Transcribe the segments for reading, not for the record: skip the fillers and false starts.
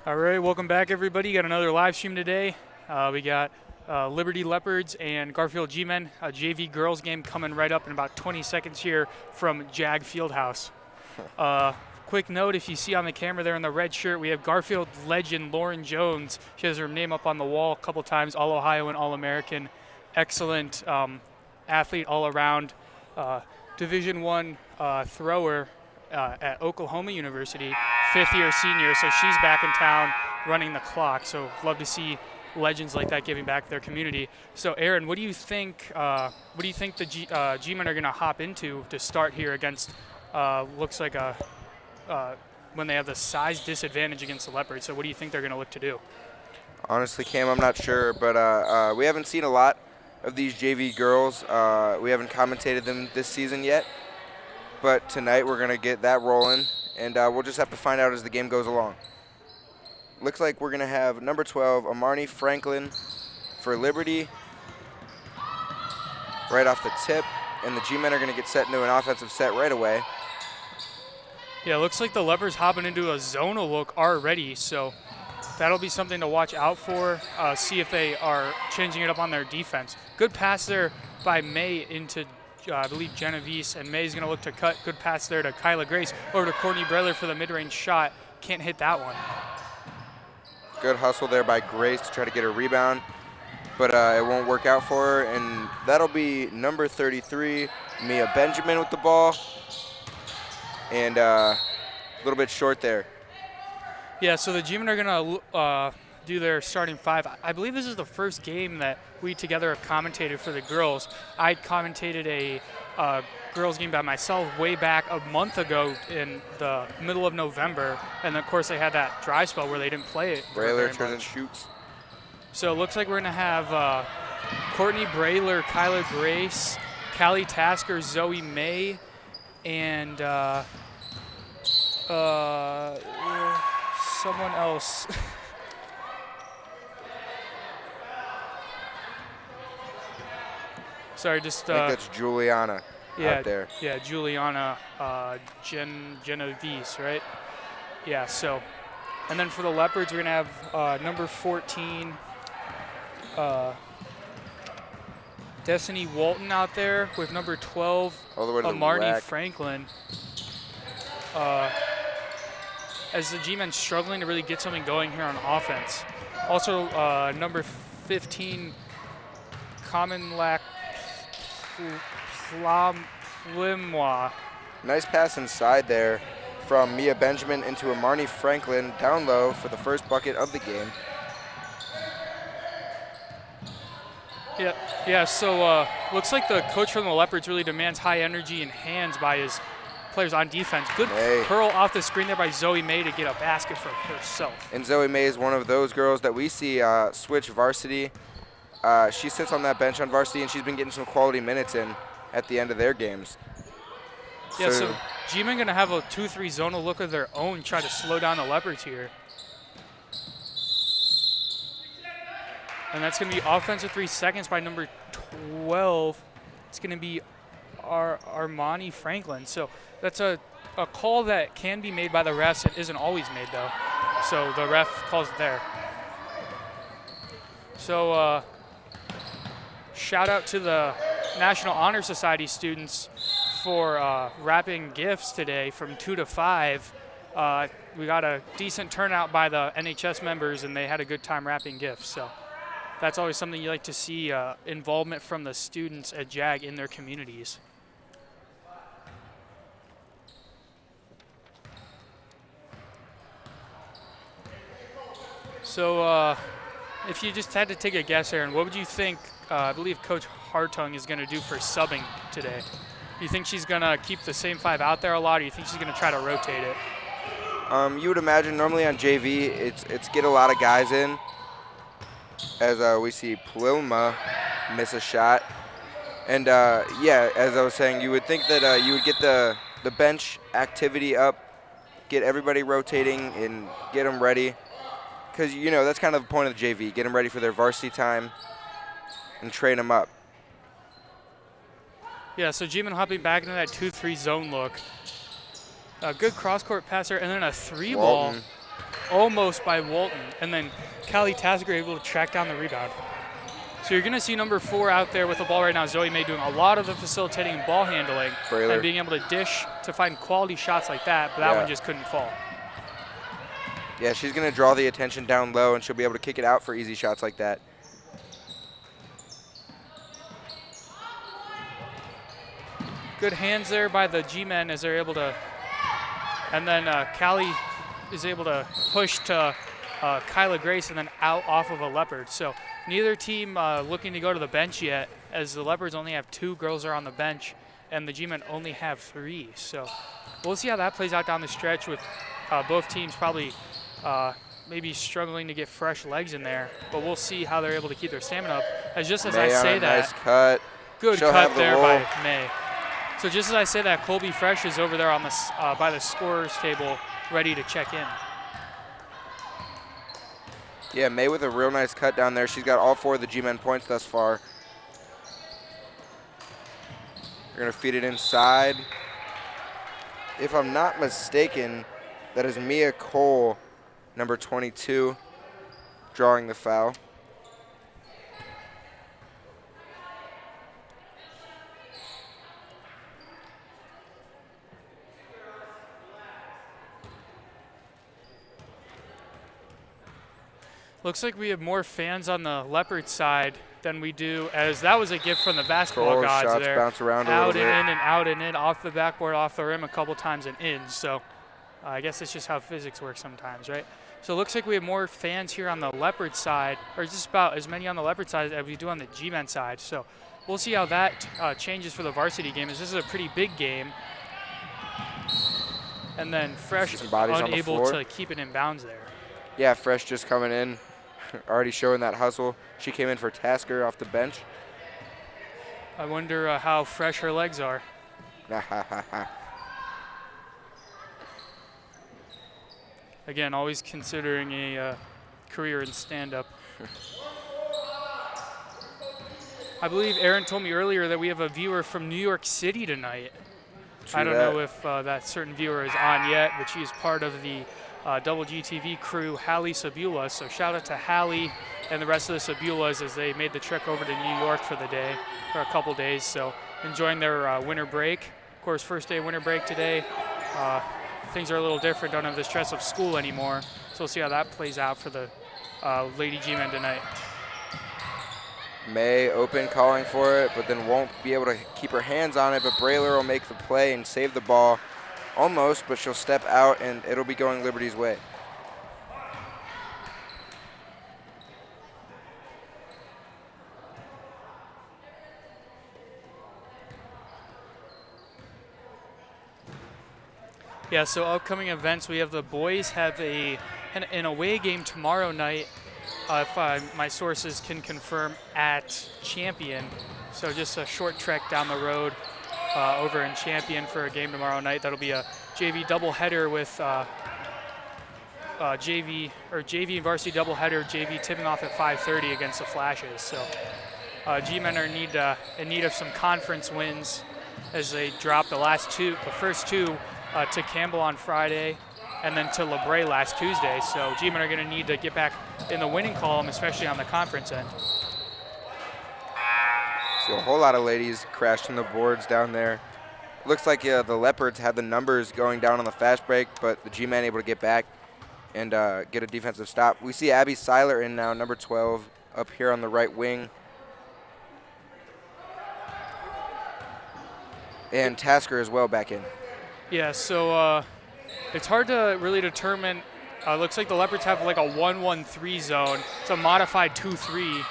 All right, welcome back, everybody. Got another live stream today. We got Liberty Leopards and Garfield G-Men, a JV girls game coming right up in about 20 seconds here from Jag Fieldhouse. Quick note, if you see on the camera there in the red shirt, we have Garfield legend Lauren Jones. She has her name up on the wall a couple times, All-Ohio and All-American. Excellent athlete all around. Division I thrower at Oklahoma University, fifth-year senior, so she's back in town running the clock. So love to see legends like that giving back to their community. So Aaron, what do you think? The G-Men are going to hop into to start here against? Looks like when they have the size disadvantage against the Leopards. So what do you think they're going to look to do? Honestly, Cam, I'm not sure, but we haven't seen a lot of these JV girls. We haven't commentated them this season yet. But tonight we're going to get that rolling, and we'll just have to find out as the game goes along. Looks like we're going to have number 12, Amarni Franklin for Liberty, right off the tip, and the G-Men are going to get set into an offensive set right away. Yeah, looks like the Leopards hopping into a zonal look already, so that'll be something to watch out for, see if they are changing it up on their defense. Good pass there by May into I believe Genovese, and May's going to look to cut. Good pass there to Kyla Grace. Over to Courtney Brailer for the mid-range shot. Can't hit that one. Good hustle there by Grace to try to get a rebound, but it won't work out for her, and that'll be number 33, Mia Benjamin with the ball, and a little bit short there. Yeah, so the G-Men are going to do their starting five. I believe this is the first game that we together have commentated for the girls. I commentated a girls game by myself way back a month ago in the middle of November, and of course they had that dry spell where they didn't play it. Brailer turns and shoots. So it looks like we're going to have Courtney Brailer, Kyla Grace, Callie Tasker, Zoe May, and someone else. Sorry, just. I think that's Juliana out there. Yeah, Juliana Genovese, right? Yeah, so. And then for the Leopards, we're going to have number 14, Destiny Walton out there with number 12, Amarni Franklin. As the G-Men struggling to really get something going here on offense. Also, number 15, Commonlac Plimois. Nice pass inside there from Mia Benjamin into Amarni Franklin down low for the first bucket of the game. Yeah. So looks like the coach from the Leopards really demands high energy and hands by his players on defense. Good curl off the screen there by Zoe May to get a basket for herself. And Zoe May is one of those girls that we see switch varsity. She sits on that bench on varsity, and she's been getting some quality minutes in at the end of their games. Yeah, so G-Men going to have a 2-3 zonal look of their own, try to slow down the Leopards here. And that's going to be offensive 3 seconds by number 12. It's going to be Armani Franklin. So that's a call that can be made by the refs. It isn't always made, though. So the ref calls it there. So shout out to the National Honor Society students for wrapping gifts today from 2 to 5. We got a decent turnout by the NHS members, and they had a good time wrapping gifts. So that's always something you like to see, involvement from the students at JAG in their communities. So if you just had to take a guess, Aaron, what would you think, I believe Coach Hartung is going to do for subbing today? Do you think she's going to keep the same 5 out there a lot, or do you think she's going to try to rotate it? You would imagine normally on JV, it's get a lot of guys in, as we see Plilma miss a shot. And, yeah, as I was saying, you would think that you would get the bench activity up, get everybody rotating, and get them ready. Because, you know, that's kind of the point of the JV, get them ready for their varsity time and train them up. Yeah, so G-Men hopping back into that 2-3 zone look. A good cross-court passer, and then a 3-ball. almost by Walton, and then Callie Tasker able to track down the rebound. So you're going to see number 4 out there with the ball right now. Zoe May doing a lot of the facilitating and ball handling and being able to dish to find quality shots like that, but that one just couldn't fall. Yeah, she's going to draw the attention down low, and she'll be able to kick it out for easy shots like that. Good hands there by the G-men as they're able to, and then Callie is able to push to Kyla Grace and then out off of a Leopard. So neither team looking to go to the bench yet, as the Leopards only have 2 girls are on the bench and the G-men only have 3. So we'll see how that plays out down the stretch with both teams probably maybe struggling to get fresh legs in there, but we'll see how they're able to keep their stamina up. As just as I say that, nice cut. Good cut there by May. So just as I say that, Colby Fresh is over there on the by the scorer's table, ready to check in. Yeah, May with a real nice cut down there. She's got all 4 of the G-men points thus far. They're going to feed it inside. If I'm not mistaken, that is Mia Cole, number 22, drawing the foul. Looks like we have more fans on the Leopard side than we do, as that was a gift from the basketball gods shots there. Bounce around out a little and bit. in and out and in, off the backboard, off the rim a couple times and in. So I guess it's just how physics work sometimes, right? So it looks like we have more fans here on the Leopard side, or just about as many on the Leopard side as we do on the G-men side. So we'll see how that changes for the varsity game, as this is a pretty big game. And then Fresh unable to keep it in bounds there. Yeah, Fresh just coming in, already showing that hustle. She came in for Tasker off the bench. I wonder how fresh her legs are. Again, always considering a career in stand-up. I believe Aaron told me earlier that we have a viewer from New York City tonight. I don't know if that certain viewer is on yet, but she is part of the Double GTV crew, Hallie Sabula. So shout out to Hallie and the rest of the Sabulas as they made the trek over to New York for the day, for a couple days. So enjoying their winter break. Of course, first day of winter break today. Things are a little different, don't have the stress of school anymore. So we'll see how that plays out for the Lady G-men tonight. May open calling for it, but then won't be able to keep her hands on it, but Brayler will make the play and save the ball. Almost, but she'll step out and it'll be going Liberty's way. Yeah, so upcoming events, we have the boys have an away game tomorrow night, if my sources can confirm, at Champion. So just a short trek down the road over in Champion for a game tomorrow night. That'll be a JV doubleheader with JV and varsity doubleheader. JV tipping off at 5:30 against the Flashes. So G-men are in need of some conference wins as they dropped the first two to Campbell on Friday and then to LeBray last Tuesday. So G-men are going to need to get back in the winning column, especially on the conference end. So a whole lot of ladies crashed in the boards down there. Looks like the Leopards had the numbers going down on the fast break, but the G-men able to get back and get a defensive stop. We see Abby Seiler in now, number 12, up here on the right wing. And Tasker as well back in. Yeah, so it's hard to really determine. Looks like the Leopards have like a 1-1-3 zone. It's a modified 2-3.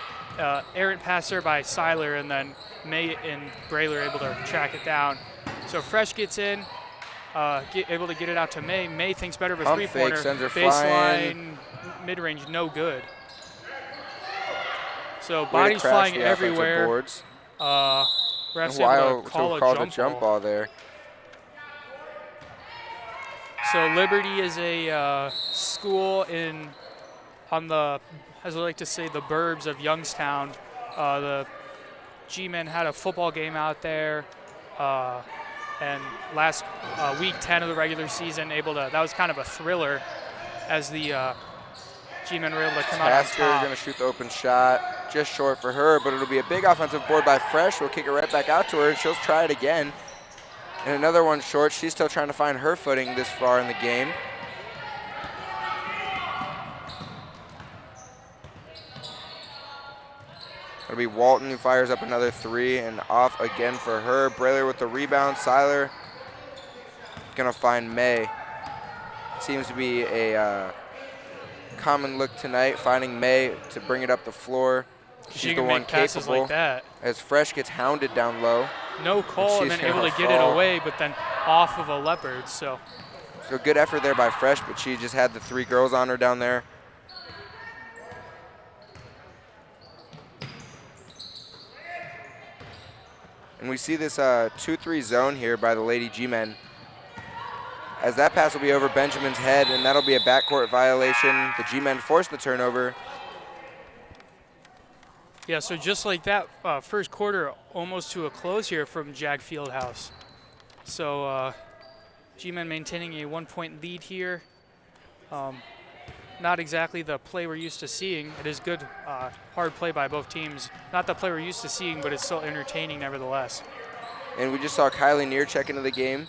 Errant pass there by Seiler, and then May and Brayler able to track it down. So Fresh gets in, able to get it out to May. May thinks better of a three-pointer. Baseline, mid-range, no good. So bodies flying everywhere. Boards. Refs able to call a jump ball there. So Liberty is a school on the, as I like to say, the burbs of Youngstown. The G-men had a football game out there, and last week 10 of the regular season that was kind of a thriller. as the G-men were able to come out on Tasker top. going to shoot the open shot. Just short for her, but it'll be a big offensive board by Fresh. We'll kick it right back out to her, and she'll try it again. And another one short. She's still trying to find her footing this far in the game. It'll be Walton who fires up another 3 and off again for her. Brailer with the rebound. Seiler gonna find May. Seems to be a common look tonight, finding May to bring it up the floor. She She's can the one make passes capable. like that. As Fresh gets hounded down low. No call, and she's then able gonna to get it fall. away, but then off of a Leopard. So So good effort there by Fresh, but she just had the 3 girls on her down there. And we see this 2-3 zone here by the Lady G-men. As that pass will be over Benjamin's head, and that'll be a backcourt violation. The G-men force the turnover. yeah, so just like that, first quarter almost to a close here from Jag Fieldhouse. So G-men maintaining a 1-point lead here. Not exactly the play we're used to seeing. It is good, hard play by both teams. Not the play we're used to seeing, but it's still entertaining nevertheless. And we just saw Kylie Neer check into the game.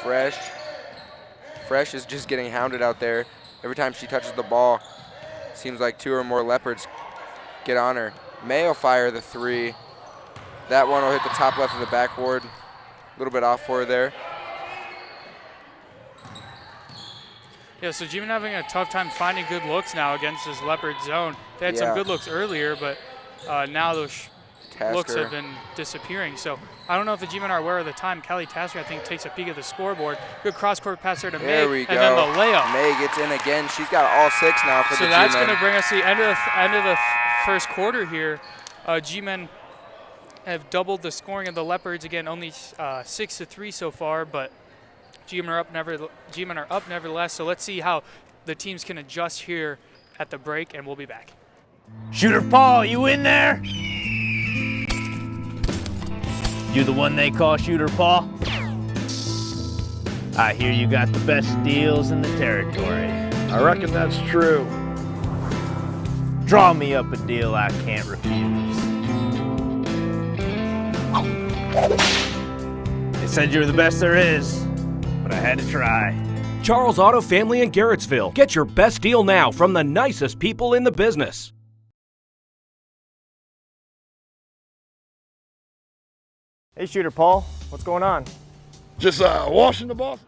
Fresh is just getting hounded out there. Every time she touches the ball, seems like 2 or more Leopards get on her. May will fire the 3. That one will hit the top left of the backboard. A little bit off for her there. Yeah, so G-men having a tough time finding good looks now against this Leopard zone. They had some good looks earlier, but now those looks have been disappearing. So I don't know if the G-men are aware of the time. Kelly Tasker, I think, takes a peek at the scoreboard. Good cross-court pass there to May. There we go. And then the layup. May gets in again. She's got all 6 now for the So G-men. that's going to bring us to the end of the first quarter here. G-men have doubled the scoring of the Leopards. Again, only 6-3 so far, but G-men are up nevertheless. So let's see how the teams can adjust here at the break, and we'll be back. Shooter Paul, you in there? You the one they call Shooter Paul? I hear you got the best deals in the territory. I reckon that's true. Draw me up a deal I can't refuse. They said you were the best there is, but I had to try. Charles Auto Family in Garrettsville. Get your best deal now from the nicest people in the business. Hey, Shooter Paul, what's going on? Just washing the ball.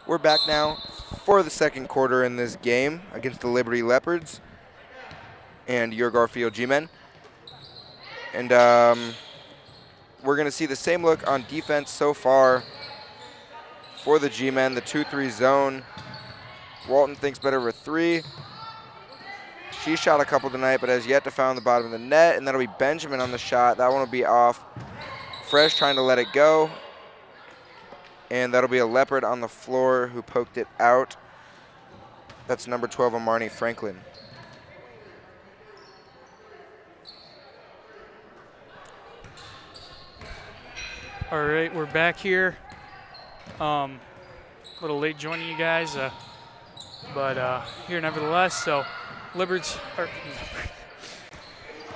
We're back now for the second quarter in this game against the Liberty Leopards and your Garfield G-men. And we're going to see the same look on defense so far for the G-men, the 2-3 zone. Walton thinks better of a 3. She shot a couple tonight, but has yet to found the bottom of the net, and that'll be Benjamin on the shot. That one will be off. Fresh trying to let it go. And that'll be a Leopard on the floor who poked it out. That's number 12, Amarni Franklin. All right, we're back here. A little late joining you guys, but here nevertheless. So Leopards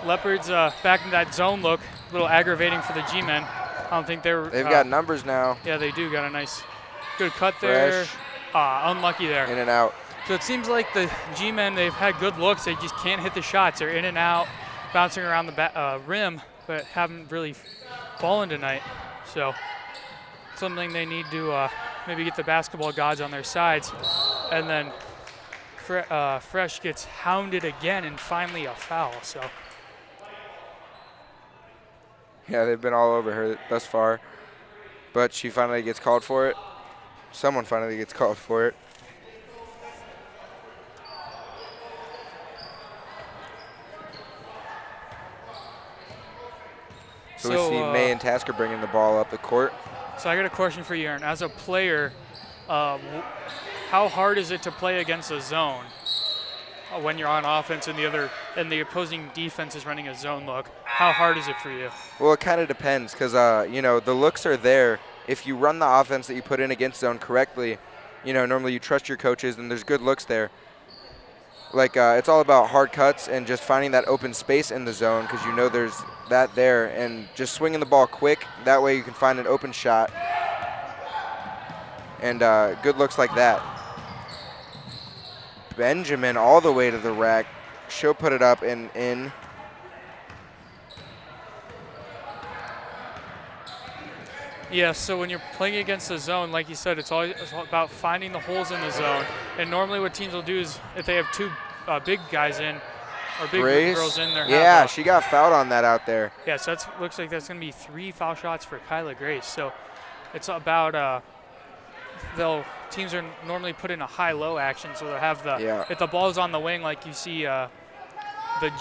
back in that zone look. A little aggravating for the G-men. I don't think they've got numbers now. Yeah, they do. Got a nice, good cut there. Unlucky there. In and out. So it seems like the G-men, they've had good looks. They just can't hit the shots. They're in and out, bouncing around the rim, but haven't really fallen tonight. So something they need to maybe get the basketball gods on their sides and then Fresh gets hounded again and finally a foul. So Yeah, they've been all over her thus far, but she finally gets called for it. Someone finally gets called for it. So we see May and Tasker bringing the ball up the court. So I got a question for you, Aaron. As a player, how hard is it to play against a zone when you're on offense and the opposing defense is running a zone look? How hard is it for you? Well, it kind of depends because the looks are there. If you run the offense that you put in against zone correctly, normally you trust your coaches and there's good looks there. Like it's all about hard cuts and just finding that open space in the zone because there's that there, and just swinging the ball quick. That way you can find an open shot and good looks like that. Benjamin all the way to the rack. She'll put it up and in. Yeah, so when you're playing against the zone, like you said, it's all about finding the holes in the zone. And normally what teams will do is if they have two big guys in, or big girls in there. Yeah, she got fouled on that out there. Yeah, so looks like that's going to be 3 foul shots for Kyla Grace. So it's about teams are normally put in a high-low action, so they'll have if the ball's on the wing, like you see the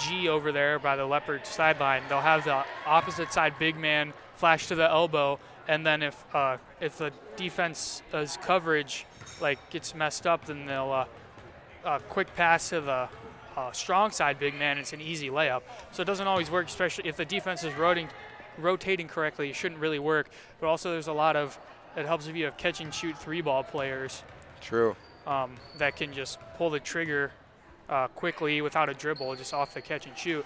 G over there by the Leopard sideline, they'll have the opposite side big man flash to the elbow, and then if the defense's coverage gets messed up, then they'll quick pass to the strong side big man. It's an easy layup. So it doesn't always work, especially if the defense is rotating correctly. It shouldn't really work. But also there's a lot of it helps if you have catch and shoot 3-ball players. True. That can just pull the trigger quickly without a dribble, just off the catch and shoot.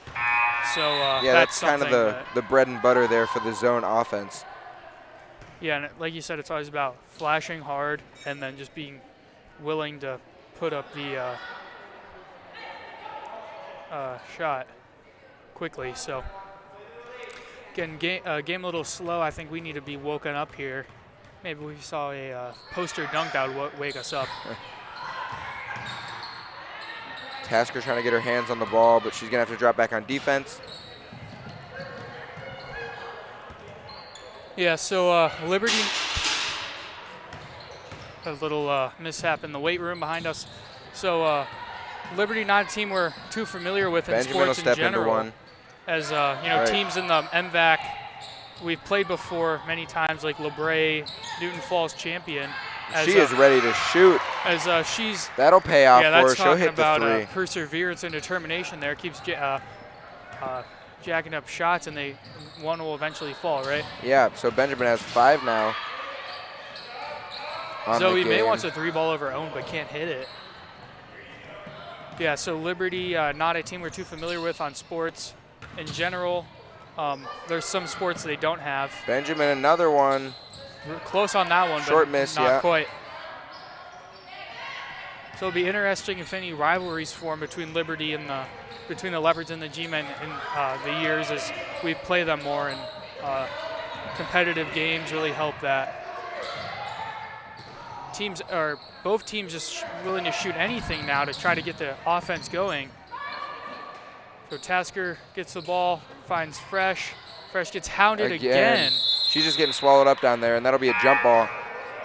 So that's kind of the bread and butter there for the zone offense. Yeah, and like you said, it's always about flashing hard and then just being willing to put up the shot quickly. So again, game a little slow. I think we need to be woken up here. Maybe we saw a poster dunk that would wake us up. Tasker trying to get her hands on the ball, but she's going to have to drop back on defense. Yeah, so Liberty, a little mishap in the weight room behind us. So Liberty, not a team we're too familiar with in Benjamin sports will step in general. into one. As Right. teams in the MVAC we've played before many times, like LeBray, Newton Falls champion. She is ready to shoot. As she's That'll pay off yeah, for that's her. She'll talking hit the about three. perseverance and determination. There keeps jacking up shots, and one will eventually fall, right? Yeah. So Benjamin has 5 now. Zoe May wants a 3-ball of her own, but can't hit it. Yeah. So Liberty, not a team we're too familiar with on sports in general. There's some sports they don't have. Benjamin, another one. We're close on that one, Short but miss, not yeah. quite. So it'll be interesting if any rivalries form between Liberty and between the Leopards and the G-Men in the years as we play them more, and competitive games really help that. Both teams just willing to shoot anything now to try to get the offense going. So Tasker gets the ball, finds Fresh. Fresh gets hounded again. She's just getting swallowed up down there, and that'll be a jump ball.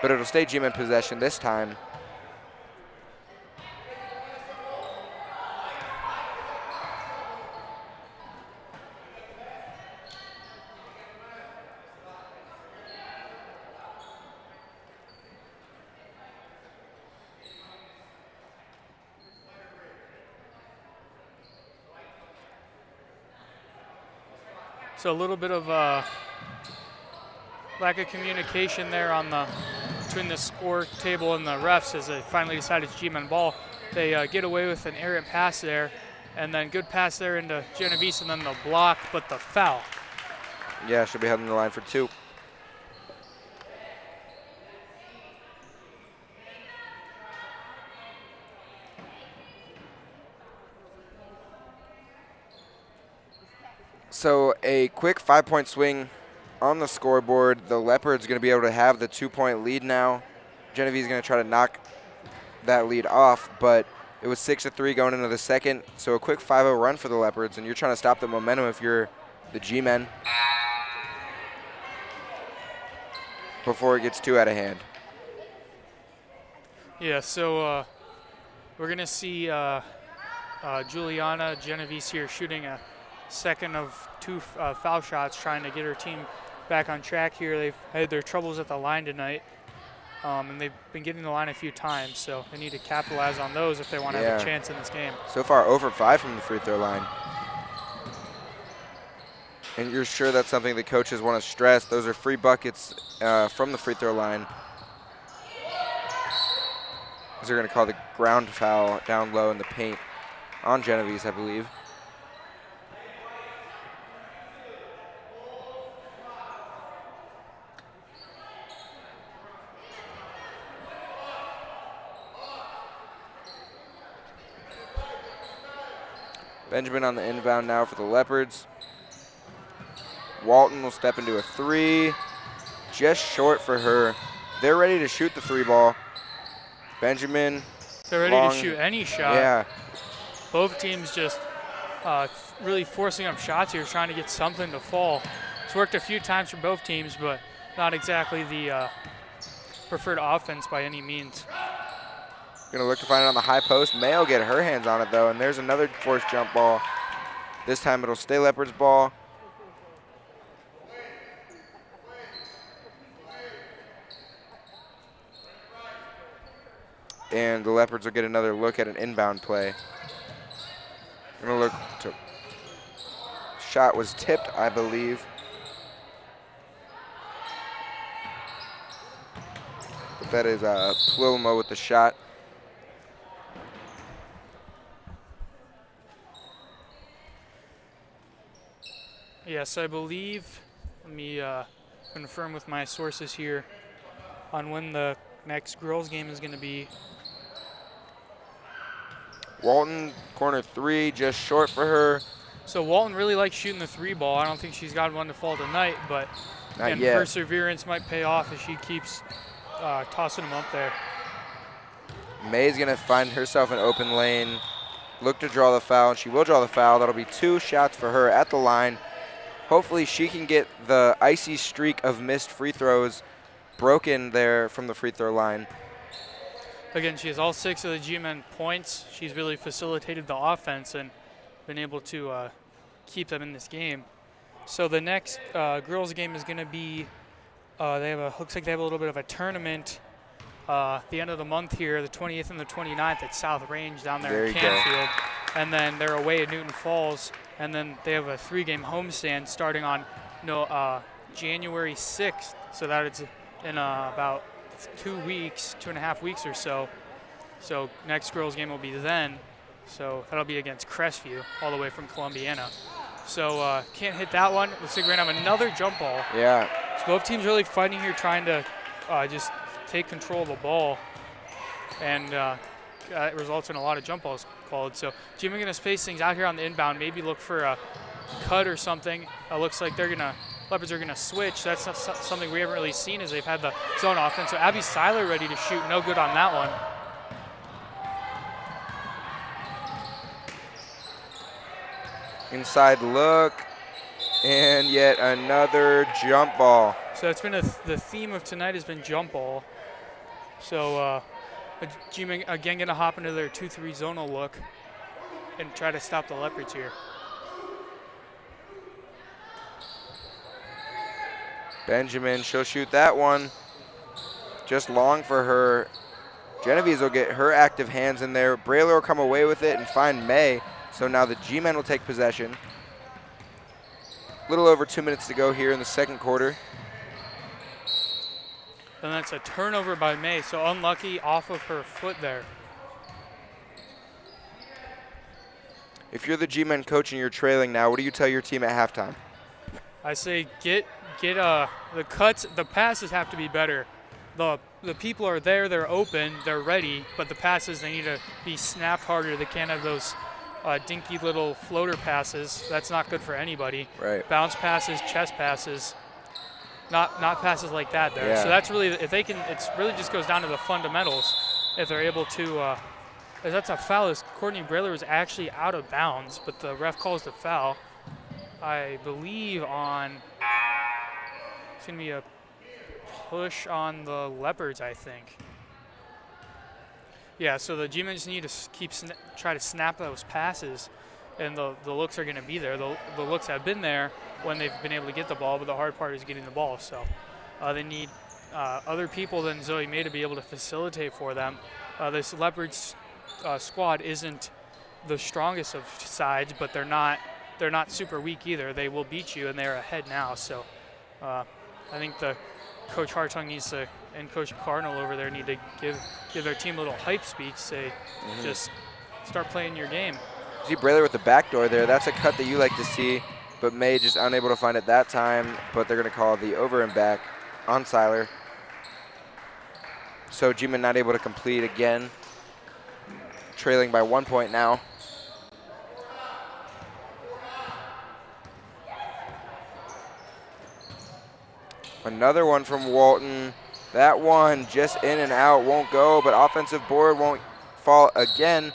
But it'll stay G-Men possession this time. So a little bit of lack of communication there between the score table and the refs as they finally decide it's G-Men ball. They get away with an errant pass there, and then good pass there into Genovese, and then the block, but the foul. Yeah, she'll be heading the line for 2. So a quick 5-point swing on the scoreboard. The Leopards going to be able to have the 2-point lead now. Genevieve is going to try to knock that lead off, but It was 6-3 going into the second, so a quick 5-0 run for the Leopards, and you're trying to stop the momentum if you're the G-men before it gets too out of hand. Yeah, so we're going to see Juliana Genovese here shooting a second of 2 foul shots, trying to get her team back on track here. They've had their troubles at the line tonight, and they've been getting the line a few times, so they need to capitalize on those if they want to have a chance in this game. So far, 0 for 5 from the free throw line. And you're sure that's something the coaches want to stress. Those are free buckets from the free throw line. They're going to call the ground foul down low in the paint on Genovese, I believe. Benjamin on the inbound now for the Leopards. Walton will step into a 3. Just short for her. They're ready to shoot the 3 ball. Benjamin. They're ready to shoot any shot. Yeah. Both teams just really forcing up shots here, trying to get something to fall. It's worked a few times for both teams, but not exactly the preferred offense by any means. Gonna look to find it on the high post. May will get her hands on it though, and there's another forced jump ball. This time it'll stay Leopards ball. And the Leopards will get another look at an inbound play. Gonna look to, shot was tipped, I believe. But that is Plilmo with the shot. Yes, I believe, let me confirm with my sources here on when the next girls game is going to be. Walton, corner 3, just short for her. So Walton really likes shooting the 3 ball. I don't think she's got one to fall tonight, but Not yet. perseverance might pay off if she keeps tossing them up there. May's gonna find herself an open lane, look to draw the foul, and she will draw the foul. That'll be 2 shots for her at the line. Hopefully she can get the icy streak of missed free throws broken there from the free throw line. Again, she has all 6 of the G-men points. She's really facilitated the offense and been able to keep them in this game. So the next girls game is going to be, looks like they have a little bit of a tournament the end of the month here, the 20th and the 29th at South Range down there in Canfield. And then they're away at Newton Falls. And then they have a 3-game homestand starting on January 6th. So that it's in about 2 weeks, 2.5 weeks or so. So next girls game will be then. So that'll be against Crestview, all the way from Columbiana. So can't hit that one. Looks like we're gonna have another jump ball. Yeah. So both teams really fighting here, trying to just take control of the ball. And it results in a lot of jump balls called. So Jimmy gonna space things out here on the inbound, maybe look for a cut or something. Looks like Leopards are gonna switch. That's not something we haven't really seen as they've had the zone offense. So Abby Seiler ready to shoot, no good on that one. Inside look, and yet another jump ball. So it's been the theme of tonight has been jump ball. So G-Men again gonna hop into their 2-3 zonal look and try to stop the Leopards here. Benjamin, she'll shoot that one. Just long for her. Genovese will get her active hands in there. Brayler will come away with it and find May. So now the G-Men will take possession. A little over 2 minutes to go here in the second quarter. And that's a turnover by May, so unlucky off of her foot there. If you're the G-Men coach and you're trailing now, what do you tell your team at halftime? I say get the cuts, the passes have to be better. The people are there, they're open, they're ready, but the passes, they need to be snapped harder. They can't have those dinky little floater passes. That's not good for anybody. Right. Bounce passes, chest passes, not passes like that there. Yeah. So that's really, if they can, it's really just goes down to the fundamentals. If they're able to as that's a foul, as Courtney Brailer was actually out of bounds, but the ref calls the foul. I believe on, it's going to be a push on the Leopards, I think. Yeah, so the G-men just need to try to snap those passes, and the looks are going to be there. The looks have been there when they've been able to get the ball, but the hard part is getting the ball. So they need other people than Zoe May to be able to facilitate for them. This Leopards squad isn't the strongest of sides, but they're not super weak either. They will beat you, and they're ahead now. So I think the Coach Hartung needs to, and Coach Cardinal over there need to give their team a little hype speech. Say, just start playing your game. See Brailer with the backdoor there. That's a cut that you like to see, but May just unable to find it that time. But they're going to call the over and back on Seiler. So G-men not able to complete again, trailing by 1 point now. Another one from Walton. That one just in and out, won't go, but offensive board won't fall again.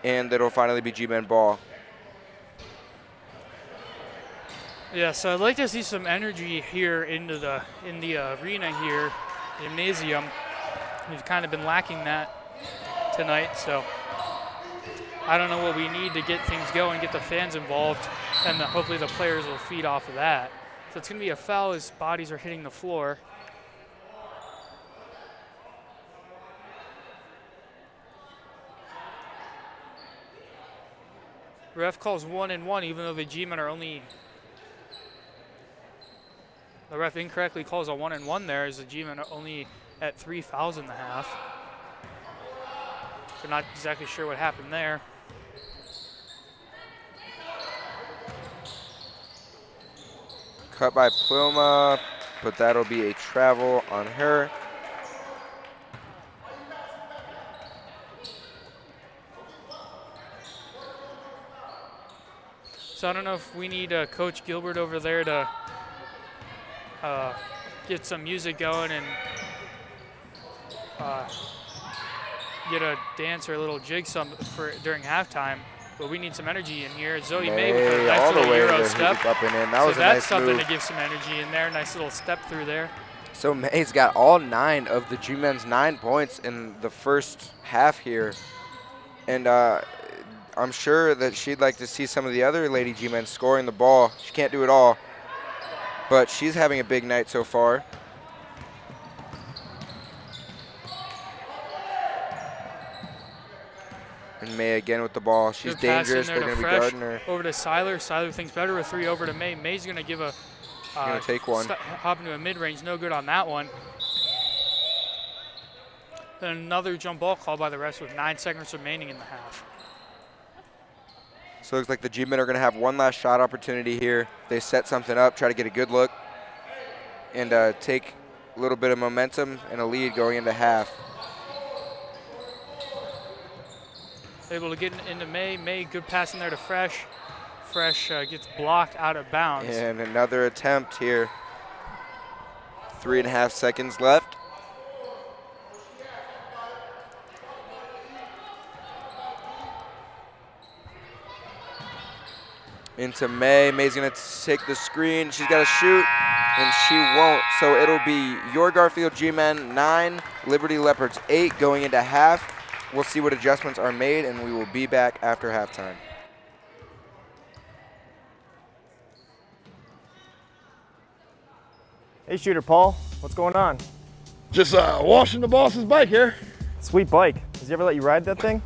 And it'll finally be G-men ball. Yeah, so I'd like to see some energy here in the arena here, gymnasium. We've kind of been lacking that tonight, so I don't know what we need to get things going, get the fans involved, and hopefully the players will feed off of that. So it's going to be a foul as bodies are hitting the floor. Ref calls 1 and 1, even though the G-men are only. The ref incorrectly calls a 1 and 1 there, as the G-men are only at 3 fouls in the half. So not exactly sure what happened there. Cut by Pluma, but that'll be a travel on her. So I don't know if we need Coach Gilbert over there to get some music going and get a dance or a little jig for during halftime. But we need some energy in here. Zoe May with a nice little Euro step. Up and in. That so was a that's nice something move. to give some energy in there. Nice little step through there. So May's got all 9 of the G-men's 9 points in the first half here. And I'm sure that she'd like to see some of the other Lady G-men scoring the ball. She can't do it all, but she's having a big night so far. And May again with the ball. She's Good pass in dangerous. there They're to going to be Fresh. guarding her. Over to Seiler. Seiler thinks better with 3 over to May. May's going to give a Gonna take one. hop into a mid-range. No good on that one. Then another jump ball called by the refs with 9 seconds remaining in the half. So it looks like the G-men are going to have one last shot opportunity here. They set something up, try to get a good look, and take a little bit of momentum and a lead going into half. Able to get into May. May, good pass in there to Fresh. Fresh gets blocked out of bounds. And another attempt here. 3.5 seconds left. Into May. May's going to take the screen. She's got to shoot, and she won't. So it'll be your Garfield G-men 9, Liberty Leopards 8 going into half. We'll see what adjustments are made, and we will be back after halftime. Hey, Shooter Paul, what's going on? Just washing the boss's bike here. Sweet bike. Does he ever let you ride that thing?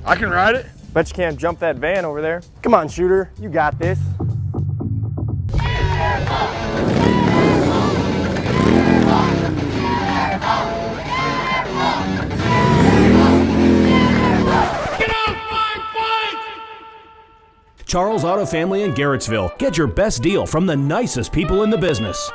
I can ride it. Bet you can't jump that van over there. Come on, Shooter, you got this. Charles Auto Family in Garrettsville. Get your best deal from the nicest people in the business.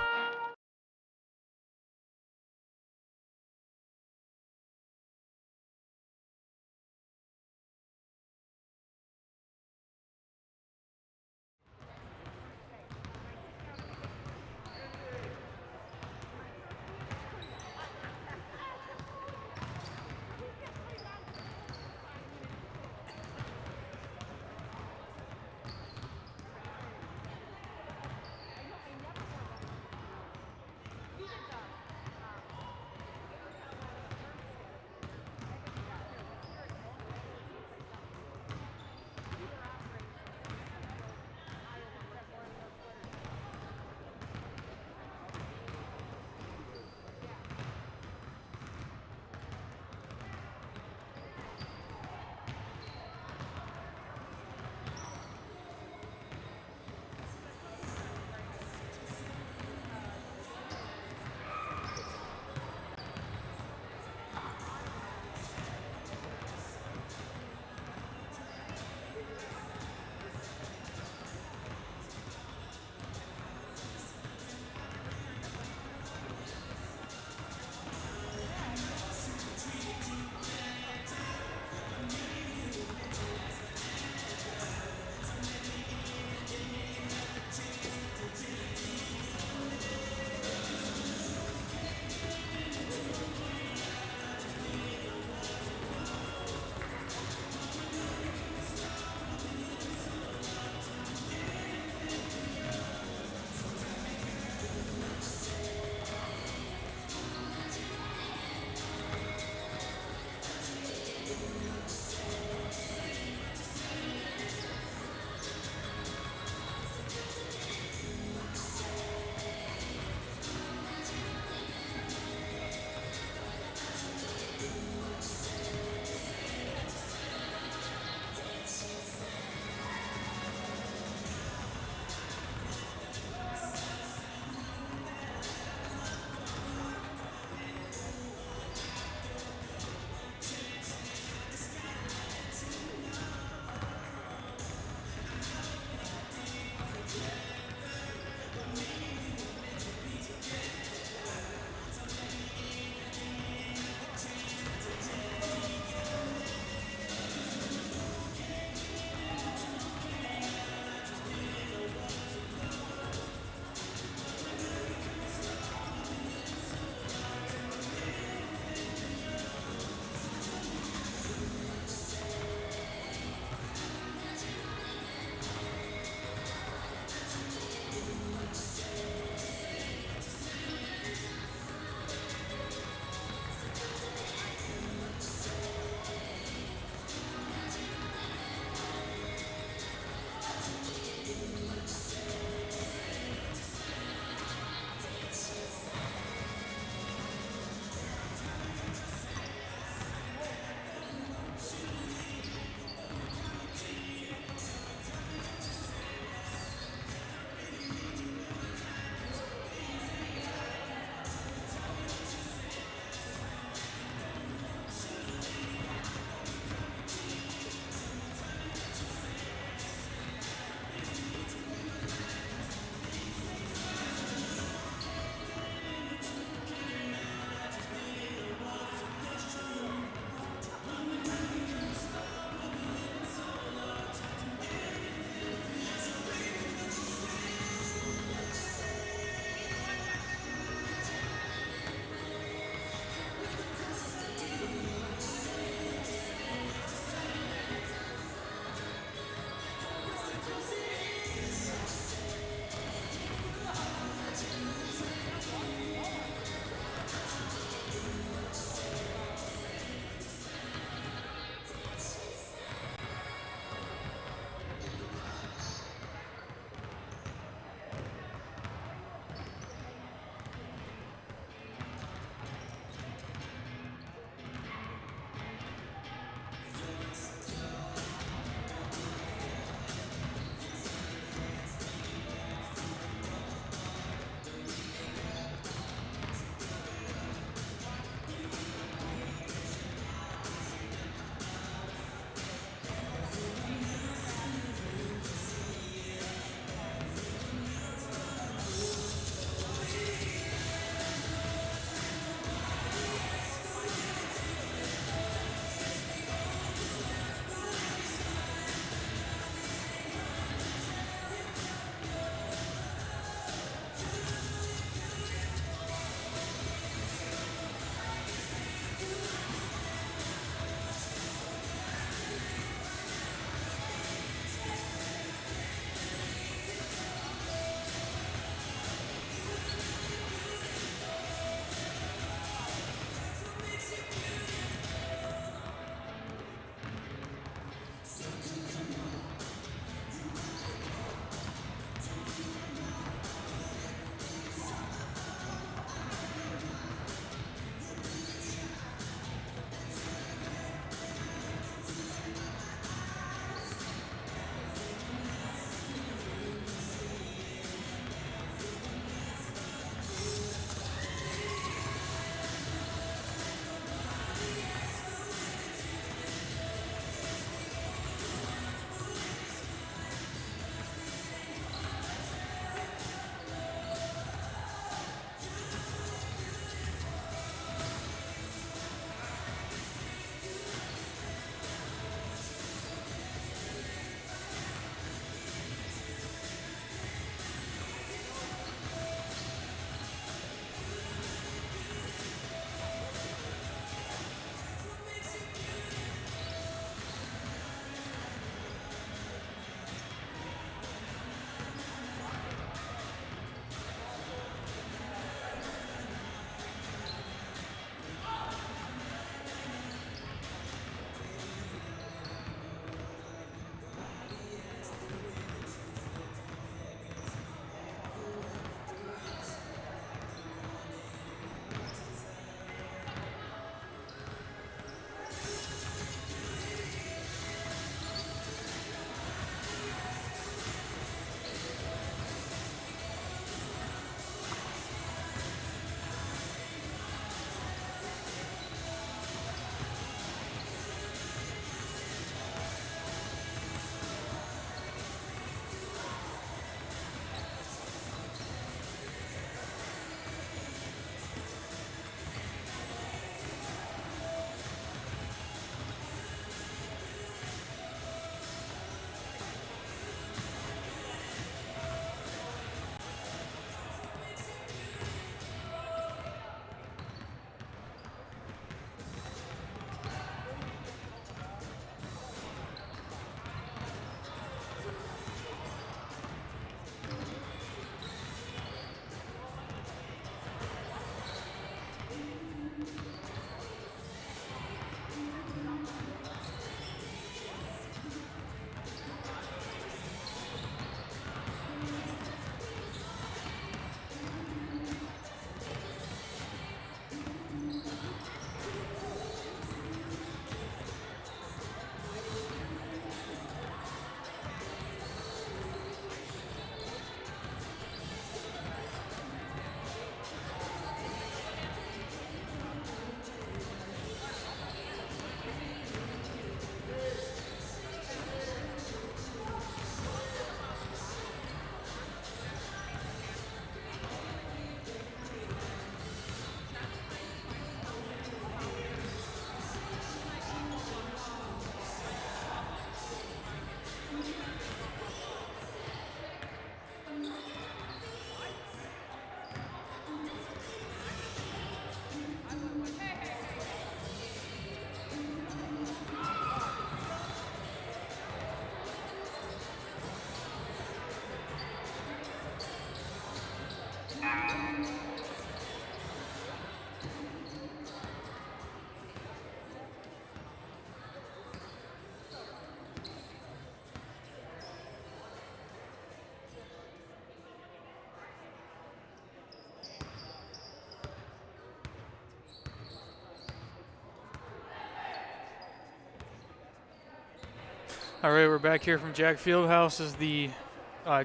All right, we're back here from Jag Fieldhouse as the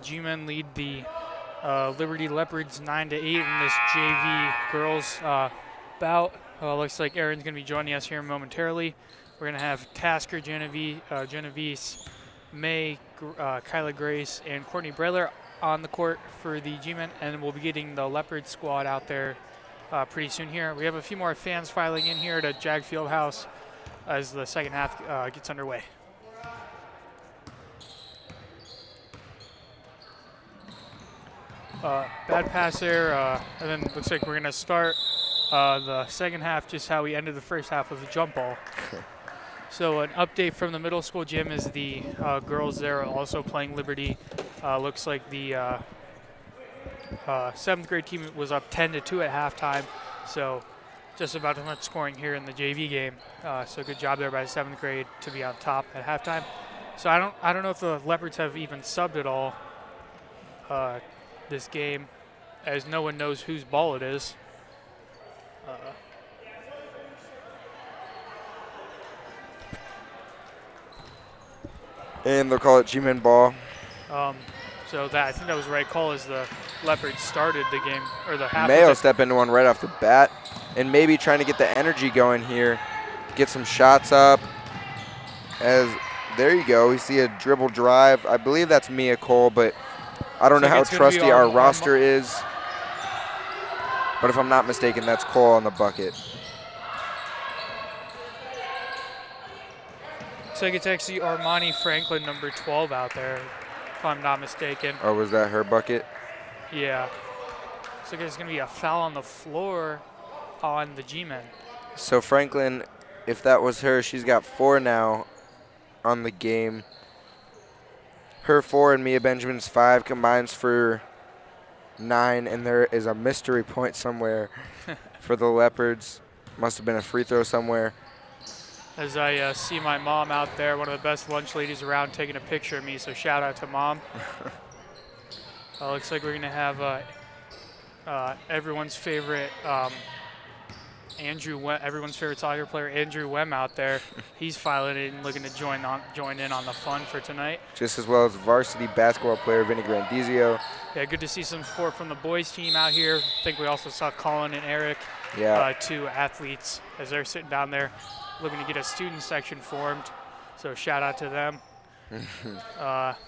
G-men lead the Liberty Leopards 9-8 in this JV girls bout. Looks like Aaron's going to be joining us here momentarily. We're going to have Tasker, Genovese, May, Kyla Grace, and Courtney Brailer on the court for the G-men, and we'll be getting the Leopard squad out there pretty soon here. We have a few more fans filing in here to Jag Fieldhouse as the second half gets underway. Bad pass there, and then looks like we're going to start the second half just how we ended the first half with a jump ball. So an update from the middle school gym is the girls there are also playing Liberty. Looks like the 7th grade team was up 10-2 at halftime, so just about as much scoring here in the JV game. So good job there by the 7th grade to be on top at halftime. So I don't know if the Leopards have even subbed at all this game, as no one knows whose ball it is. And they'll call it G-men ball. So that I think that was the right call as the Leopards started the game, or the half. May will step into one right off the bat, and maybe trying to get the energy going here, get some shots up. As there you go, we see a dribble drive. I believe that's Mia Cole, but I don't know how trusty our roster is. But if I'm not mistaken, that's Cole on the bucket. So it's actually Armani Franklin, number 12, out there, if I'm not mistaken. Oh, was that her bucket? Yeah. So there's going to be a foul on the floor on the G-men. So Franklin, if that was her, she's got 4 now on the game. Her 4 and Mia Benjamin's 5 combines for 9, and there is a mystery point somewhere for the Leopards. Must have been a free throw somewhere. As I see my mom out there, one of the best lunch ladies around, taking a picture of me, so shout out to Mom. Looks like we're going to have everyone's favorite everyone's favorite soccer player, Andrew Wem, out there. He's filing in, looking to join in on the fun for tonight. Just as well as varsity basketball player Vinny Grandizio. Yeah, good to see some support from the boys team out here. I think we also saw Colin and Eric, two athletes, as they're sitting down there looking to get a student section formed. So shout out to them.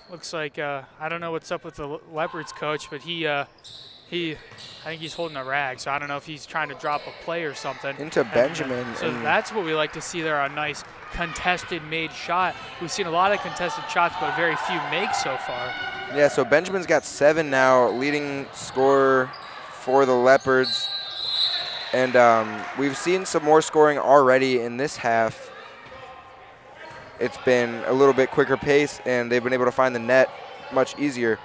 Looks like I don't know what's up with the Leopards coach, but I think he's holding a rag, so I don't know if he's trying to drop a play or something. Into Benjamin. So that's what we like to see there, a nice contested made shot. We've seen a lot of contested shots, but very few makes so far. Yeah, so Benjamin's got 7 now, leading scorer for the Leopards. And we've seen some more scoring already in this half. It's been a little bit quicker pace, and they've been able to find the net much easier.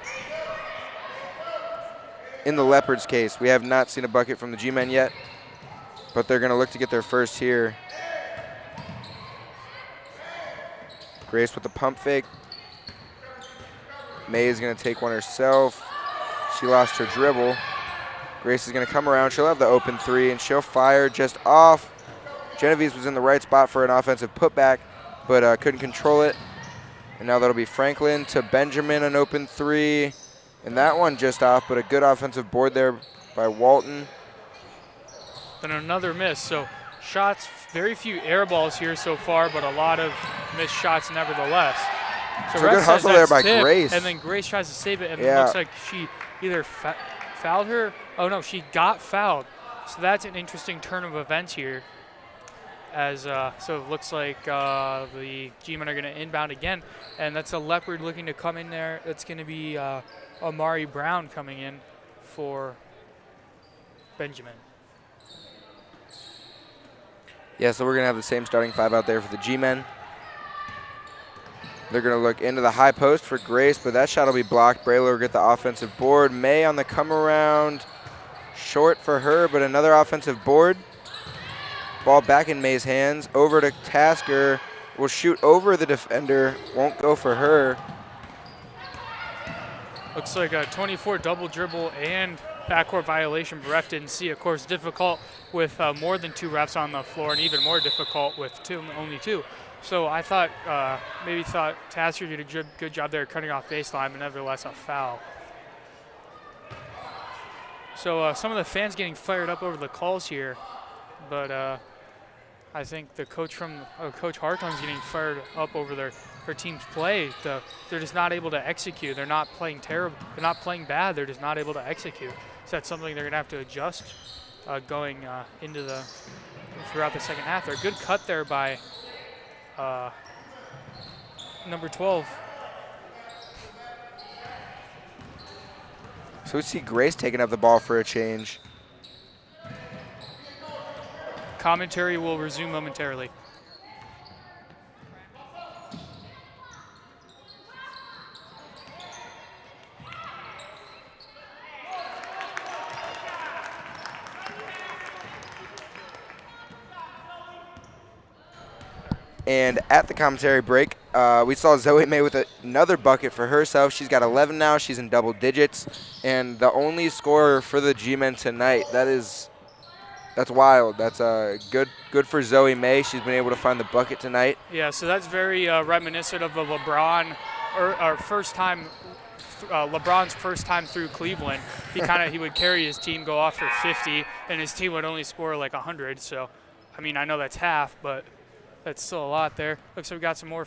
In the Leopards' case, we have not seen a bucket from the G-men yet, but they're going to look to get their first here. Grace with the pump fake. May is going to take one herself. She lost her dribble. Grace is going to come around. She'll have the open 3, and she'll fire just off. Genovese was in the right spot for an offensive putback, but couldn't control it. And now that'll be Franklin to Benjamin, an open 3. And that one just off, but a good offensive board there by Walton. Then another miss. So shots, very few air balls here so far, but a lot of missed shots nevertheless. So a good hustle there by tip, Grace. And then Grace tries to save it, and it looks like she either fouled her. Oh, no, she got fouled. So that's an interesting turn of events here. As so it looks like the G-men are going to inbound again, and that's a Leopard looking to come in there. It's going to be Amari Brown coming in for Benjamin. Yeah, so we're going to have the same starting 5 out there for the G-men. They're going to look into the high post for Grace, but that shot will be blocked. Brailer will get the offensive board. May on the come around. Short for her, but another offensive board. Ball back in May's hands. Over to Tasker. Will shoot over the defender. Won't go for her. Looks like a 24 double dribble and backcourt violation. Ref didn't see. Of course, difficult with more than 2 refs on the floor, and even more difficult with only 2. So I thought, maybe thought Tasker did a good job there cutting off baseline, but nevertheless a foul. So some of the fans getting fired up over the calls here, but I think the coach Coach Hartong's getting fired up over their team's play. They're just not able to execute. They're not playing terrible. They're not playing bad. They're just not able to execute. So that's something they're going to have to adjust going throughout the second half. They're a good cut there by number 12. So we see Grace taking up the ball for a change. Commentary will resume momentarily. And at the commentary break, we saw Zoe May with another bucket for herself. She's got 11 now. She's in double digits. And the only scorer for the G-men tonight. That's wild. That's good for Zoe May. She's been able to find the bucket tonight. Yeah, so that's very reminiscent of a LeBron, or first time, LeBron's first time through Cleveland. He would carry his team, go off for 50, and his team would only score like 100. So, I mean, I know that's half, but that's still a lot there. Looks like we got some more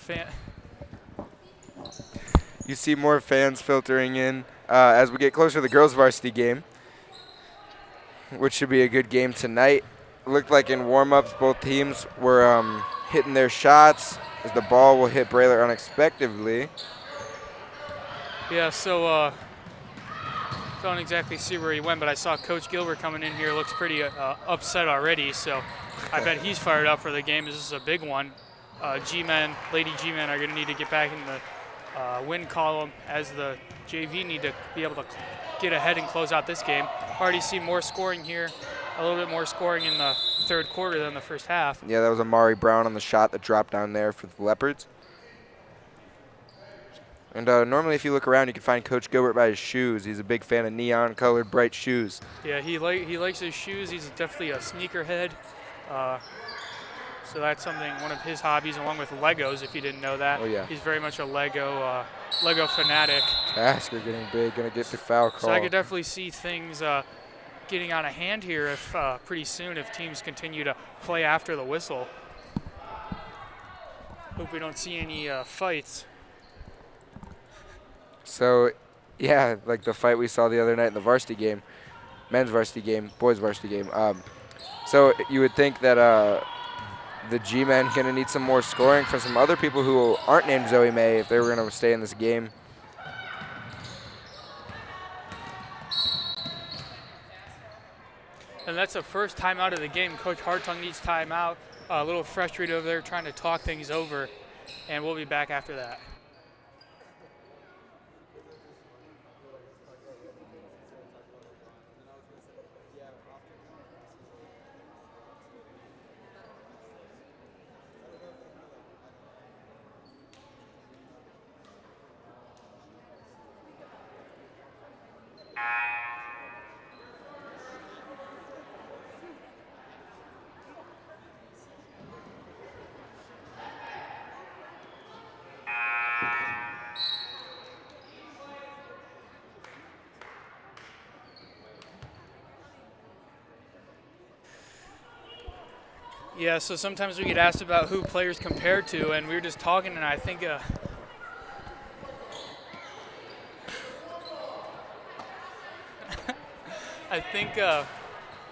You see more fans filtering in as we get closer to the girls' varsity game, which should be a good game tonight. It looked like in warm-ups both teams were hitting their shots as the ball will hit Brayler unexpectedly. Yeah, so don't exactly see where he went, but I saw Coach Gilbert coming in here. Looks pretty upset already, so I bet he's fired up for the game. This is a big one. G-men, Lady G-men are going to need to get back in the win column, as the JV need to be able to get ahead and close out this game. Already see more scoring here, a little bit more scoring in the third quarter than the first half. Yeah, that was Amari Brown on the shot that dropped down there for the Leopards. And normally if you look around, you can find Coach Gilbert by his shoes. He's a big fan of neon-colored, bright shoes. Yeah, he likes his shoes. He's definitely a sneakerhead. So that's one of his hobbies, along with Legos, if you didn't know that. Oh, yeah. He's very much a Lego fanatic. Tasker getting big, going to get the foul call. So I could definitely see things getting out of hand here if pretty soon if teams continue to play after the whistle. Hope we don't see any fights. So, yeah, like the fight we saw the other night in the varsity game, men's varsity game, boys varsity game. So you would think that the G-men going to need some more scoring from some other people who aren't named Zoe May if they were going to stay in this game. And that's the first timeout of the game. Coach Hartung needs timeout. A little frustrated over there trying to talk things over. And we'll be back after that. Yeah, so sometimes we get asked about who players compare to, and we were just talking, and I think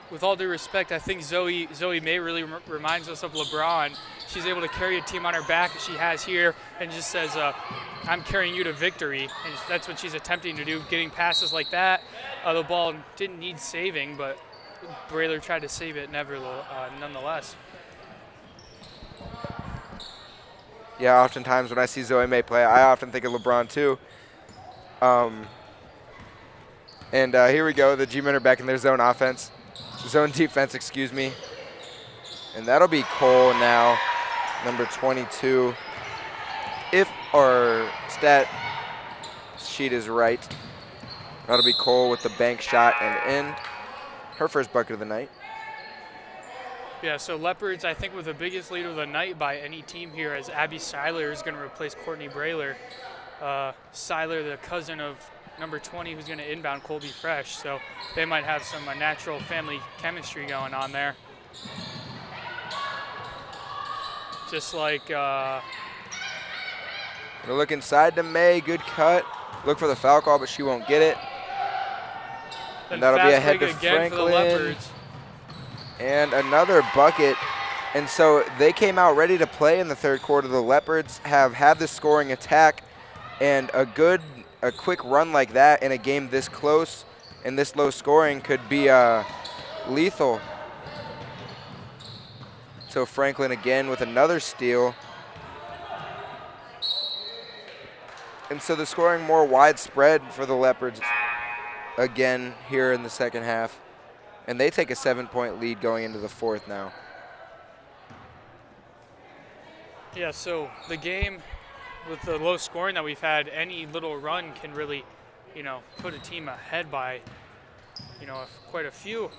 with all due respect, I think Zoe May really reminds us of LeBron. She's able to carry a team on her back as she has here, and just says, I'm carrying you to victory. And that's what she's attempting to do, getting passes like that. The ball didn't need saving, but Brayler tried to save it nonetheless. Yeah, oftentimes when I see Zoe May play, I often think of LeBron too. And here we go. The G-men are back in their zone defense, excuse me. And that'll be Cole now, number 22. If our stat sheet is right, that'll be Cole with the bank shot and in. Her first bucket of the night. Yeah, so Leopards, I think, with the biggest lead of the night by any team here, as Abby Seiler is going to replace Courtney Brayler. Seiler, the cousin of number 20, who's going to inbound Colby Fresh. So they might have some natural family chemistry going on there. Just like... Gonna look inside to May. Good cut. Look for the foul call, but she won't get it. And that'll be a head to again for the Franklin. Leopards. And another bucket. And so they came out ready to play in the third quarter. The Leopards have had the scoring attack, and a quick run like that in a game this close and this low scoring could be lethal. So Franklin again with another steal. And so the scoring more widespread for the Leopards again here in the second half. And they take a 7-point lead going into the fourth now. Yeah, so the game with the low scoring that we've had, any little run can really, put a team ahead by, quite a few.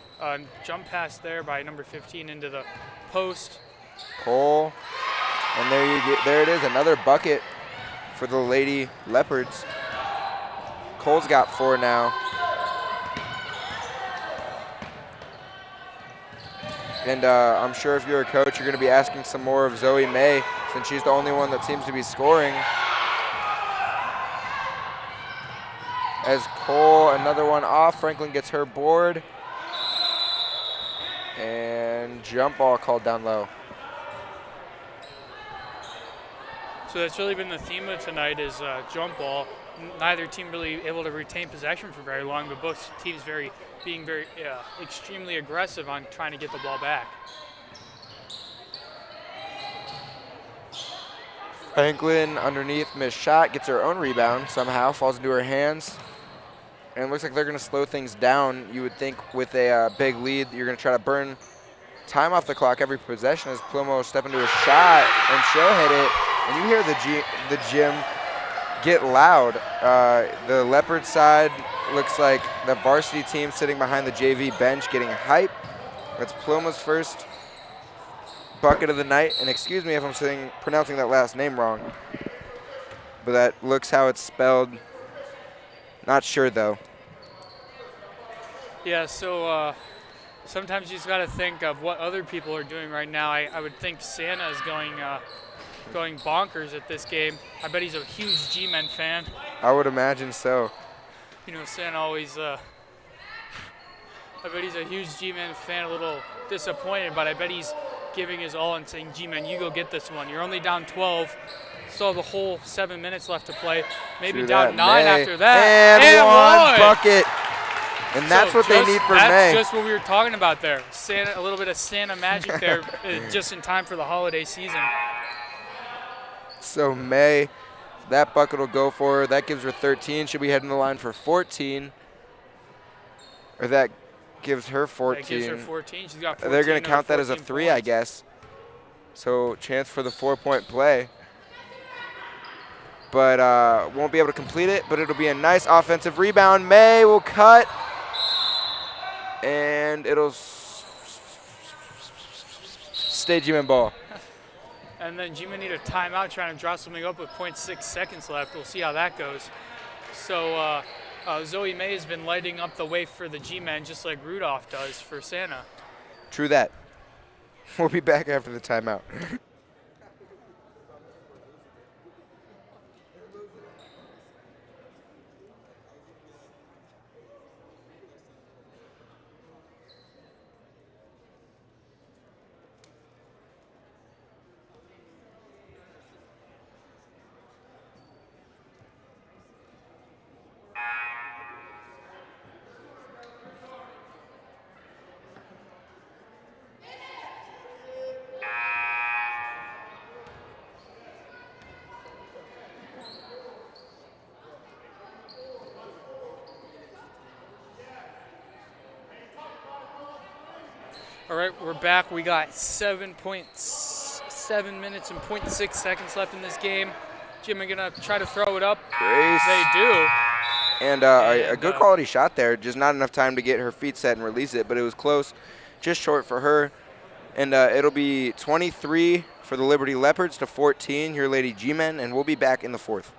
Jump pass there by number 15 into the post. Cole, and there it is, another bucket for the Lady Leopards. Cole's got 4 now. And I'm sure if you're a coach, you're going to be asking some more of Zoe May, since she's the only one that seems to be scoring. As Cole, another one off, Franklin gets her board. And jump ball called down low. So that's really been the theme of tonight is jump ball. Neither team really able to retain possession for very long, but both teams being very extremely aggressive on trying to get the ball back. Franklin underneath, missed shot, gets her own rebound somehow, falls into her hands. And it looks like they're going to slow things down. You would think with a big lead, you're going to try to burn time off the clock every possession as Plomo step into a shot and she'll hit it. And you hear the gym get loud. The Leopard side looks like the varsity team sitting behind the JV bench getting hype. That's Plomo's first bucket of the night. And excuse me if I'm pronouncing that last name wrong. But that looks how it's spelled. Not sure, though. Yeah, so sometimes you just got to think of what other people are doing right now. I would think Santa is going bonkers at this game. I bet he's a huge G-Men fan. I would imagine so. Santa always, I bet he's a huge G-Men fan, a little disappointed, but I bet he's giving his all and saying, G-Men, you go get this one. You're only down 12. Still the whole 7 minutes left to play. Maybe down 9 after that. And one bucket. And that's what they need for May. That's just what we were talking about there. Santa, a little bit of Santa magic there, just in time for the holiday season. So May, that bucket will go for her. That gives her 13. She'll be heading the line for 14. Or that gives her 14. That gives her 14. She's got 14. They're going to count that as a 3, points. I guess. So chance for the 4-point play. But won't be able to complete it, but it'll be a nice offensive rebound. May will cut. And it'll stay G-Men ball. And then G-Men need a timeout trying to draw something up with 0.6 seconds left. We'll see how that goes. So Zoe May has been lighting up the way for the G-Men just like Rudolph does for Santa. True that. We'll be back after the timeout. All right, we're back. We got 7.7 minutes and 0.6 seconds left in this game. Jim, are going to try to throw it up? Grace. They do. And a good quality shot there. Just not enough time to get her feet set and release it, but it was close. Just short for her. And it'll be 23 for the Liberty Leopards to 14, your Lady G-Men, and we'll be back in the fourth.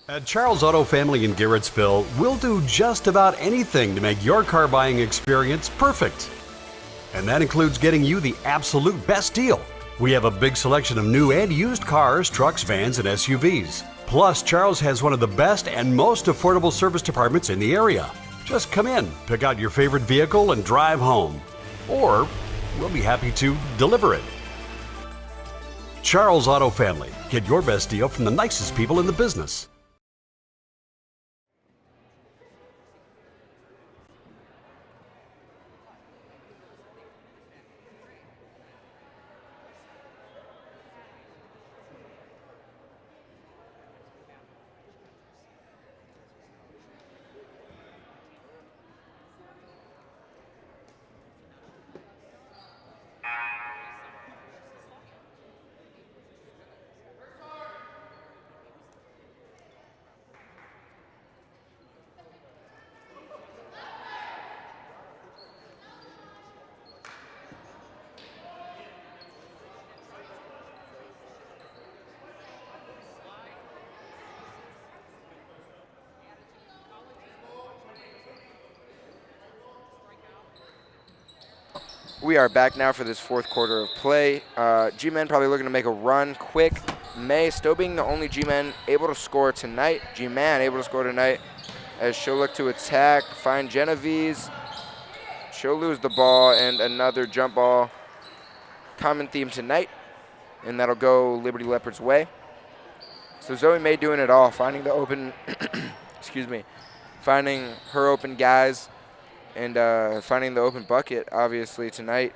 At Charles Auto Family in Garrettsville, we'll do just about anything to make your car buying experience perfect. And that includes getting you the absolute best deal. We have a big selection of new and used cars, trucks, vans, and SUVs. Plus, Charles has one of the best and most affordable service departments in the area. Just come in, pick out your favorite vehicle, and drive home. Or we'll be happy to deliver it. Charles Auto Family. Get your best deal from the nicest people in the business. We are back now for this fourth quarter of play. G-Men probably looking to make a run quick. May still being the only G-Men able to score tonight. G-Man able to score tonight as she'll look to attack, find Genovese. She'll lose the ball and another jump ball. Common theme tonight, and that'll go Liberty Leopards' way. So Zoe May doing it all, finding the open, excuse me, finding her open guys. And finding the open bucket, obviously, tonight.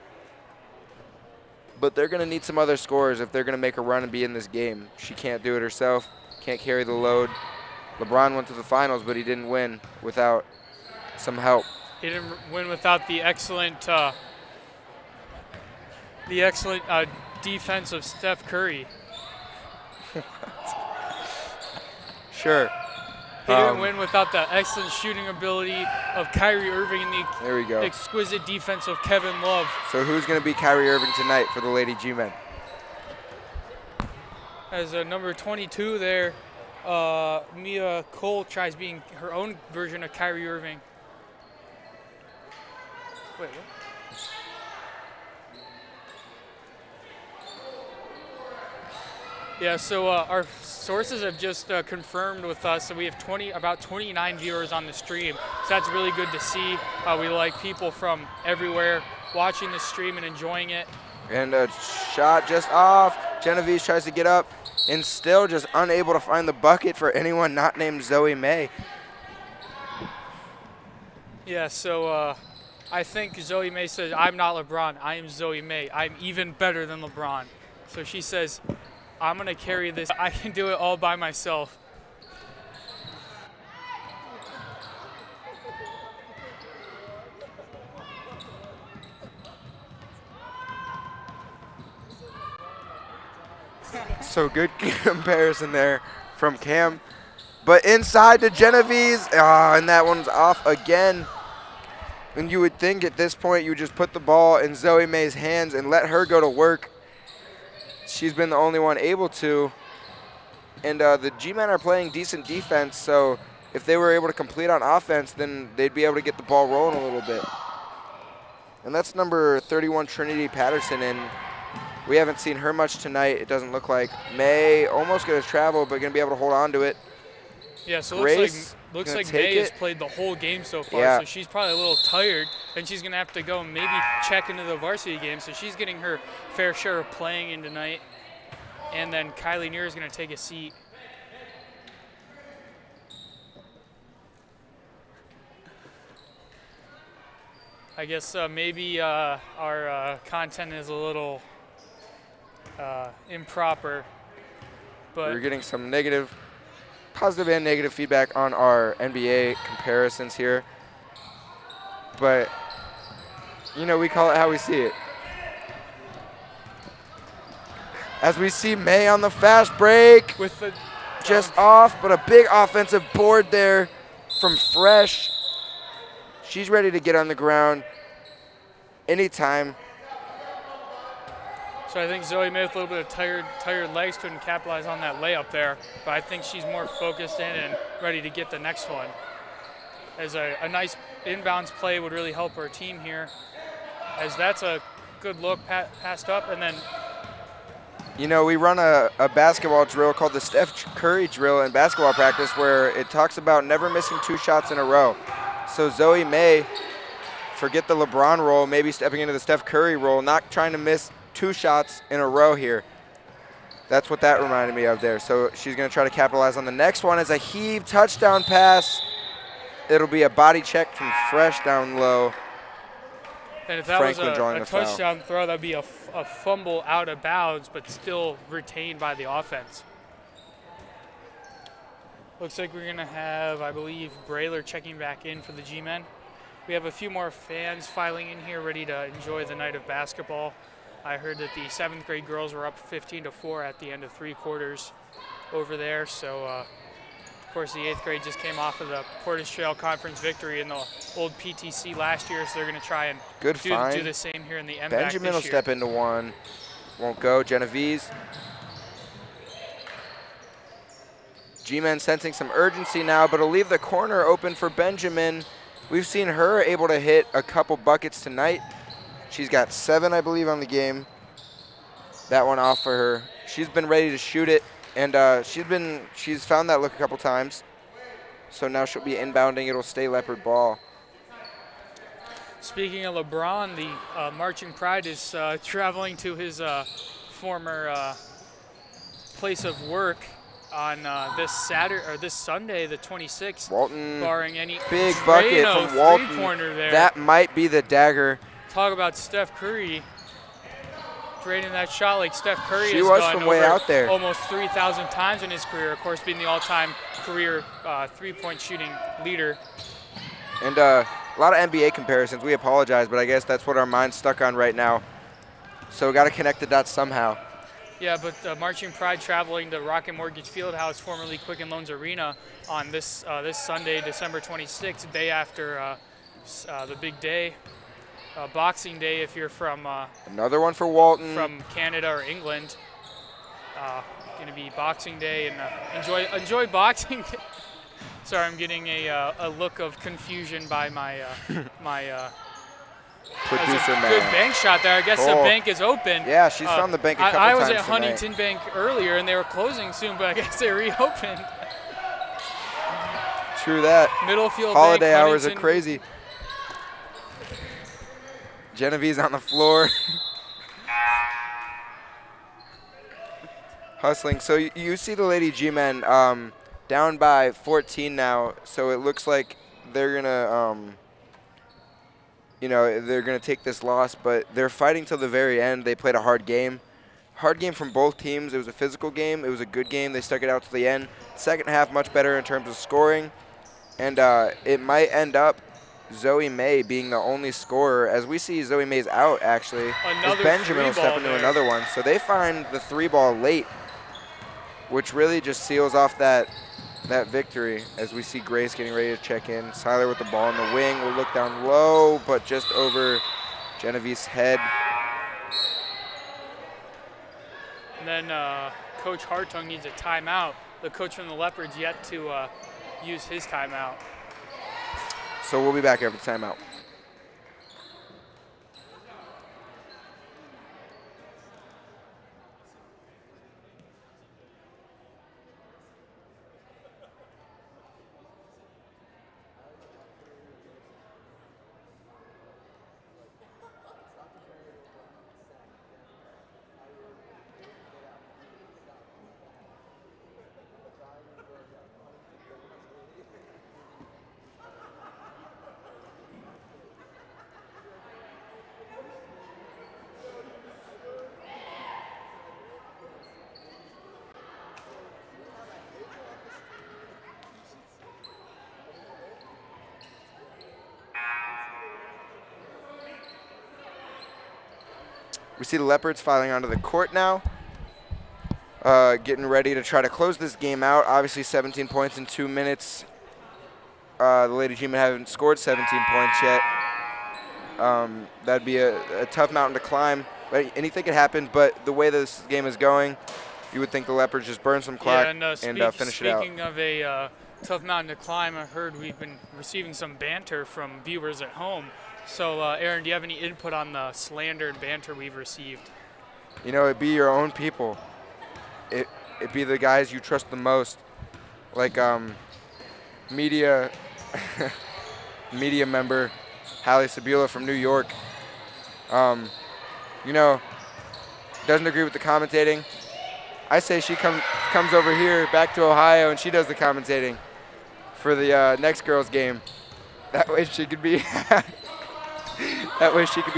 But they're going to need some other scores if they're going to make a run and be in this game. She can't do it herself, can't carry the load. LeBron went to the finals, but he didn't win without some help. He didn't win without the excellent defense of Steph Curry. Sure. He didn't win without the excellent shooting ability of Kyrie Irving and There we go. the exquisite defense of Kevin Love. So who's going to be Kyrie Irving tonight for the Lady G-Men? As number 22 there, Mia Cole tries being her own version of Kyrie Irving. Wait, what? Yeah, so our sources have just confirmed with us that we have about 29 viewers on the stream. So that's really good to see. We like people from everywhere watching the stream and enjoying it. And a shot just off. Genovese tries to get up and still just unable to find the bucket for anyone not named Zoe May. Yeah, so I think Zoe May says, I'm not LeBron, I am Zoe May. I'm even better than LeBron. So she says, I'm going to carry this. I can do it all by myself. So good comparison there from Cam. But inside to Genovese. And that one's off again. And you would think at this point you would just put the ball in Zoe May's hands and let her go to work. She's been the only one able to. And the G-Men are playing decent defense, so if they were able to complete on offense, then they'd be able to get the ball rolling a little bit. And that's number 31, Trinity Patterson, and we haven't seen her much tonight. It doesn't look like. May almost going to travel, but going to be able to hold on to it. Yeah, so Grace looks like May has played the whole game so far, Yeah. so she's probably a little tired, and she's going to have to go and maybe check into the varsity game, so she's getting her fair share of playing in tonight. And then Kylie Neer is going to take a seat. I guess maybe our content is a little improper, but We're getting some positive and negative feedback on our NBA comparisons here. But, you know, we call it how we see it. As we see May on the fast break, with the just off, but a big offensive board there from Fresh. She's ready to get on the ground anytime. So I think Zoe may have a little bit of tired legs, couldn't capitalize on that layup there, but I think she's more focused in and ready to get the next one. As a nice inbounds play would really help our team here, as that's a good look passed up, and then You know, we run a basketball drill called the Steph Curry drill in basketball practice where it talks about never missing 2 shots in a row. So Zoe may forget the LeBron role, maybe stepping into the Steph Curry role, not trying to miss 2 shots in a row here. That's what that reminded me of there. So she's going to try to capitalize on the next one as a heave touchdown pass. It'll be a body check from Fresh down low. And if that Franklin was drawing a the foul. touchdown throw, that'd be a fumble out of bounds, but still retained by the offense. Looks like we're going to have, I believe, Brayler checking back in for the G-men. We have a few more fans filing in here ready to enjoy the night of basketball. I heard that the 7th grade girls were up 15-4 at the end of 3 quarters over there. So, of course, the 8th grade just came off of the Portage Trail Conference victory in the old PTC last year, so they're going to try and do the same here in the MVAC Benjamin will this year. step into one. Won't go. Genevieve. G-Men sensing some urgency now, but will leave the corner open for Benjamin. We've seen her able to hit a couple buckets tonight. She's got 7, I believe, on the game. That one off for her. She's been ready to shoot it, and she's found that look a couple times. So now she'll be inbounding. It'll stay Leopard ball. Speaking of LeBron, the Marching Pride is traveling to his former place of work on this Sunday, the 26th. Walton, barring any big bucket from Walton. Three-pointer there. That might be the dagger. Talk about Steph Curry draining that shot like Steph Curry She has was done from way over out there. almost 3,000 times in his career. Of course, being the all-time career three-point shooting leader. And a lot of NBA comparisons. We apologize, but I guess that's what our mind's stuck on right now. So we got to connect the dots somehow. Yeah, but Marching Pride traveling to Rocket Mortgage Fieldhouse, formerly Quicken Loans Arena, on this Sunday, December 26th, day after the big day, Boxing Day. If you're from Another one for Walton. from Canada or England, going to be Boxing Day, and enjoy Boxing Day. Sorry, I'm getting a look of confusion by my my. Producer Good man. bank shot there. I guess the bank is open. Yeah, she's found the bank a couple I times was at tonight. Huntington Bank earlier, and they were closing soon, but I guess they reopened. True that. Middlefield Holiday Bank, hours are Huntington. crazy. Genevieve's on the floor. Hustling. So you see the Lady G-Men down by 14 now, so it looks like they're going to they're going to take this loss, but they're fighting till the very end. They played a hard game. Hard game from both teams. It was a physical game. It was a good game. They stuck it out to the end. Second half, much better in terms of scoring. And it might end up Zoe May being the only scorer. As we see, Zoe May's out, actually. As Benjamin will step into another one. So they find the 3-ball late, which really just seals off that victory, as we see Grace getting ready to check in. Tyler with the ball in the wing will look down low, but just over Genevieve's head. And then Coach Hartung needs a timeout. The coach from the Leopards yet to use his timeout. So we'll be back after the timeout. We see the Leopards filing onto the court now, getting ready to try to close this game out. Obviously 17 points in 2 minutes. The Lady G-Men haven't scored 17 points yet. That'd be a tough mountain to climb. But anything could happen. But the way this game is going, you would think the Leopards just burn some clock and finish it out. Speaking of a tough mountain to climb, I heard we've been receiving some banter from viewers at home. So, Aaron, do you have any input on the slander and banter we've received? You know, it'd be your own people. It'd be the guys you trust the most, like media member Hallie Sabula from New York. You know, doesn't agree with the commentating. I say she comes over here back to Ohio and she does the commentating for the next girls' game. That way she could be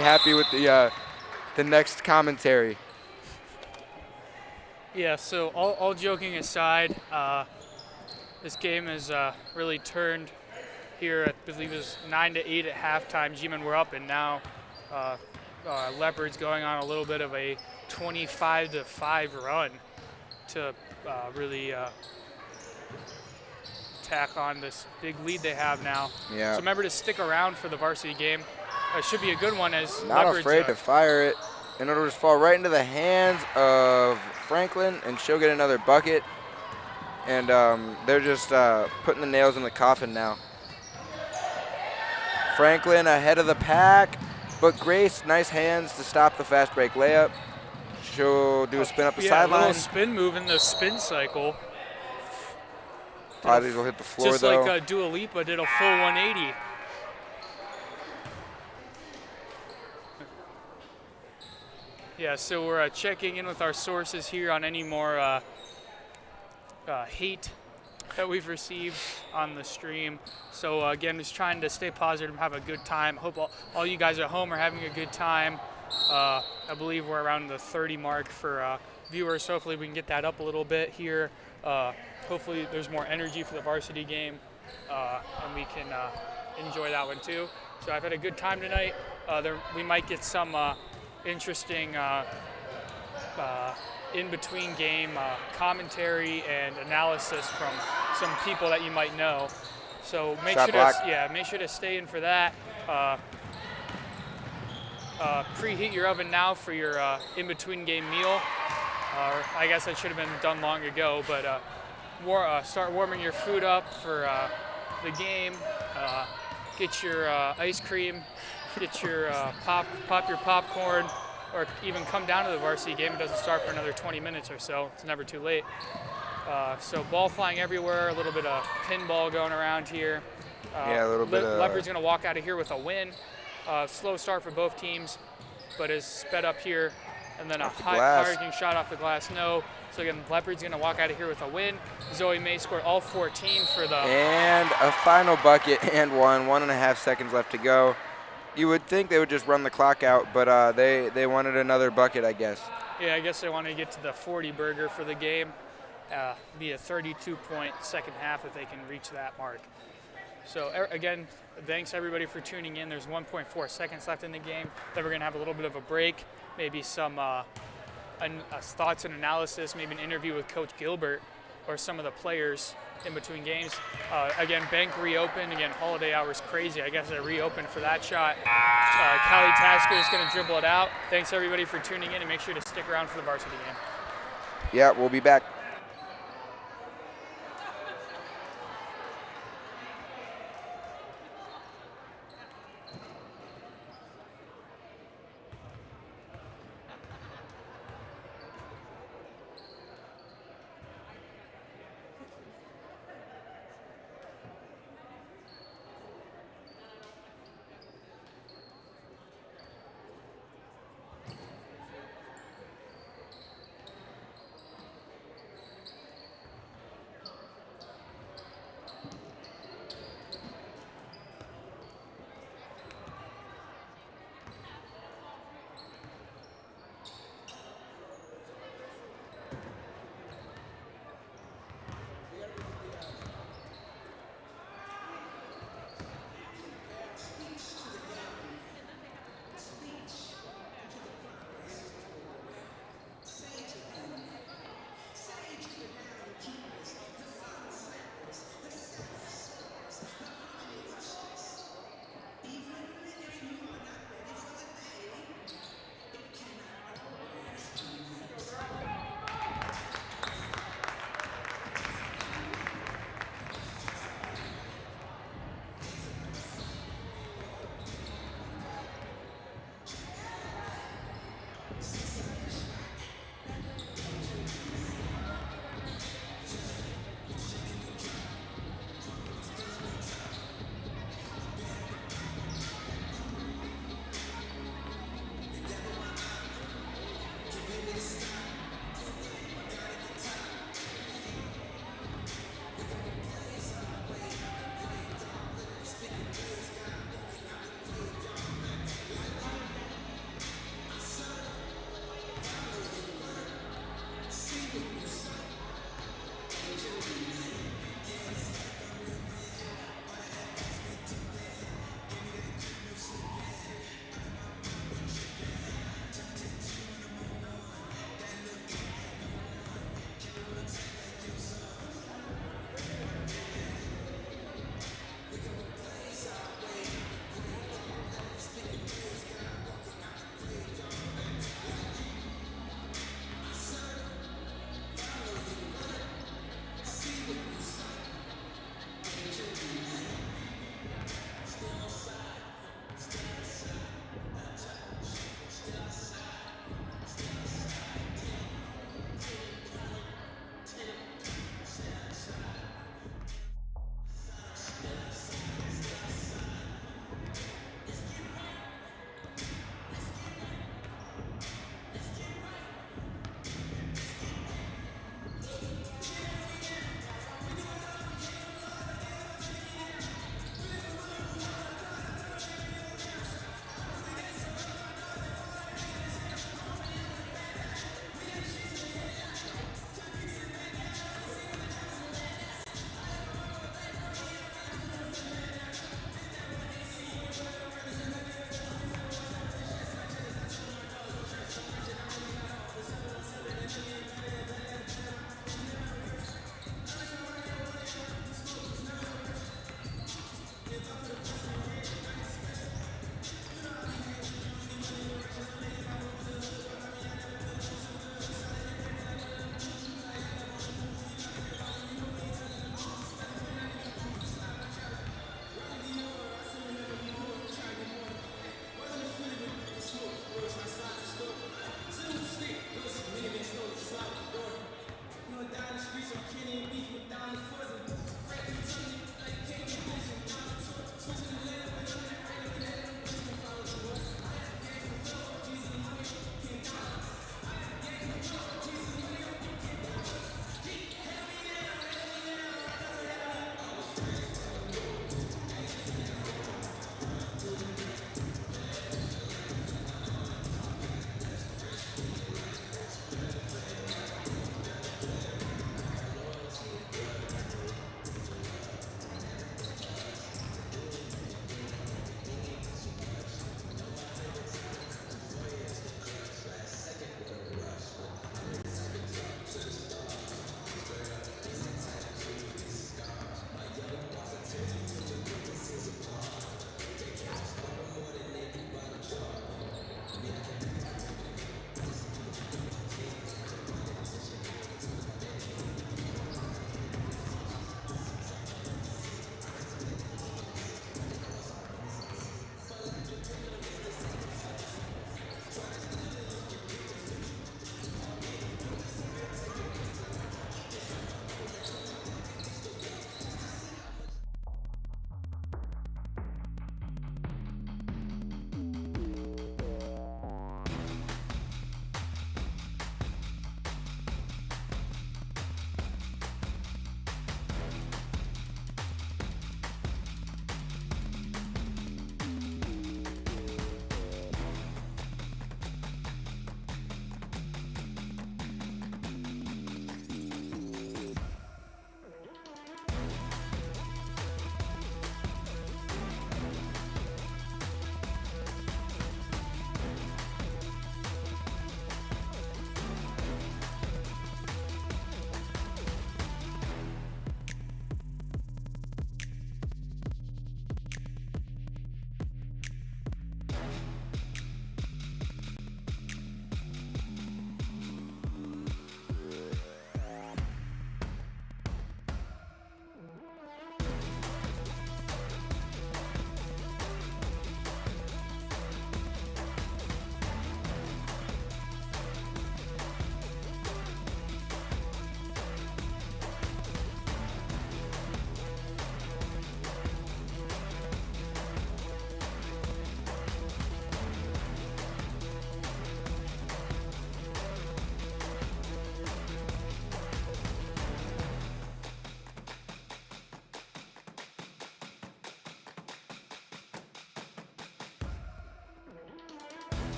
happy with the next commentary. Yeah, so all joking aside, this game has really turned here. I believe it was 9-8 at halftime. G-Men were up, and now Leopards going on a little bit of a 25-5 run to really tack on this big lead they have now. Yeah. So remember to stick around for the varsity game. It should be a good one as Not Leopards, afraid to fire it. And it'll just fall right into the hands of Franklin, and she'll get another bucket. And they're just putting the nails in the coffin now. Franklin ahead of the pack, but Grace, nice hands to stop the fast break layup. She'll do a spin up the a little sideline. spin move in the spin cycle. Bodies will hit the floor, Just though. like Dua Lipa did a full 180. Yeah, so we're checking in with our sources here on any more hate that we've received on the stream. So again, just trying to stay positive and have a good time. Hope all you guys at home are having a good time. I believe we're around the 30 mark for viewers, so hopefully we can get that up a little bit here. Hopefully there's more energy for the varsity game, and we can enjoy that one too. So I've had a good time tonight. We might get some interesting in-between game commentary and analysis from some people that you might know. So make sure to stay in for that. Preheat your oven now for your in-between game meal. I guess that should have been done long ago, but start warming your food up for the game. Get your ice cream, get your pop your popcorn, or even come down to the varsity game. It doesn't start for another 20 minutes or so. It's never too late. So ball flying everywhere, a little bit of pinball going around here. Yeah, a little bit of... Leopards going to walk out of here with a win. Slow start for both teams, but is sped up here. And then a high-arcing shot off the glass, no. So again, Leopards going to walk out of here with a win. Zoe May scored all 14 for the... And a final bucket and 1.5 seconds left to go. You would think they would just run the clock out, but they wanted another bucket, I guess. Yeah, I guess they want to get to the 40 burger for the game. Be a 32-point second half if they can reach that mark. So again, thanks everybody for tuning in. There's 1.4 seconds left in the game. Then we're going to have a little bit of a break, maybe some thoughts and analysis, maybe an interview with Coach Gilbert or some of the players in between games. Again, bank reopened. Again, holiday hours crazy. I guess they reopened for that shot. Callie Tasker is going to dribble it out. Thanks everybody for tuning in, and make sure to stick around for the varsity game. Yeah, we'll be back.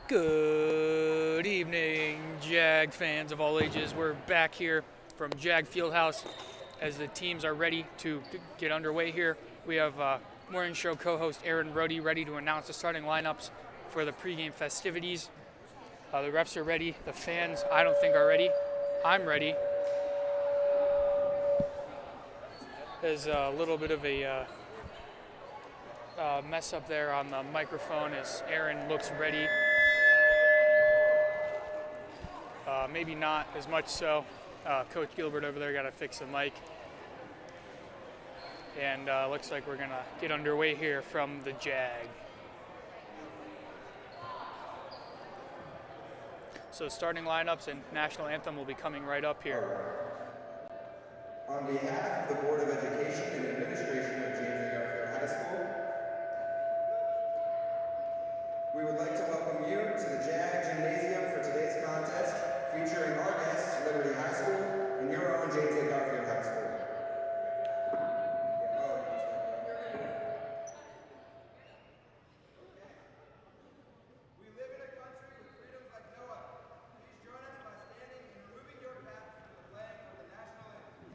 Good evening, Jag fans of all ages. We're back here from Jag Fieldhouse as the teams are ready to get underway here. We have morning show co-host Aaron Brody ready to announce the starting lineups for the pregame festivities. The refs are ready. The fans, I don't think, are ready. I'm ready. There's a little bit of a mess up there on the microphone as Aaron looks ready. Maybe not as much so. Coach Gilbert over there got to fix the mic. And looks like we're going to get underway here from the Jag. So starting lineups and national anthem will be coming right up here. On behalf of the Board of Education and Administration of James A. Garfield High School, we would like to welcome you to the Jag Gymnasium for today's contest, featuring our guests, Liberty High School, and your own James A. Garfield High School. We live in a country with freedoms like no other. Please join us by standing and removing your caps for the flag of the national anthem.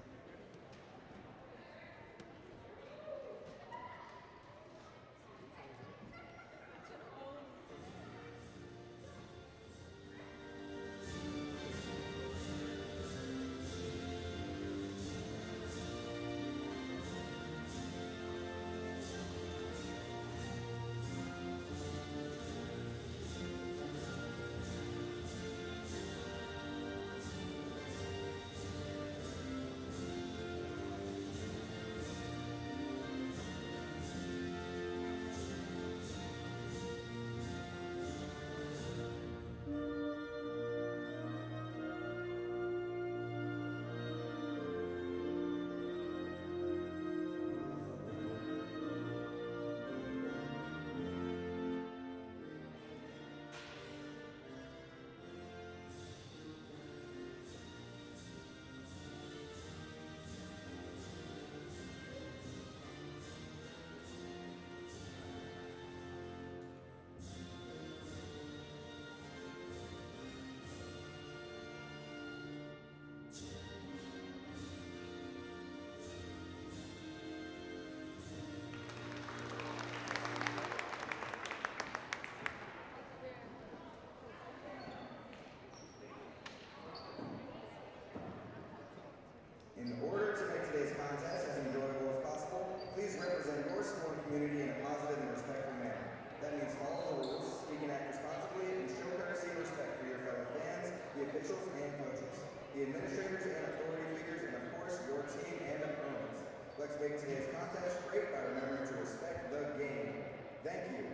In order to make today's contest as enjoyable as possible, please represent your school and community in a positive and respectful manner. That means follow the rules, speak and act responsibly, and show courtesy and respect for your fellow fans, the officials and coaches, the administrators and authority figures, and of course, your team and opponents. Let's make today's contest great by remembering to respect the game. Thank you.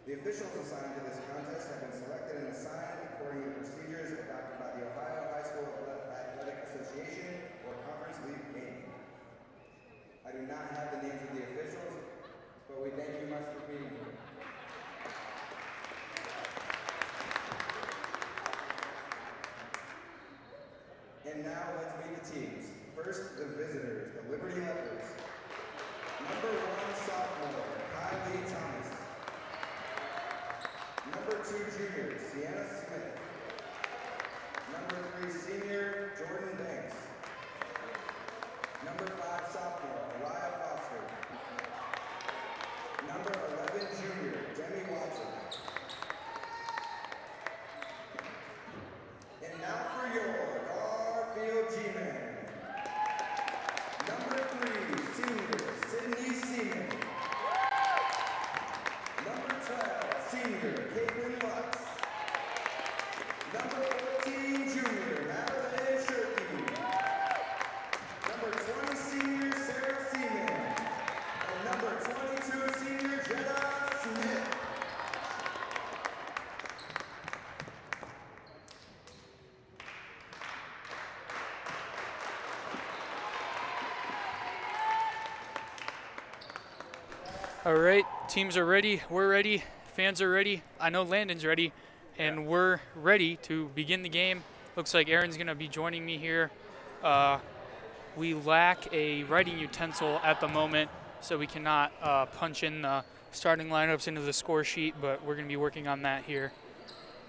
The officials assigned to this contest have been selected and assigned according to procedures adopted by the Ohio High School Athletic Association or Conference League game. I do not have the names of the officials, but we thank you much for being here. And now let's meet the teams. First, the visitors, the Liberty Leopards. Number 1 sophomore, Kylie Thomas. Number 2 junior, Sienna Smith. Number 3 senior, Jordan Banks. Number 5 sophomore, Mariah Foster. Number 11 junior, Demi Watson. And now for your Garfield G-Men. Number 3 senior, Sydney Seaman. Number 12 senior, Caitlin Lutz. Number 14 junior, Madeline Shirky. Number 20 senior, Sarah Seaman. And number 22 senior, Jenna Smith. All right, teams are ready. We're ready. Fans are ready. I know Landon's ready. And we're ready to begin the game. Looks like Aaron's going to be joining me here. We lack a writing utensil at the moment, so we cannot punch in the starting lineups into the score sheet, but we're going to be working on that here.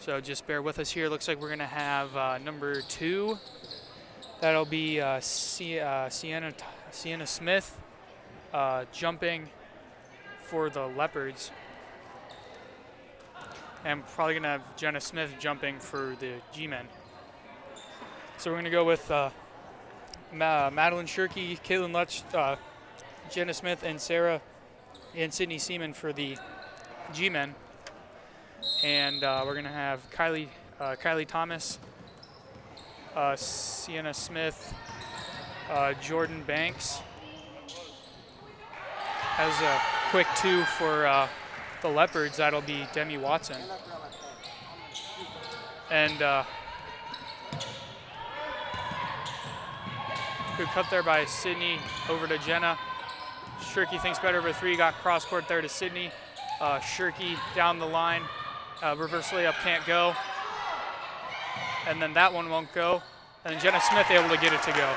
So just bear with us here. Looks like we're going to have number 2. That'll be Sienna Smith jumping for the Leopards. And probably going to have Jenna Smith jumping for the G-men. So we're going to go with Madeline Shirky, Caitlin Lutz, Jenna Smith, and Sarah and Sydney Seaman for the G-men. And we're going to have Kylie Thomas, Sienna Smith, Jordan Banks. As a quick 2 for the Leopards, that'll be Demi Watson. And good cut there by Sydney over to Jenna. Shirky thinks better of a 3, got cross court there to Sydney. Shirky down the line, reverse layup can't go. And then that one won't go. And Jenna Smith able to get it to go.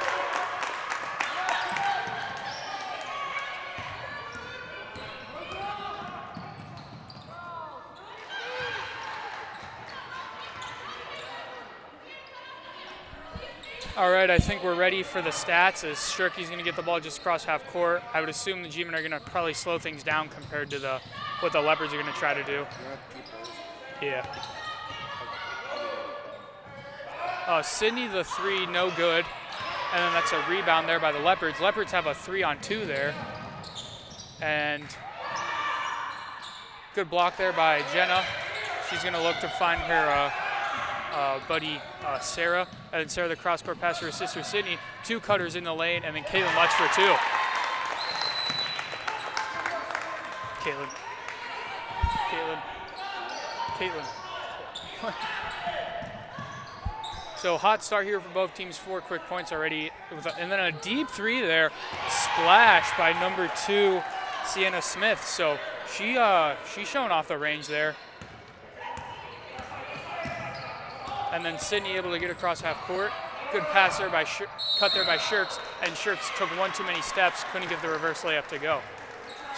All right, I think we're ready for the stats as Shirky's going to get the ball just across half court. I would assume the G-men are going to probably slow things down compared to what the Leopards are going to try to do. Yeah. Sydney the 3, no good. And then that's a rebound there by the Leopards. Leopards have a 3-on-2 there. And good block there by Jenna. She's going to look to find her buddy Sarah. And then Sarah the cross-court pass to her sister Sydney. 2 cutters in the lane, and then Caitlin Lutz for 2. Caitlin. So hot start here for both teams, 4 quick points already. And then a deep 3 there, splash by number 2, Sienna Smith. So she's showing off the range there. And then Sydney able to get across half court. Good pass there by cut there by Shirks, and Shirks took 1 too many steps, couldn't get the reverse layup to go.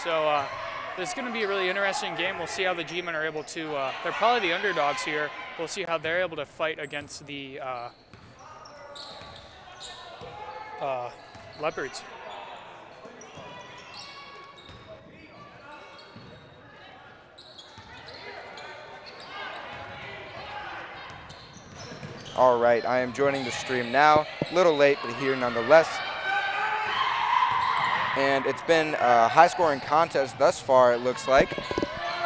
So this is going to be a really interesting game. We'll see how the G-men are able to, they're probably the underdogs here. We'll see how they're able to fight against the Leopards. All right, I am joining the stream now. A little late, but here nonetheless. And it's been a high-scoring contest thus far, it looks like.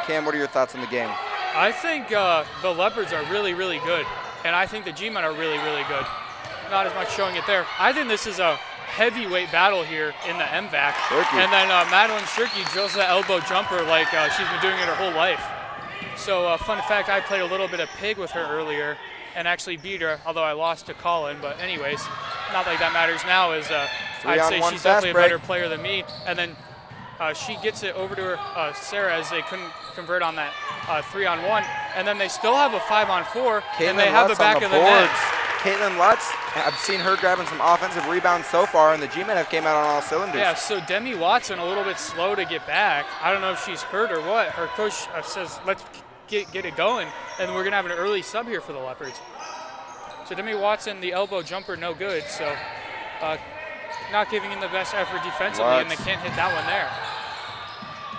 Cam, what are your thoughts on the game? I think the Leopards are really, really good. And I think the G-men are really, really good. Not as much showing it there. I think this is a heavyweight battle here in the MVAC. Shirky. And then Madeline Shirky drills the elbow jumper like she's been doing it her whole life. So fun fact, I played a little bit of pig with her earlier and actually beat her, although I lost to Colin. But anyways, not like that matters now, as I'd say she's definitely a better player than me. And then she gets it over to her, Sarah, as they couldn't convert on that 3-on-1. And then they still have a 5-on-4, and they have the back of the net. Caitlin Lutz, I've seen her grabbing some offensive rebounds so far, and the G-men have came out on all cylinders. Yeah, so Demi Watson a little bit slow to get back. I don't know if she's hurt or what. Her coach says, let's get it going, and we're going to have an early sub here for the Leopards. So Demi Watson, the elbow jumper, no good. So not giving in the best effort defensively, and they can't hit that one there.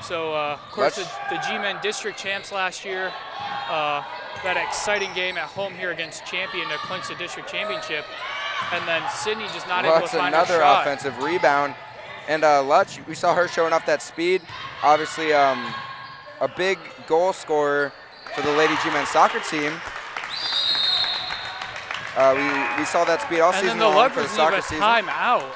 So, of course, the G-men district champs last year, that exciting game at home here against Champion to clinch the district championship. And then Sydney just not able to find her shot. Another offensive rebound. And Lutz, we saw her showing off that speed. Obviously, a big goal scorer for the Lady G-men soccer team. We saw that speed all season long for the soccer season. And then the Leopards leave a timeout.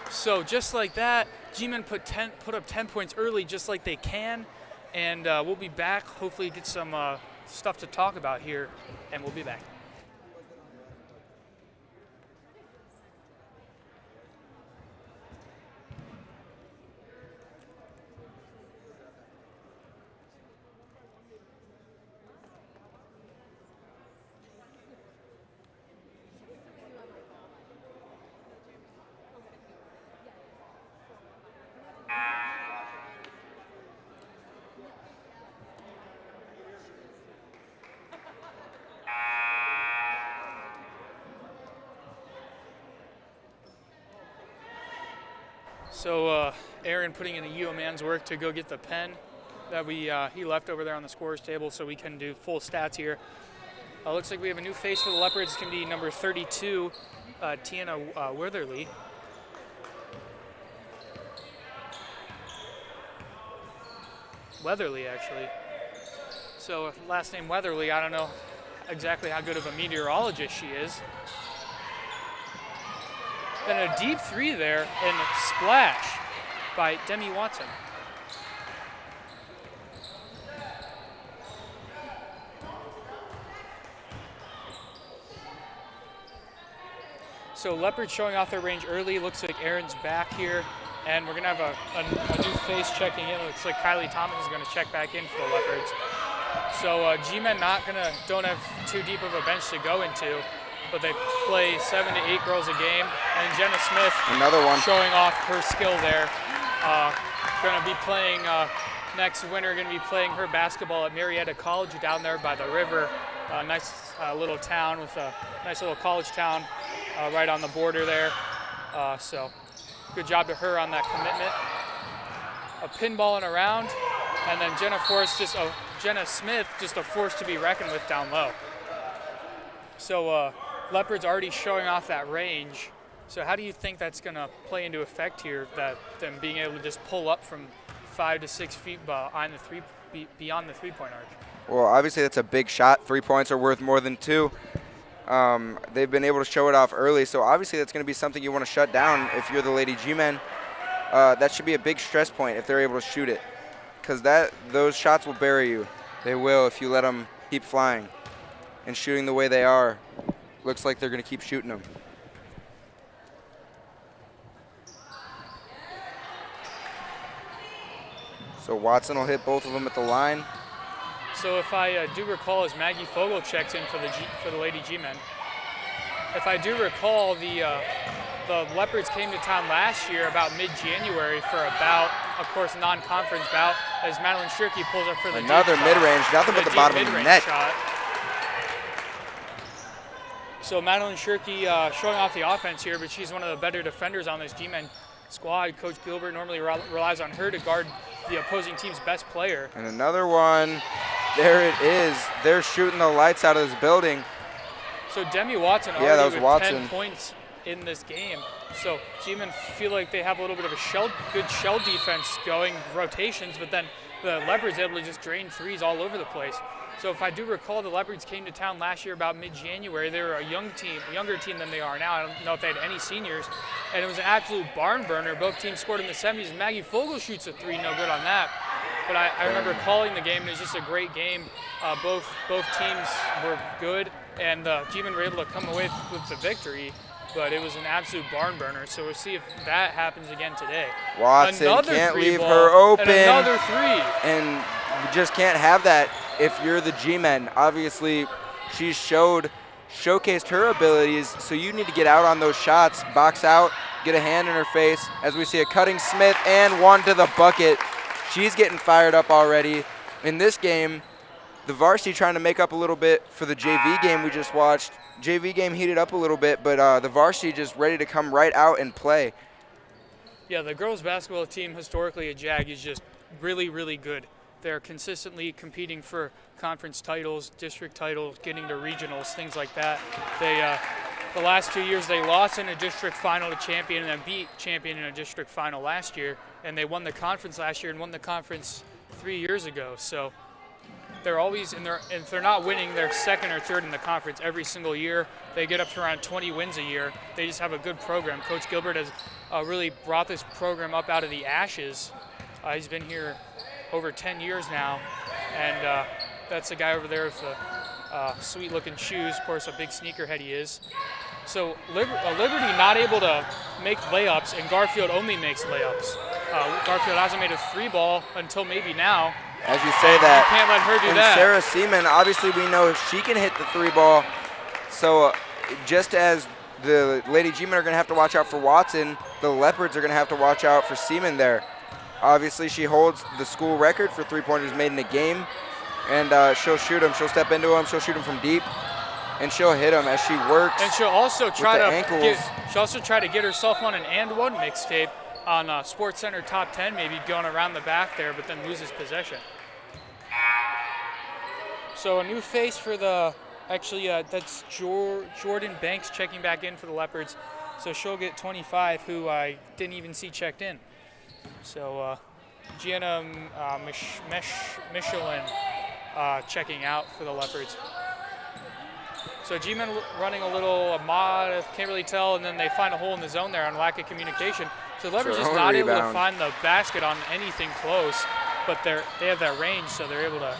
So just like that, G-men put up 10 points early just like they can. And we'll be back, hopefully get some stuff to talk about here, and we'll be back. So Aaron putting in a yeoman's work to go get the pen that he left over there on the scorer's table so we can do full stats here. Looks like we have a new face for the Leopards. It's going to be number 32, Tiana Weatherly. Weatherly, actually. So last name Weatherly, I don't know exactly how good of a meteorologist she is. Then a deep three there and splash by Demi Watson. So Leopards showing off their range early. Looks like Aaron's back here. And we're going to have a new face checking in. Looks like Kylie Thomas is going to check back in for the Leopards. So G-Men don't have too deep of a bench to go into, but they play 7 to 8 girls a game. And Jenna Smith, another one, showing off her skill there. Going to be playing next winter. Going to be playing her basketball at Marietta College down there by the river. Nice little town with a nice little college town right on the border there. So good job to her on that commitment. A pinballing around, and then Jenna Smith just a force to be reckoned with down low. So Leopards already showing off that range. So how do you think that's going to play into effect here, that them being able to just pull up from 5 to 6 feet beyond the three-point arc? Well, obviously that's a big shot. 3 points are worth more than 2. They've been able to show it off early, so obviously that's going to be something you want to shut down if you're the Lady G-Men. That should be a big stress point if they're able to shoot it, because those shots will bury you. They will if you let them keep flying and shooting the way they are. Looks like they're going to keep shooting them. So Watson will hit both of them at the line. So if I do recall, as Maggie Fogel checks in for the Lady G-Men, if I do recall, the Leopards came to town last year about mid-January for a bout, of course, non-conference bout, as Madeline Shirky pulls up for the another mid-range, nothing but the bottom of the net. Shot. So Madeline Shirky showing off the offense here, but she's one of the better defenders on this G-Men squad. Coach Gilbert normally relies on her to guard the opposing team's best player. And another one. There it is. They're shooting the lights out of this building. So Demi Watson already with Watson. 10 points in this game. So G-Men feel like they have a little bit of a good shell defense going, rotations, but then the Leopards able to just drain threes all over the place. So if I do recall, the Leopards came to town last year about mid-January. They were a younger team than they are now. I don't know if they had any seniors. And it was an absolute barn burner. Both teams scored in the 70s. Maggie Fogel shoots a 3, no good on that. But I remember calling the game, and it was just a great game. Both teams were good, and the G-Men were able to come away with the victory. But it was an absolute barn burner. So we'll see if that happens again today. Watson another can't leave ball, her open. And another 3. And you just can't have that if you're the G-Men. Obviously, she's showcased her abilities, so you need to get out on those shots, box out, get a hand in her face, as we see a cutting Smith and one to the bucket. She's getting fired up already. In this game, the varsity trying to make up a little bit for the JV game we just watched. JV game heated up a little bit, but the varsity just ready to come right out and play. Yeah, the girls basketball team historically at JAG is just really, really good. They're consistently competing for conference titles, district titles, getting to regionals, things like that. They, the last 2 years, they lost in a district final to Champion and then beat Champion in a district final last year. And they won the conference last year and won the conference 3 years ago. So they're always, if they're not winning, they're second or third in the conference every single year. They get up to around 20 wins a year. They just have a good program. Coach Gilbert has really brought this program up out of the ashes. He's been here over 10 years now, and that's the guy over there with the sweet-looking shoes. Of course, a big sneakerhead he is. So Liberty not able to make layups, and Garfield only makes layups. Garfield hasn't made a 3-ball until maybe now. As you say that, you can't let her do and that. Sarah Seaman, obviously we know she can hit the 3-ball. So just as the Lady G-Men are going to have to watch out for Watson, the Leopards are going to have to watch out for Seaman there. Obviously, she holds the school record for 3-pointers made in a game, and she'll shoot them. She'll step into them. She'll shoot them from deep, and she'll hit them as she works. And she'll also try to get herself on an and one mixtape on Sports Center top 10, maybe going around the back there, but then loses possession. So a new face for the, actually that's Jordan Banks checking back in for the Leopards. So she'll get 25, who I didn't even see checked in. So Gianna Michelin checking out for the Leopards. So G-Men running a little mod, can't really tell, and then they find a hole in the zone there on lack of communication. So the Leopards just not able to find the basket on anything close, but they have that range, so they're able to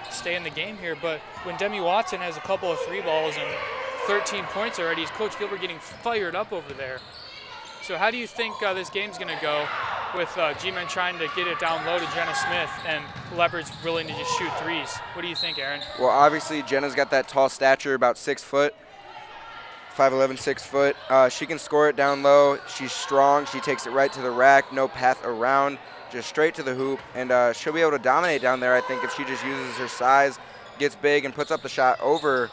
stay in the game here. But when Demi Watson has a couple of 3 balls and 13 points already, is Coach Gilbert getting fired up over there. So how do you think this game's going to go with G-Men trying to get it down low to Jenna Smith and Leopards willing to just shoot 3s? What do you think, Aaron? Well, obviously Jenna's got that tall stature, about 6 foot, 5'11", 6 foot. She can score it down low. She's strong. She takes it right to the rack, no path around, just straight to the hoop, and she'll be able to dominate down there, I think, if she just uses her size, gets big, and puts up the shot over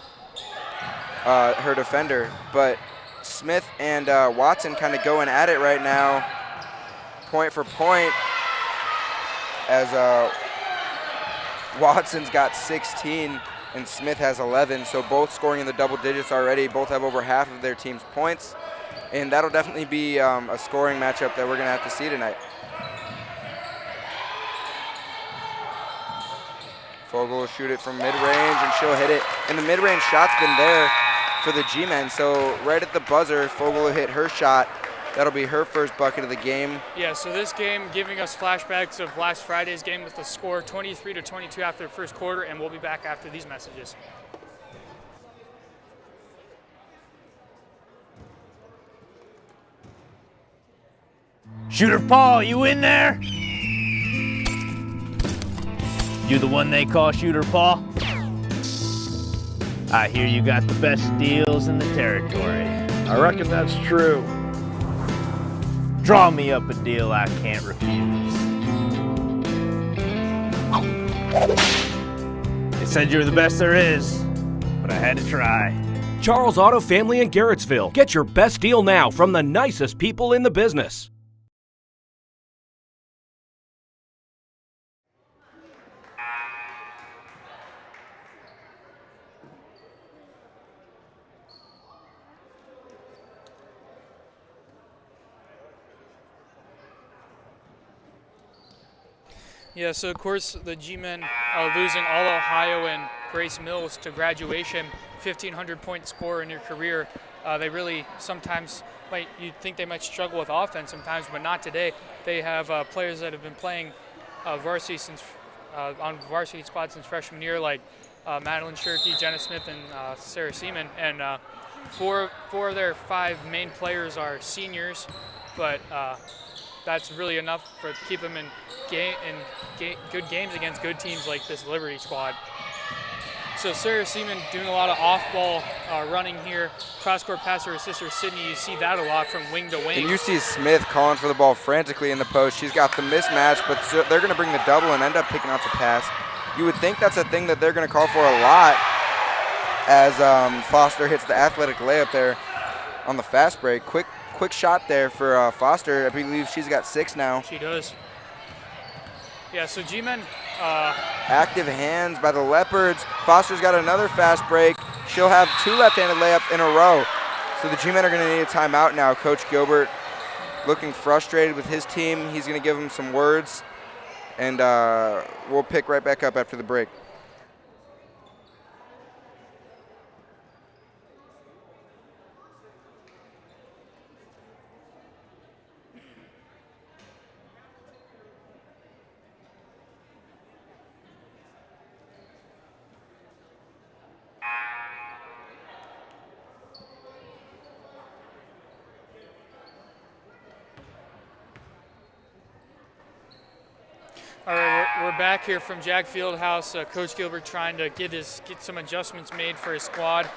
her defender. But Smith and Watson kind of going at it right now, point for point, as Watson's got 16 and Smith has 11, so both scoring in the double digits already. Both have over half of their team's points, and that'll definitely be a scoring matchup that we're going to have to see tonight. Fogel will shoot it from mid-range, and she'll hit it. And the mid-range shot's been there for the G-Men, so right at the buzzer, Fogel will hit her shot. That'll be her first bucket of the game. Yeah, so this game giving us flashbacks of last Friday's game with the score 23-22 after the first quarter, and we'll be back after these messages. Shooter Paul, you in there? You the one they call Shooter Paul? I hear you got the best deals in the territory. I reckon that's true. Draw me up a deal I can't refuse. They said you were the best there is, but I had to try. Charles Auto Family in Garrettsville. Get your best deal now from the nicest people in the business. Yeah, so of course the G-Men losing all Ohio and Grace Mills to graduation, 1,500 point score in your career. They really sometimes you'd think they might struggle with offense sometimes, but not today. They have players that have been playing varsity since on varsity squad since freshman year, like Madeline Shirkey, Jenna Smith, and Sarah Seaman. And four of their 5 main players are seniors, but that's really enough to keep them in good games against good teams like this Liberty squad. So Sarah Seaman doing a lot of off-ball running here. Cross-court pass to her sister Sydney. You see that a lot from wing to wing. And you see Smith calling for the ball frantically in the post. She's got the mismatch, but they're going to bring the double and end up picking off the pass. You would think that's a thing that they're going to call for a lot as Foster hits the athletic layup there on the fast break. Quick shot there for Foster. I believe she's got 6 now. She does. Yeah, so G-Men. Active hands by the Leopards. Foster's got another fast break. She'll have 2 left-handed layups in a row. So the G-Men are going to need a timeout now. Coach Gilbert looking frustrated with his team. He's going to give them some words, and we'll pick right back up after the break. All right, we're back here from Jag Fieldhouse. Coach Gilbert trying to get some adjustments made for his squad.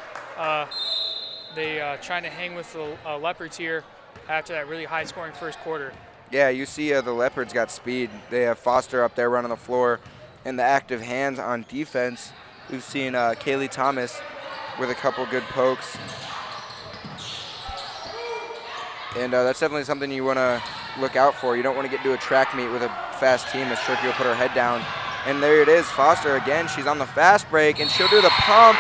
They trying to hang with the Leopards here after that really high-scoring first quarter. Yeah, you see the Leopards got speed. They have Foster up there running the floor, and the active hands on defense. We've seen Kaylee Thomas with a couple good pokes. And that's definitely something you want to look out for. You don't want to get into a track meet with a fast team as Shirky will put her head down. And there it is, Foster again. She's on the fast break, and she'll do the pump.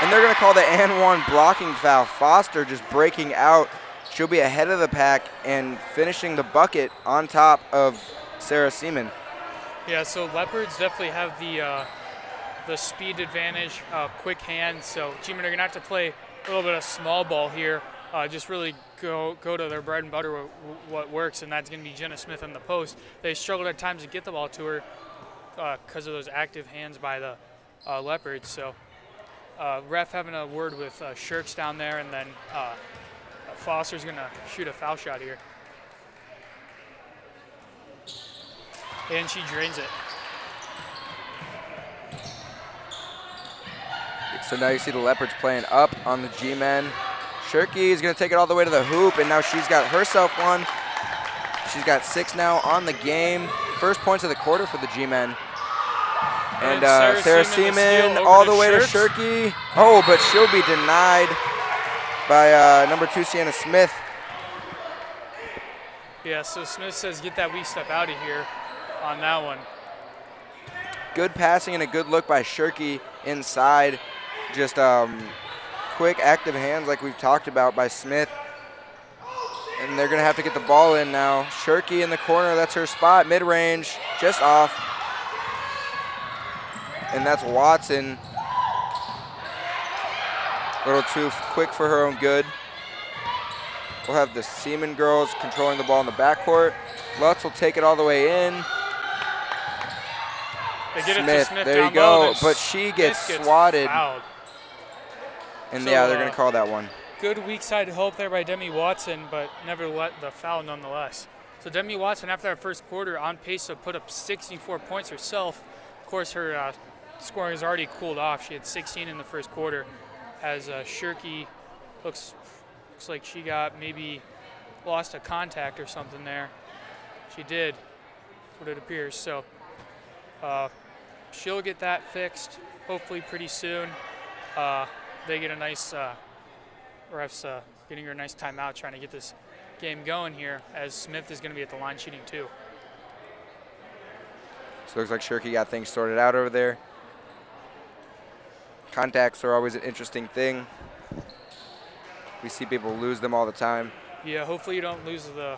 And they're going to call the and one blocking foul. Foster just breaking out. She'll be ahead of the pack and finishing the bucket on top of Sarah Seaman. Yeah, so Leopards definitely have the speed advantage, quick hands. So G-Men are going to have to play a little bit of small ball here. Just really go to their bread and butter, what works, and that's going to be Jenna Smith in the post. They struggled at times to get the ball to her because of those active hands by the Leopards. So ref having a word with Shirks down there, and then Foster's going to shoot a foul shot here. And she drains it. So now you see the Leopards playing up on the G-men. Shirky is going to take it all the way to the hoop, and now she's got herself one. She's got 6 now on the game. First points of the quarter for the G-men. And Sarah Seaman all the way to Shirky. Oh, but she'll be denied by number 2, Sienna Smith. Yeah, so Smith says get that weak step out of here on that one. Good passing and a good look by Shirky inside. Just quick active hands like we've talked about by Smith. And they're going to have to get the ball in now. Shirky in the corner, that's her spot, mid-range, just off. And that's Watson. A little too quick for her own good. We'll have the Seaman girls controlling the ball in the backcourt. Lutz will take it all the way in. They get Smith, it to Smith there you down go, low, but she gets swatted. Fouled. And So, yeah, they're going to call that one. Good weak side hope there by Demi Watson, but never let the foul nonetheless. So Demi Watson, after that first quarter, on pace to put up 64 points herself. Of course, her scoring has already cooled off. She had 16 in the first quarter. As Shirky looks like she got maybe lost a contact or something there. She did, what it appears. So she'll get that fixed hopefully pretty soon. They get a nice, refs getting her a nice timeout trying to get this game going here, as Smith is going to be at the line shooting too. So it looks like Shirky got things sorted out over there. Contacts are always an interesting thing. We see people lose them all the time. Yeah, hopefully you don't lose the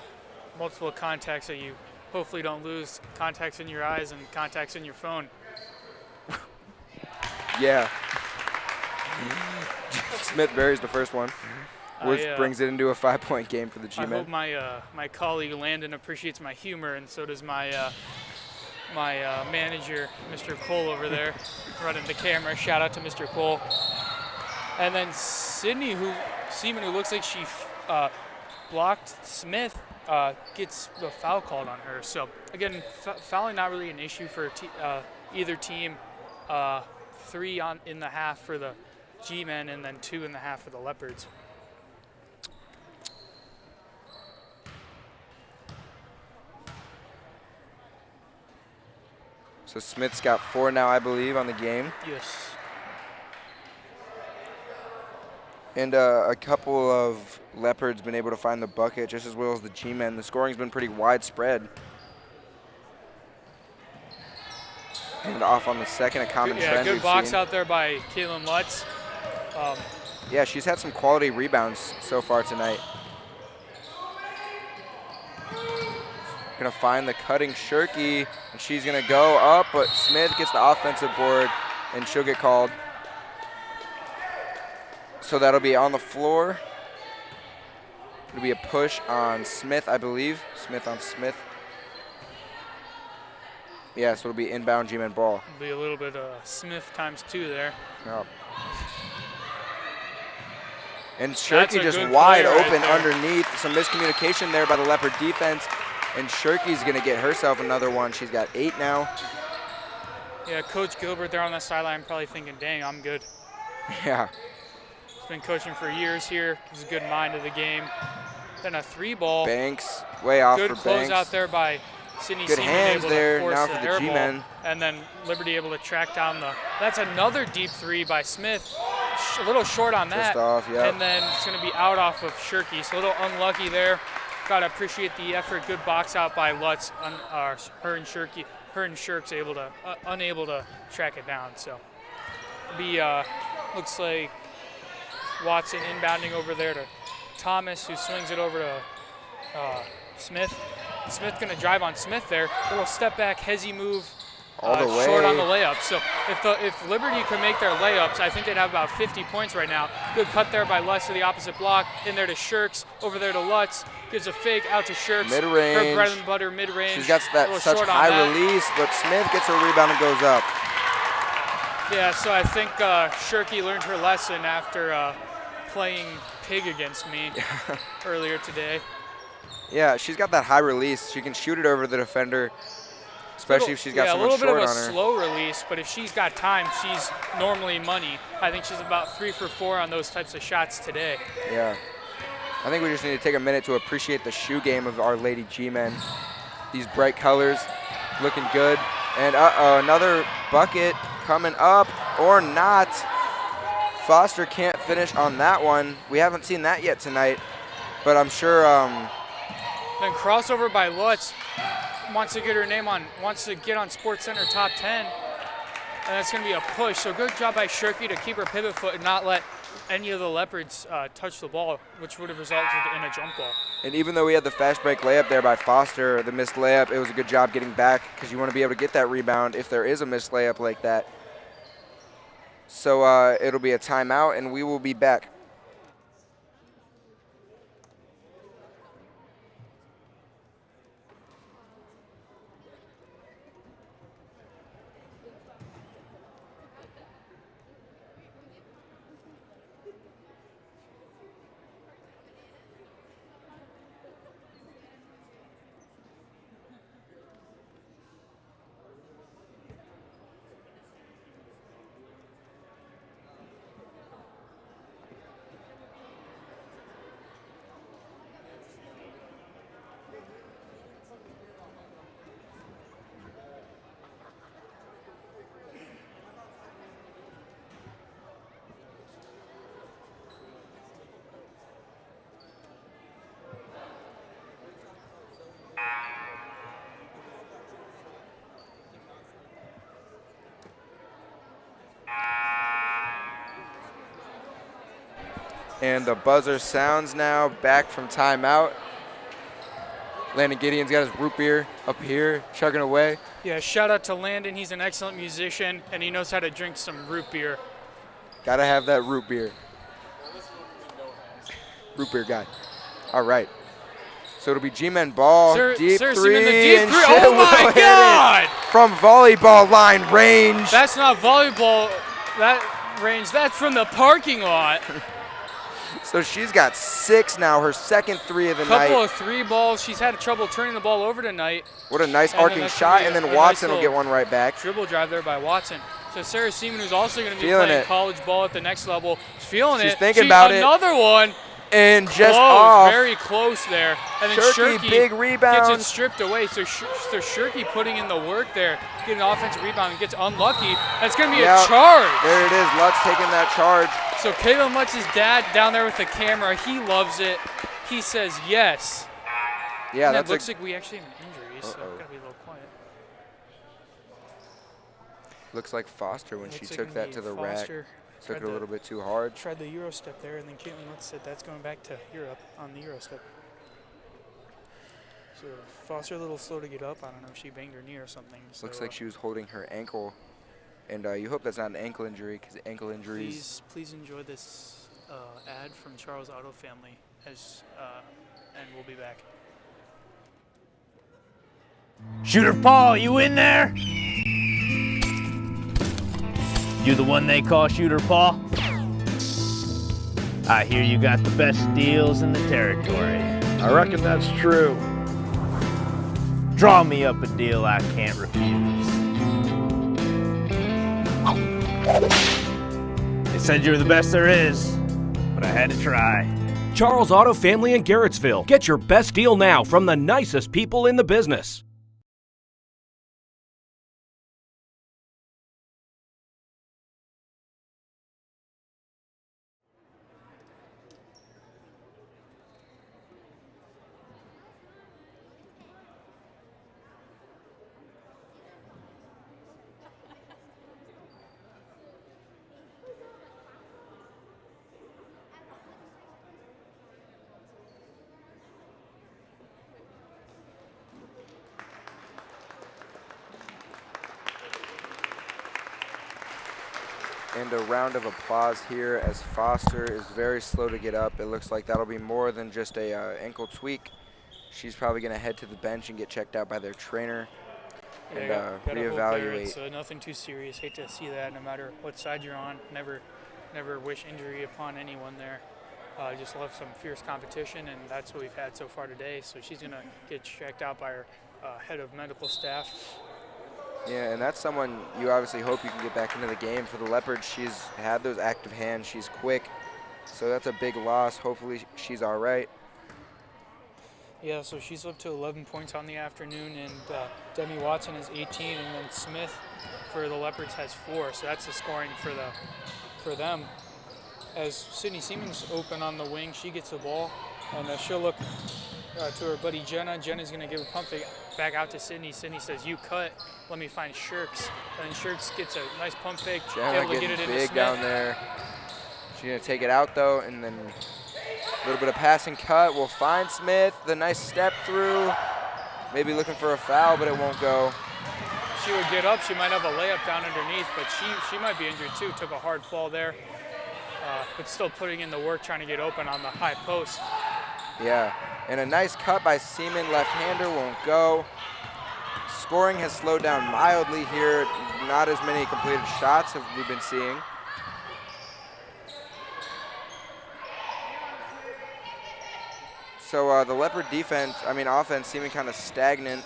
multiple contacts that you, hopefully don't lose contacts in your eyes and contacts in your phone. Yeah. Smith buries the first one, which brings it into a 5-point game for the G-men. I hope my colleague Landon appreciates my humor, and so does my manager, Mr. Cole, over there, running the camera. Shout out to Mr. Cole. And then Sydney, Seaman, who looks like she blocked Smith, gets the foul called on her. So again, fouling not really an issue for either team. 3 in the half for the G-men, and then 2 in the half for the Leopards. So Smith's got 4 now, I believe, on the game. Yes. And a couple of Leopards been able to find the bucket just as well as the G-men. The scoring's been pretty widespread. And off on the second, a common trend good we've box seen. out there by Caitlin Lutz. Yeah, she's had some quality rebounds so far tonight. Gonna find the cutting Shirky, and she's gonna go up, but Smith gets the offensive board, and she'll get called. So that'll be on the floor. It'll be a push on Smith, I believe. Smith on Smith. Yeah, so it'll be inbound G-men ball. It'll be a little bit Smith ×2 there. Yep. And Shirky just good wide play right open there. underneath. Some miscommunication there by the Leopard defense. And Shirky's going to get herself another one. She's got 8 now. Yeah, Coach Gilbert there on the sideline probably thinking, dang, I'm good. Yeah. He's been coaching for years here. He's a good mind of the game. Then a 3-ball. Banks, way off Good for close Banks. out there by Sydney Good Seaman, hands able there to force now for the air G-men. ball, and then Liberty able to track down that's another deep 3 by Smith. A little short on that. Just off, yeah. And then it's going to be out off of Shirky, so a little unlucky there Gotta appreciate the effort. Good box out by Lutz. Her and Shirk's unable to track it down. So looks like Watson inbounding over there to Thomas, who swings it over to Smith. Smith gonna drive on Smith there. Little step back, hezzy move. All the way. Short on the layup. So if Liberty could make their layups, I think they'd have about 50 points right now. Good cut there by Lutz to the opposite block. In there to Shirks. Over there to Lutz. Gives a fake out to Shirks. Mid-range. Her bread and butter mid-range. She's got that such high release, but Smith gets her rebound and goes up. Yeah, so I think Shirky learned her lesson after playing pig against me earlier today. Yeah, she's got that high release. She can shoot it over the defender, especially if she's got someone short on her. A little bit of a slow release, but if she's got time, she's normally money. I think she's about 3 for 4 on those types of shots today. Yeah. I think we just need to take a minute to appreciate the shoe game of our Lady G-men. These bright colors looking good. And another bucket coming up or not. Foster can't finish on that one. We haven't seen that yet tonight, but I'm sure. Then crossover by Lutz. Wants to get her name on, wants to get on SportsCenter top 10. And that's going to be a push. So good job by Shirky to keep her pivot foot and not let any of the Leopards touch the ball, which would have resulted in a jump ball. And even though we had the fast break layup there by Foster, the missed layup, it was a good job getting back because you want to be able to get that rebound if there is a missed layup like that. So it'll be a timeout, and we will be back. And the buzzer sounds now, back from timeout. Landon Gideon's got his root beer up here, chugging away. Yeah, shout out to Landon. He's an excellent musician, and he knows how to drink some root beer. Gotta have that root beer. Root beer guy. All right. So it'll be G-men ball, deep three, and oh my God! From volleyball line range. That's not volleyball range, that's from the parking lot. So she's got 6 now, her second 3 of the night. Couple of 3 balls. She's had trouble turning the ball over tonight. What a nice arcing shot, and then Watson will get one right back. Dribble drive there by Watson. So Sarah Seaman, who's also going to be playing college ball at the next level, is feeling it. She's thinking about it. Another one. And just close, off. Very close there. And then Shirky, big rebound. Gets it stripped away. So Shirky putting in the work there, getting an offensive rebound and gets unlucky. That's going to be a charge. There it is. Lutz taking that charge. So Caleb Lutz's dad down there with the camera. He loves it. He says yes. Yeah, that looks like we actually have an injury, so I've got to be a little quiet. Looks like Foster when she took that to the rack. Took it a little bit too hard. Tried the Euro step there, and then Caitlin Lutz said that's going back to Europe on the Euro step. So Foster a little slow to get up. I don't know if she banged her knee or something. So looks like she was holding her ankle. And you hope that's not an ankle injury, because ankle injuries. Please enjoy this ad from Charles Auto Family, and we'll be back. Shooter Paul, you in there? You the one they call Shooter Paul? I hear you got the best deals in the territory. I reckon that's true. Draw me up a deal I can't refuse. They said you were the best there is, but I had to try. Charles Auto Family in Garrettsville. Get your best deal now from the nicest people in the business. And a round of applause here as Foster is very slow to get up. It looks like that'll be more than just a ankle tweak. She's probably going to head to the bench and get checked out by their trainer and gotta hope there it's reevaluate. nothing too serious. Hate to see that, no matter what side you're on. Never wish injury upon anyone there. Just love some fierce competition, and that's what we've had so far today. So she's going to get checked out by her head of medical staff. Yeah, and that's someone you obviously hope you can get back into the game. For the Leopards, she's had those active hands. She's quick, so that's a big loss. Hopefully she's all right. Yeah, so she's up to 11 points on the afternoon, and Demi Watson is 18, and then Smith for the Leopards has 4. So that's the scoring for them. As Sydney Siemens open on the wing, she gets the ball, and she'll look to her buddy Jenna. Jenna's going to give a pump fake back out to Sydney. Sydney says, "You cut. Let me find Shirks." And then Shirks gets a nice pump fake, Jenna able to getting get it into big Smith. down there. She's going to take it out, though, and then a little bit of passing cut. We'll find Smith. The nice step through. Maybe looking for a foul, but it won't go. She would get up. She might have a layup down underneath, but she might be injured, too. Took a hard fall there. But still putting in the work, trying to get open on the high post. Yeah, and a nice cut by Seaman, left-hander, won't go. Scoring has slowed down mildly here. Not as many completed shots have we been seeing. So the Leopard offense seeming kind of stagnant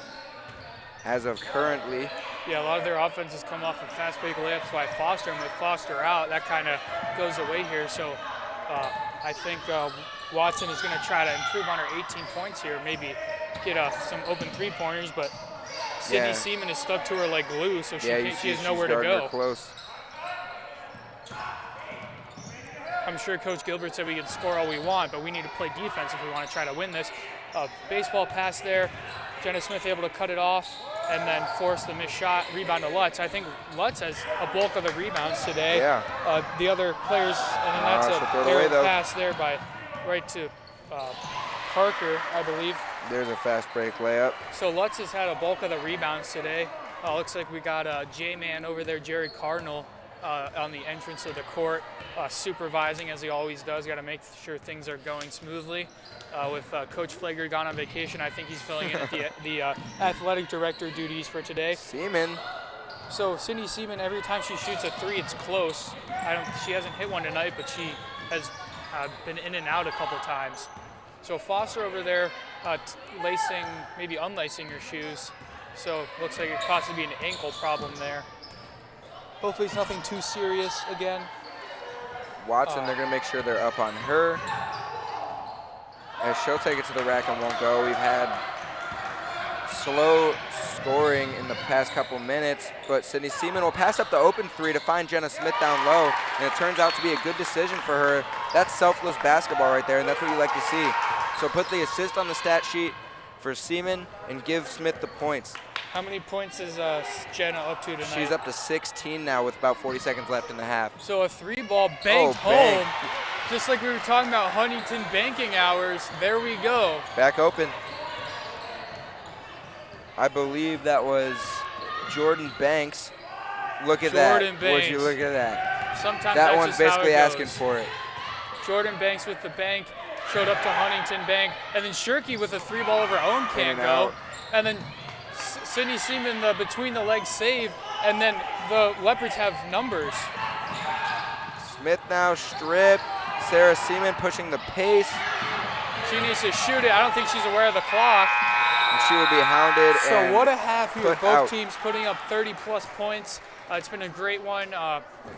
as of currently. Yeah, a lot of their offense has come off of fast break layups by Foster, and with Foster out, that kind of goes away here. So I think Watson is going to try to improve on her 18 points here, maybe get some open three-pointers, but Sydney Seaman is stuck to her like glue, so she has nowhere to go. Close. I'm sure Coach Gilbert said we can score all we want, but we need to play defense if we want to try to win this. Baseball pass there. Jenna Smith able to cut it off and then force the missed shot, rebound to Lutz. I think Lutz has a bulk of the rebounds today. Yeah. The other players, and then that's a aerial pass there right to Parker, I believe. There's a fast break layup. So Lutz has had a bulk of the rebounds today. Looks like we got J-Man over there, Jerry Cardinal, on the entrance of the court, supervising as he always does. Got to make sure things are going smoothly. With Coach Flager gone on vacation, I think he's filling in at the athletic director duties for today. Seaman. So Sydney Seaman, every time she shoots a 3, it's close. She hasn't hit one tonight, but she has been in and out a couple times. So Foster over there maybe unlacing her shoes. So looks like it could possibly be an ankle problem there. Hopefully it's nothing too serious again. Watson, they're going to make sure they're up on her. As she'll take it to the rack and won't go. We've had slow scoring in the past couple minutes, but Sydney Seaman will pass up the open 3 to find Jenna Smith down low, and it turns out to be a good decision for her. That's selfless basketball right there, and that's what you like to see. So put the assist on the stat sheet for Seaman and give Smith the points. How many points is Jenna up to tonight? She's up to 16 now with about 40 seconds left in the half. So a 3-ball banked home. Just like we were talking about Huntington banking hours, there we go. Back open. I believe that was Jordan Banks. Look at that. Would you look at that? Sometimes that one's basically asking for it. Jordan Banks with the bank, showed up to Huntington Bank, and then Shirky with a 3-ball of her own can't go. And then Sydney Seaman, the between the legs save, and then the Leopards have numbers. Smith now strip. Sarah Seaman pushing the pace. She needs to shoot it. I don't think she's aware of the clock. And she will be hounded. So what a half here. Both teams putting up 30-plus points. It's been a great one.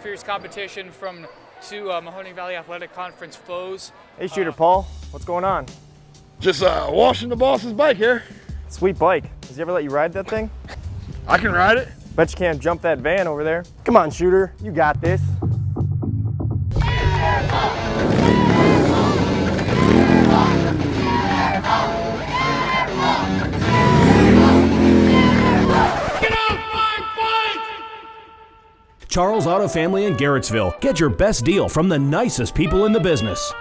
Fierce competition from two Mahoning Valley Athletic Conference foes. Hey, Shooter Paul, what's going on? Just washing the boss's bike here. Sweet bike. Does he ever let you ride that thing? I can ride it. Bet you can't jump that van over there. Come on, Shooter, you got this. Charles Auto Family in Garrettsville. Get your best deal from the nicest people in the business.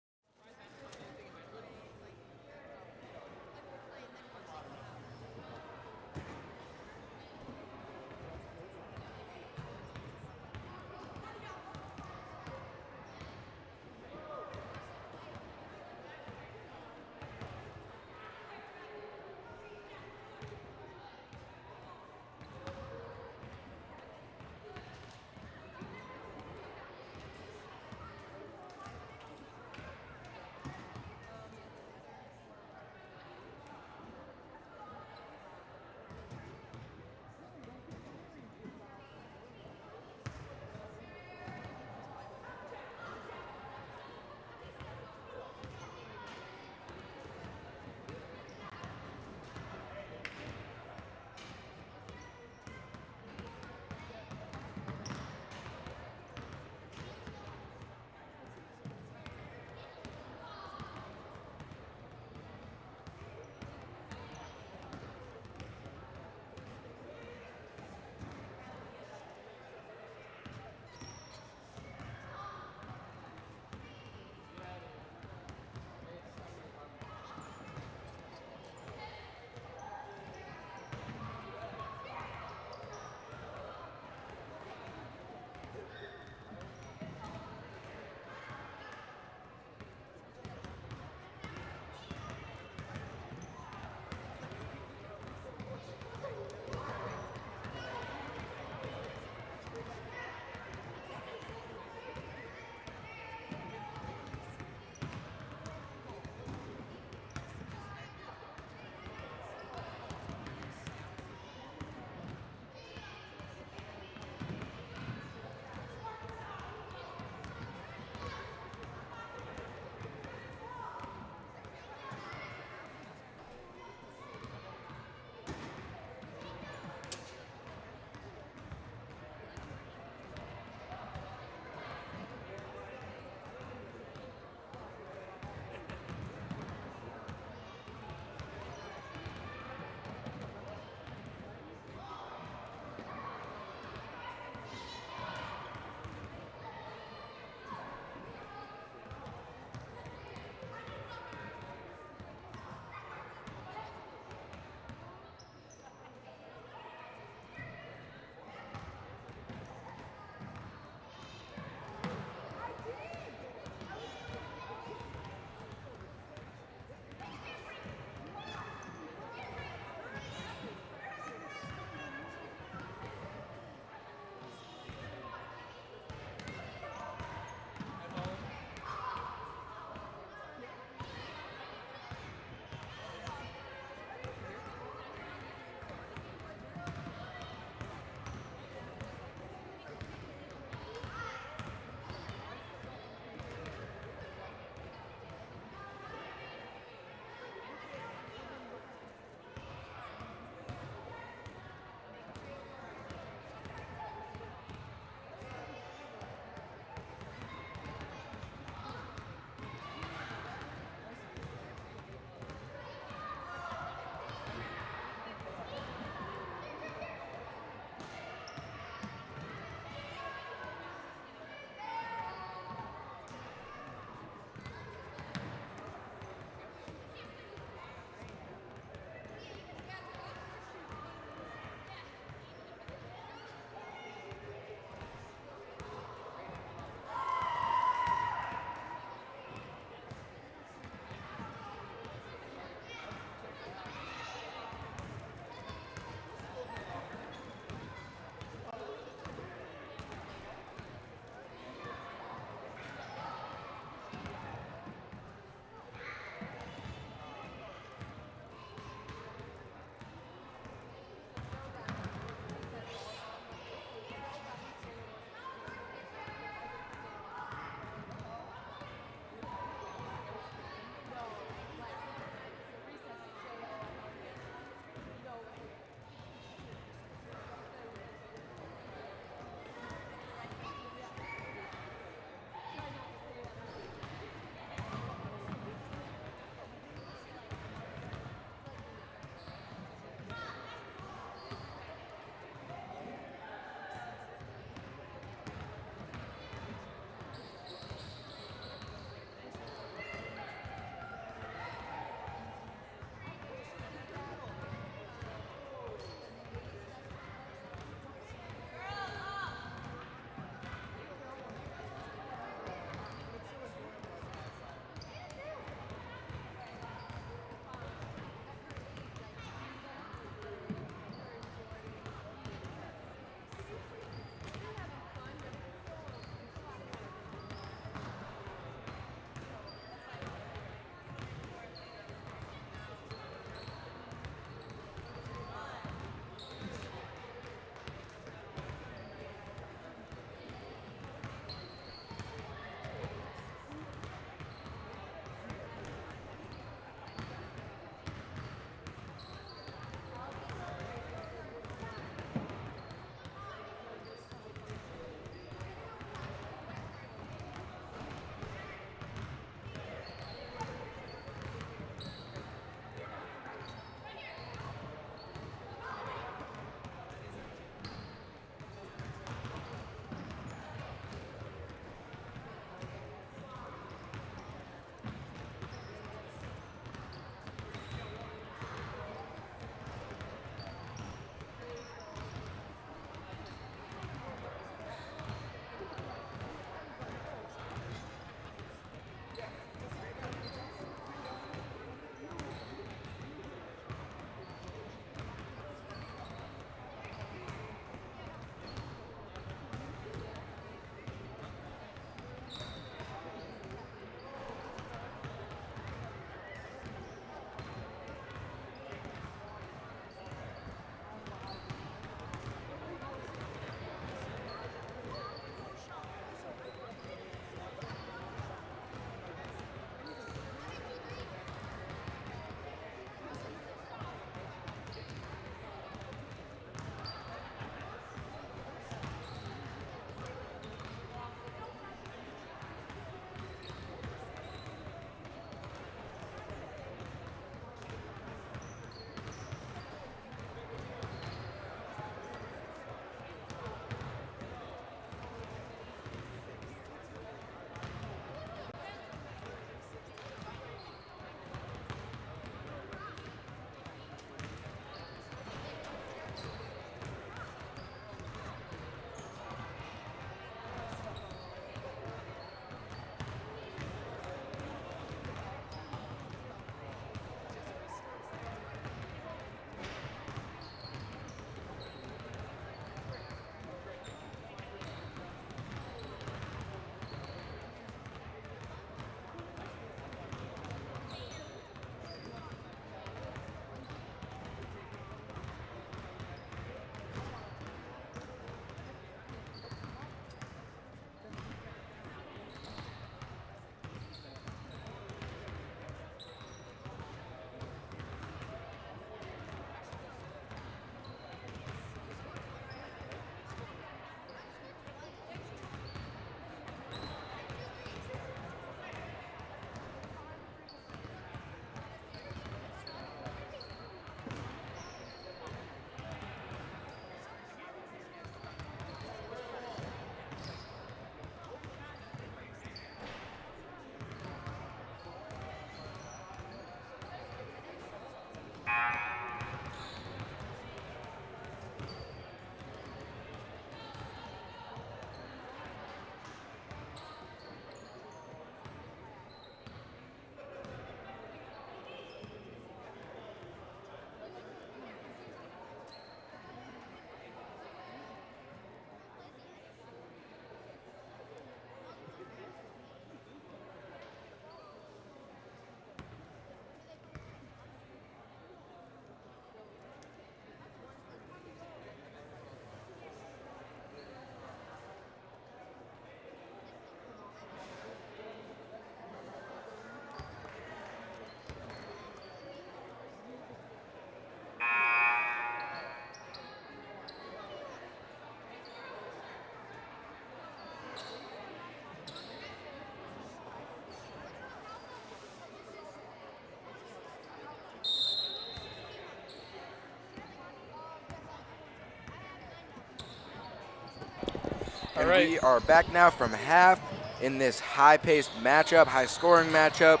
right. We are back now from half in this high-paced matchup, high-scoring matchup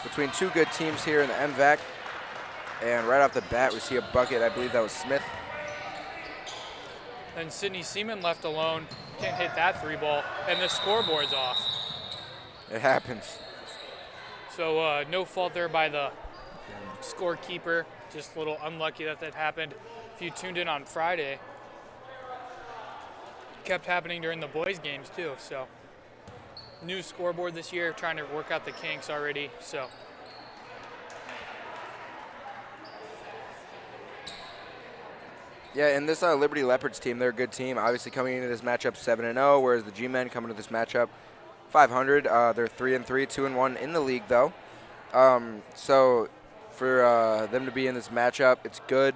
between two good teams here in the MVAC. And right off the bat, we see a bucket. I believe that was Smith. Then Sydney Seaman left alone. Can't hit that 3-ball. And the scoreboard's off. It happens. So no fault there by the scorekeeper. Just a little unlucky that happened. If you tuned in on Friday, kept happening during the boys' games too. So new scoreboard this year, trying to work out the kinks already. So yeah, and this Liberty Leopards team, they're a good team. Obviously coming into this matchup 7-0, whereas the G-Men coming into this matchup 500. They're 3-3, 2-1 in the league though. So for them to be in this matchup, it's good.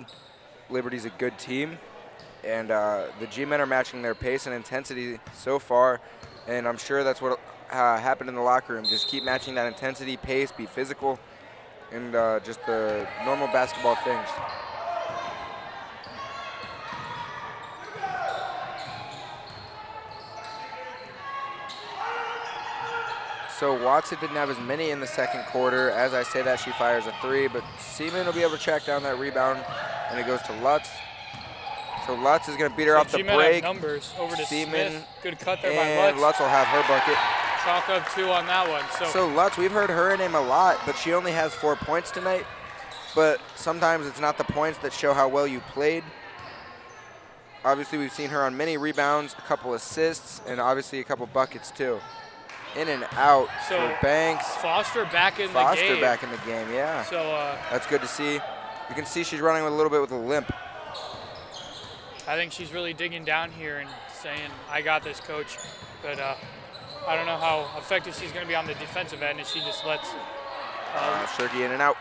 Liberty's a good team, and the G-Men are matching their pace and intensity so far, and I'm sure that's what happened in the locker room. Just keep matching that intensity, pace, be physical, and just the normal basketball things. So Watson didn't have as many in the second quarter. As I say that, she fires a 3, but Seaman will be able to track down that rebound, and it goes to Lutz. So Lutz is going to beat her off the G-Men break. have numbers over to Seaman, Smith. Good cut there by and Lutz. Lutz will have her bucket. Chalk up 2 on that one. So Lutz, we've heard her name a lot, but she only has 4 points tonight. But sometimes it's not the points that show how well you played. Obviously, we've seen her on many rebounds, a couple assists, and obviously a couple buckets too. In and out for Banks. Foster back in the game. Foster back in the game, yeah. So that's good to see. You can see she's running with a little bit with a limp. I think she's really digging down here and saying, I got this, coach. But I don't know how effective she's going to be on the defensive end if she just lets Shirky in and out.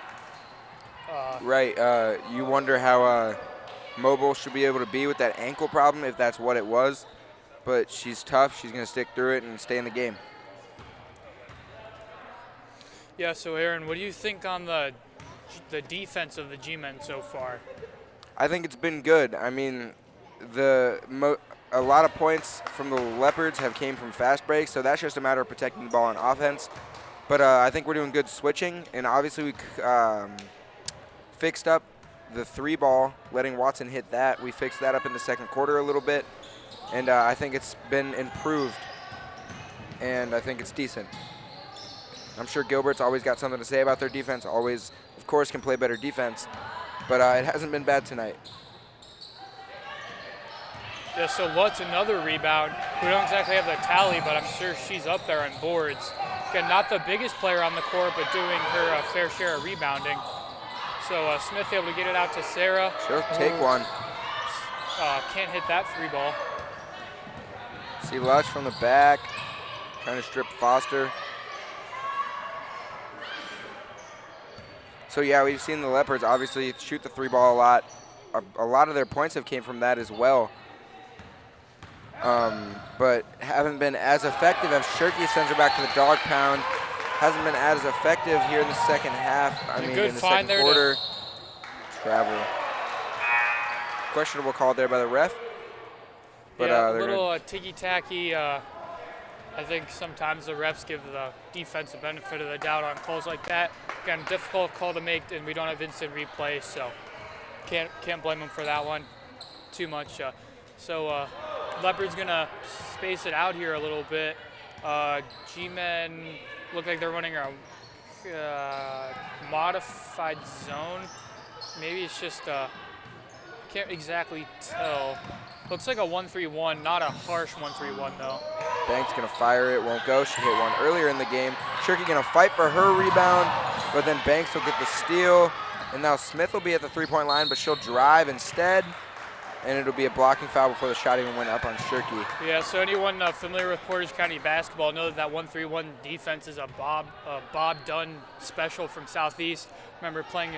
Right. You wonder how mobile she'll be able to be with that ankle problem, if that's what it was. But she's tough. She's going to stick through it and stay in the game. Yeah, so Aaron, what do you think on the defense of the G-Men so far? I think it's been good. I mean, a lot of points from the Leopards have came from fast breaks, so that's just a matter of protecting the ball on offense. But I think we're doing good switching, and obviously we fixed up the 3-ball, letting Watson hit that. We fixed that up in the second quarter a little bit, and I think it's been improved, and I think it's decent. I'm sure Gilbert's always got something to say about their defense, always, of course, can play better defense, but it hasn't been bad tonight. Yeah, so Lutz, another rebound. We don't exactly have the tally, but I'm sure she's up there on boards. Again, not the biggest player on the court, but doing her fair share of rebounding. So Smith able to get it out to Sarah. She'll take one. Can't hit that 3-ball. See Lutz from the back, trying to strip Foster. So yeah, we've seen the Leopards obviously shoot the 3-ball a lot. A lot of their points have came from that as well. But haven't been as effective as Shirky sends her back to the dog pound. Hasn't been as effective here in the second half. In the second quarter. Travel. Questionable call there by the ref. But, yeah, a little ticky-tacky. I think sometimes the refs give the defense the benefit of the doubt on calls like that. Again, difficult call to make, and we don't have instant replay, so can't blame them for that one too much. Leopard's gonna space it out here a little bit. G-Men look like they're running a modified zone. Maybe it's just can't exactly tell. Looks like a 1-3-1, not a harsh 1-3-1 though. Banks gonna fire it, won't go. She hit one earlier in the game. Shirky gonna fight for her rebound, but then Banks will get the steal. And now Smith will be at the 3-point line, but she'll drive instead. And it'll be a blocking foul before the shot even went up on Shirky. Yeah, so anyone familiar with Portage County basketball know that 1-3-1 defense is a Bob Dunn special from Southeast. Remember playing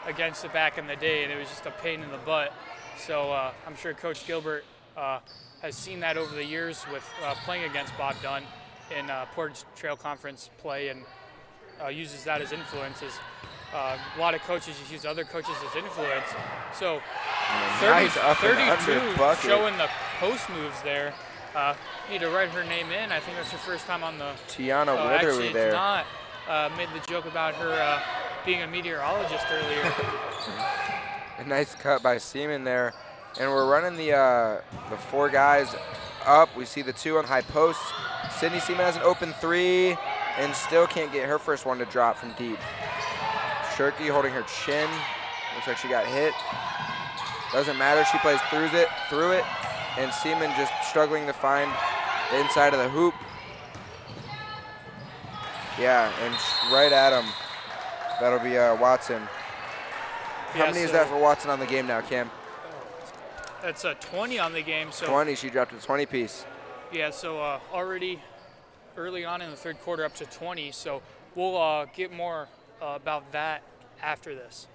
against it back in the day, and it was just a pain in the butt. So I'm sure Coach Gilbert has seen that over the years with playing against Bob Dunn in Portage Trail Conference play, and uses that as influences. A lot of coaches just use other coaches as influence. So 32 nice up and under bucket. showing the post moves there. Need to write her name in. I think that's her first time on the. Tiana Oh, Witherly actually, there. it's not. Made the joke about her being a meteorologist earlier. A nice cut by Seaman there. And we're running the 4 guys up. We see the 2 on high posts. Sydney Seaman has an open 3 and still can't get her first one to drop from deep. Shirky holding her chin. Looks like she got hit. Doesn't matter, she plays through it. And Seaman just struggling to find the inside of the hoop. Yeah, and right at him. That'll be Watson. How many is that for Watson on the game now, Cam? That's a 20 on the game. So 20, she dropped a 20 piece. Yeah, so already early on in the third quarter up to 20. So we'll get more about that after this.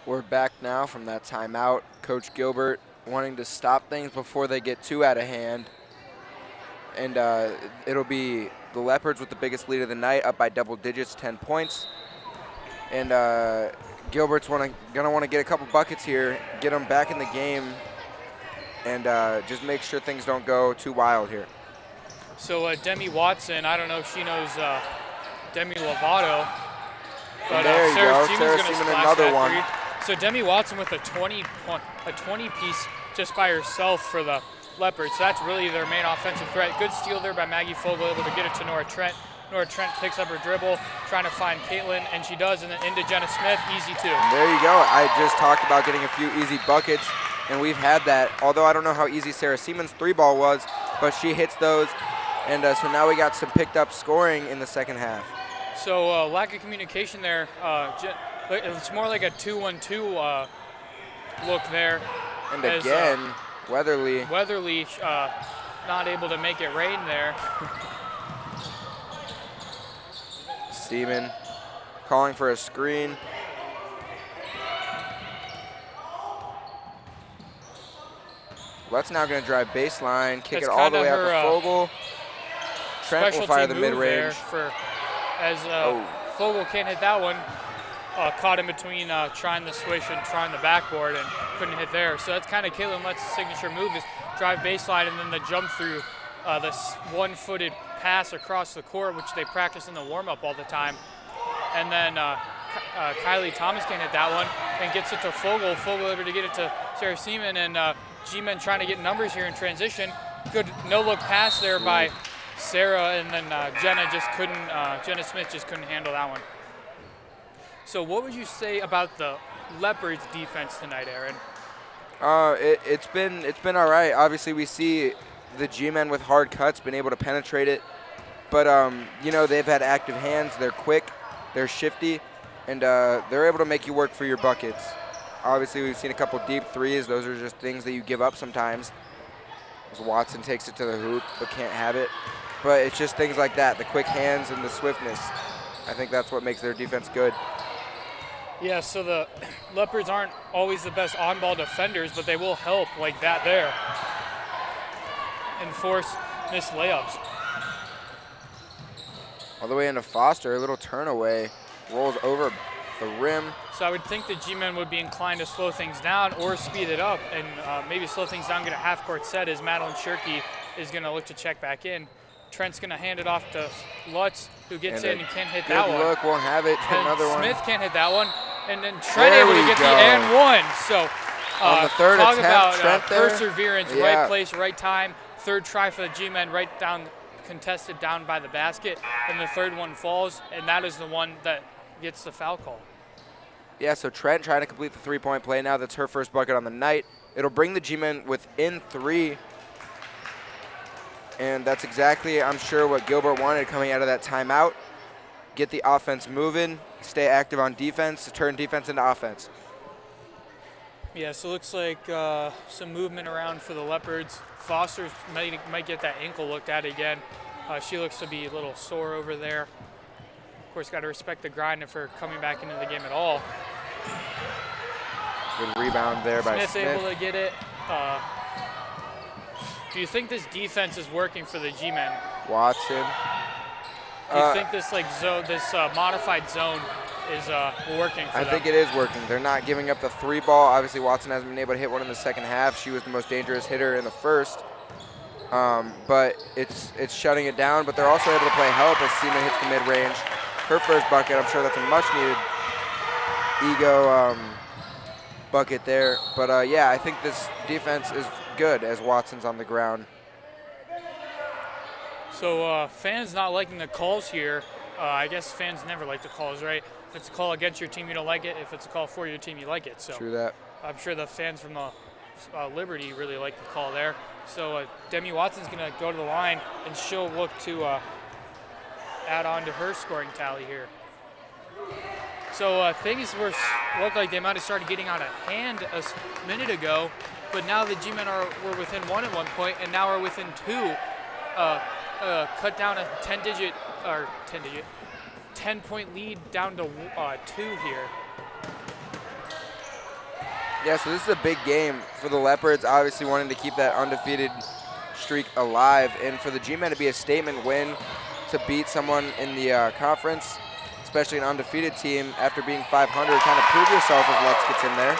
We're back now from that timeout. Coach Gilbert wanting to stop things before they get too out of hand. And it'll be the Leopards with the biggest lead of the night, up by double digits, 10 points. And Gilbert's gonna want to get a couple buckets here, get them back in the game, and just make sure things don't go too wild here. So Demi Watson, I don't know if she knows Demi Lovato, but there you Sarah go. Seaman's Sarah going to Seaman, splash another that one. 3. So Demi Watson with a 20 piece just by herself for the Leopards. So that's really their main offensive threat. Good steal there by Maggie Fogel, able to get it to Nora Trent. Nora Trent picks up her dribble, trying to find Caitlin, and she does, and then into Jenna Smith, easy too. And there you go. I just talked about getting a few easy buckets, and we've had that. Although I don't know how easy Sarah Seaman's 3-ball was, but she hits those, and so now we got some picked up scoring in the second half. So lack of communication there. It's more like a 2-1-2 look there. And again, Weatherly. Weatherly not able to make it rain there. Seaman calling for a screen. Lett's now going to drive baseline, kick That's it all the way kinda out to her, Fogel. Trent will fire the specialty move there mid-range. As Fogel can't hit that one. Caught in between trying the swish and trying the backboard and couldn't hit there. So that's kind of Caitlin Lett's signature move is drive baseline and then the jump through this one-footed pass across the court, which they practice in the warm-up all the time. And then Kylie Thomas can't hit that one and gets it to Fogel. Fogel able to get it to Sarah Seaman, and G-Men trying to get numbers here in transition. Good no-look pass there by Sarah, and then Jenna Smith just couldn't handle that one. So what would you say about the Leopards defense tonight, Aaron? It's been all right. Obviously, we see the G-Men with hard cuts been able to penetrate it, but they've had active hands. They're quick, they're shifty, and they're able to make you work for your buckets. Obviously, we've seen a couple deep threes. Those are just things that you give up sometimes. As Watson takes it to the hoop but can't have it. But it's just things like that, the quick hands and the swiftness. I think that's what makes their defense good. Yeah, so the Leopards aren't always the best on-ball defenders, but they will help like that there and force missed layups. All the way into Foster, a little turn away, rolls over the rim. So I would think the G-Men would be inclined to slow things down or speed it up and maybe slow things down, get a half-court set as Madeline Shirky is going to look to check back in. Trent's going to hand it off to Lutz, who gets in and can't hit that one. Good look, won't have it. Another one. Smith can't hit that one. And then Trent able to get the and one. So on the third talk attempt, about Trent there. Perseverance, right place, right time. Third try for the G-Men, right down, contested down by the basket. And the third one falls, and that is the one that gets the foul call. Yeah, so Trent trying to complete the three-point play now. That's her first bucket on the night. It'll bring the G-Men within 3. And that's exactly, I'm sure, what Gilbert wanted coming out of that timeout. Get the offense moving, stay active on defense, to turn defense into offense. Yeah, so it looks like some movement around for the Leopards. Foster might get that ankle looked at again. She looks to be a little sore over there. Of course, got to respect the grind of her coming back into the game at all. Good rebound there by Smith. Able to get it. Do you think this defense is working for the G-Men? Watson. Do you think this modified zone is working for them? I think it is working. They're not giving up the 3 ball. Obviously, Watson hasn't been able to hit one in the second half. She was the most dangerous hitter in the first. But it's shutting it down. But they're also able to play help as Seaman hits the mid-range. Her first bucket, I'm sure that's a much-needed ego bucket there. But, yeah, I think this defense is good as Watson's on the ground. So fans not liking the calls here. I guess fans never like the calls, right? If it's a call against your team, you don't like it. If it's a call for your team, you like it. So True that. I'm sure the fans from the Liberty really like the call there. So Demi Watson's going to go to the line, and she'll look to add on to her scoring tally here. So things look like they might have started getting out of hand a minute ago, but now the G-Men were within 1 at one point, and now are within 2. Cut down a 10-point lead down to 2 here. Yeah, so this is a big game for the Leopards, obviously wanting to keep that undefeated streak alive, and for the G-Men to be a statement win to beat someone in the conference, especially an undefeated team after being 500, kind of prove yourself as Lutz gets in there.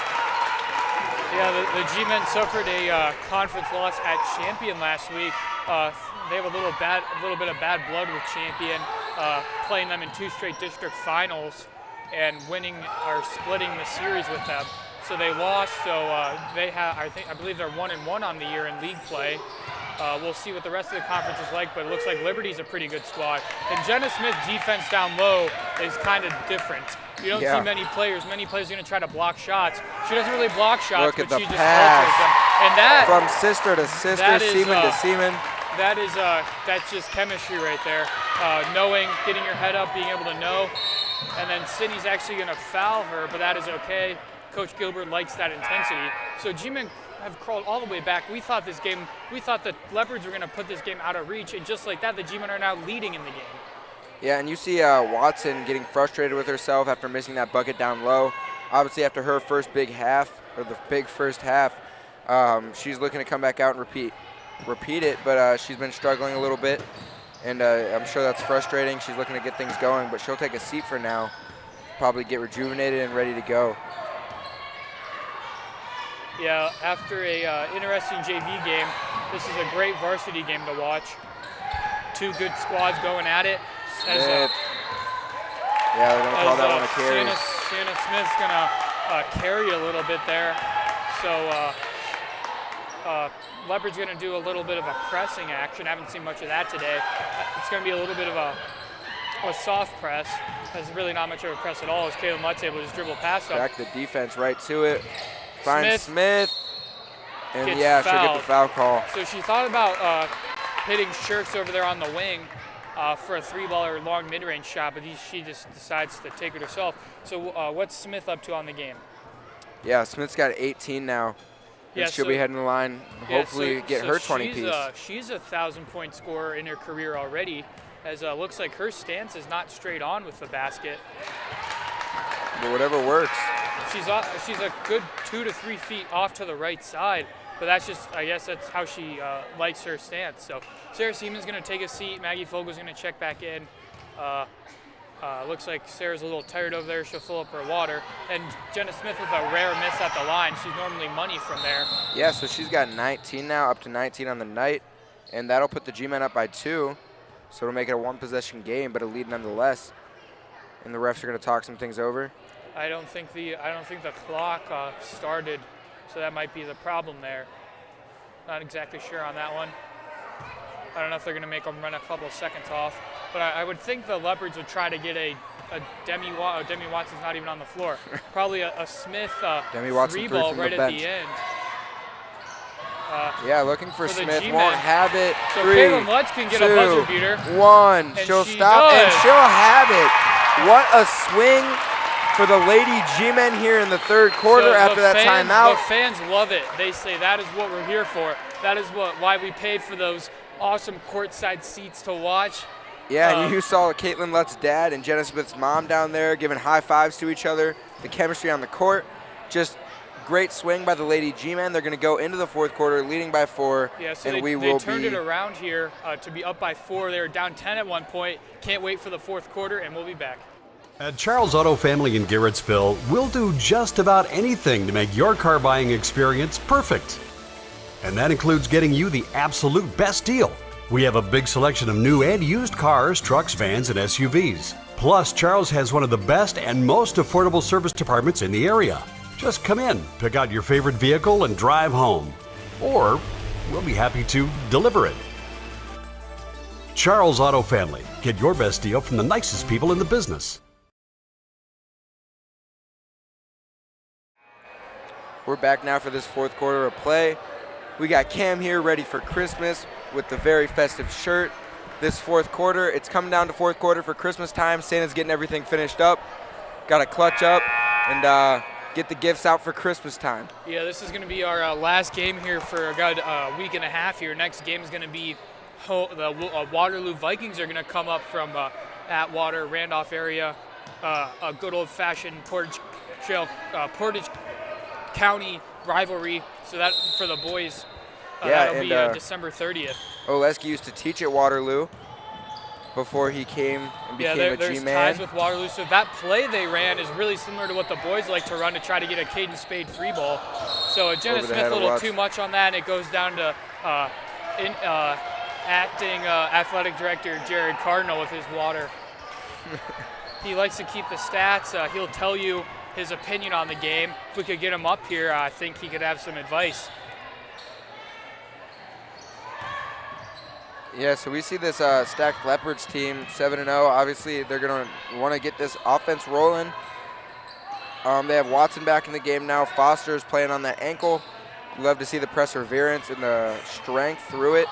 Yeah, the G-Men suffered a conference loss at Champion last week. They have a little bit of bad blood with Champion, playing them in 2 straight district finals and winning or splitting the series with them. So they lost. So they have, I believe they're 1-1 on the year in league play. We'll see what the rest of the conference is like, but it looks like Liberty's a pretty good squad. And Jenna Smith's defense down low is kind of different. You don't see many players. Many players are going to try to block shots. She doesn't really block shots, but she just alters them. And that from sister to sister, Seaman to Seaman. That's just chemistry right there. Knowing, getting your head up, being able to know. And then Sydney's actually going to foul her, but that is okay. Coach Gilbert likes that intensity. So G-Men have crawled all the way back. We thought the Leopards were going to put this game out of reach, and just like that, the G-Men are now leading in the game. Yeah, and you see Watson getting frustrated with herself after missing that bucket down low. Obviously, after her first big half, or the big first half, she's looking to come back out and repeat it, but she's been struggling a little bit, and I'm sure that's frustrating. She's looking to get things going, but she'll take a seat for now, probably get rejuvenated and ready to go. Yeah, after a interesting JV game, this is a great varsity game to watch. 2 good squads going at it. Yeah, they're going to call that one a carry. Sienna Smith's going to carry a little bit there. So Leopard's going to do a little bit of a pressing action. I haven't seen much of that today. It's going to be a little bit of a soft press. There's really not much of a press at all as Kaylin Lutz able to just dribble past them. Back the defense right to it. Finds Smith. And yeah, she'll get the foul call. So she thought about hitting Shirks over there on the wing for a 3-ball or long mid-range shot, but she just decides to take it herself. So what's Smith up to on the game? Yeah, Smith's got 18 now. Yeah, she'll be heading the line, hopefully get her 20-piece. She's a 1,000-point scorer in her career already, as looks like her stance is not straight on with the basket. But whatever works. She's a good 2 to 3 feet off to the right side, but that's just, I guess that's how she likes her stance. So Sarah Seaman's going to take a seat. Maggie Fogel's going to check back in. Looks like Sarah's a little tired over there. She'll fill up her water. And Jenna Smith with a rare miss at the line. She's normally money from there. Yeah, so she's got 19 now, up to 19 on the night, and that'll put the G-Men up by 2. So it'll make it a 1-possession game, but a lead nonetheless. And the refs are going to talk some things over. I don't think the clock started, so that might be the problem there. Not exactly sure on that one. I don't know if they're going to make them run a couple of seconds off, but I would think the Leopards would try to get a Demi Watson's not even on the floor. Probably a Smith Demi Watson three threw ball from the right at bench. the end. Yeah, looking for the Smith. G-men. Won't have it. So 3, Caitlin Lutz can get a buzzer beater. 1. And She'll she stop and does. she'll have it. What a swing for the Lady G-men here in the third quarter So after that timeout. The fans love it. They say that is what we're here for. That is why we paid for those awesome courtside seats to watch. Yeah, and you saw Caitlin Lutz's dad and Jenna Smith's mom down there giving high fives to each other. The chemistry on the court, just great swing by the Lady G-men. They're going to go into the fourth quarter leading by 4, Yeah, so and they turned it around here to be up by 4. They were down 10 at one point. Can't wait for the fourth quarter, and we'll be back. At Charles Auto Family in Garrettsville, we'll do just about anything to make your car buying experience perfect. And that includes getting you the absolute best deal. We have a big selection of new and used cars, trucks, vans, and SUVs. Plus, Charles has one of the best and most affordable service departments in the area. Just come in, pick out your favorite vehicle, and drive home. Or we'll be happy to deliver it. Charles Auto Family. Get your best deal from the nicest people in the business. We're back now for this fourth quarter of play. We got Cam here ready for Christmas with the very festive shirt. This fourth quarter, it's coming down to fourth quarter for Christmas time. Santa's getting everything finished up. Got to clutch up and get the gifts out for Christmas time. Yeah, this is going to be our last game here for a good week and a half here. Next game is going to be the Waterloo Vikings are going to come up from Atwater, Randolph area. A good old-fashioned Portage County rivalry. So that for the boys, that'll be December 30th. Oleski used to teach at Waterloo before he came and became a there's G-man. ties with Waterloo. So that play they ran is really similar to what the boys like to run to try to get a Caden Spade free ball. So Jenna Smith a little too much on that, and it goes down to acting athletic director Jared Cardinal with his water. He likes to keep the stats. He'll tell you his opinion on the game. If we could get him up here, I think he could have some advice. Yeah, so we see this stacked Leopards team, 7-0. Obviously, they're going to want to get this offense rolling. They have Watson back in the game now. Foster is playing on that ankle. Love to see the perseverance and the strength through it.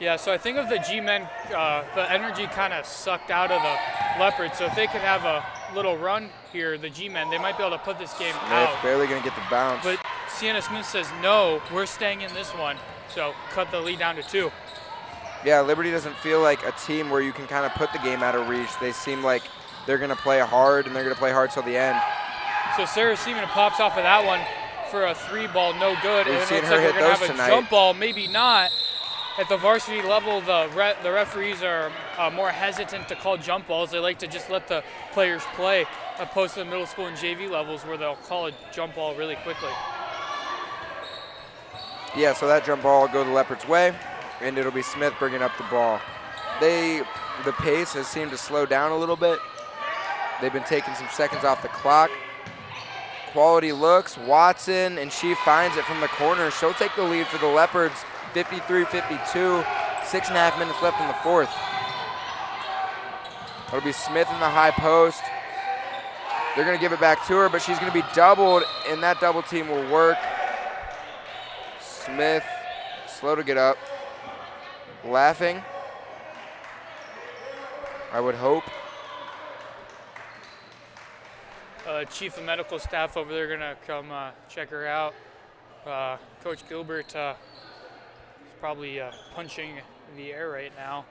Yeah, so I think of the G-men, the energy kind of sucked out of the Leopards. So if they could have a little run here, the G-men, they might be able to put this game out. Barely going to get the bounce. But Sienna Smith says, no, we're staying in this one. So cut the lead down to 2. Yeah, Liberty doesn't feel like a team where you can kind of put the game out of reach. They seem like they're going to play hard, and they're going to play hard till the end. So Sarah Seaman pops off of that one for a 3 ball, no good. We've and seen it looks her like hit we're going to those have tonight. a jump ball, maybe not. At the varsity level, the referees are more hesitant to call jump balls. They like to just let the players play, opposed to the middle school and JV levels where they'll call a jump ball really quickly. Yeah, so that jump ball will go the Leopards' way, and it'll be Smith bringing up the ball. The pace has seemed to slow down a little bit. They've been taking some seconds off the clock. Quality looks, Watson, and she finds it from the corner. She'll take the lead for the Leopards, 53-52, 6.5 minutes left in the fourth. It'll be Smith in the high post. They're going to give it back to her, but she's going to be doubled, and that double team will work. Smith, slow to get up, laughing, I would hope. Chief of medical staff over there gonna come check her out. Coach Gilbert is probably punching the air right now.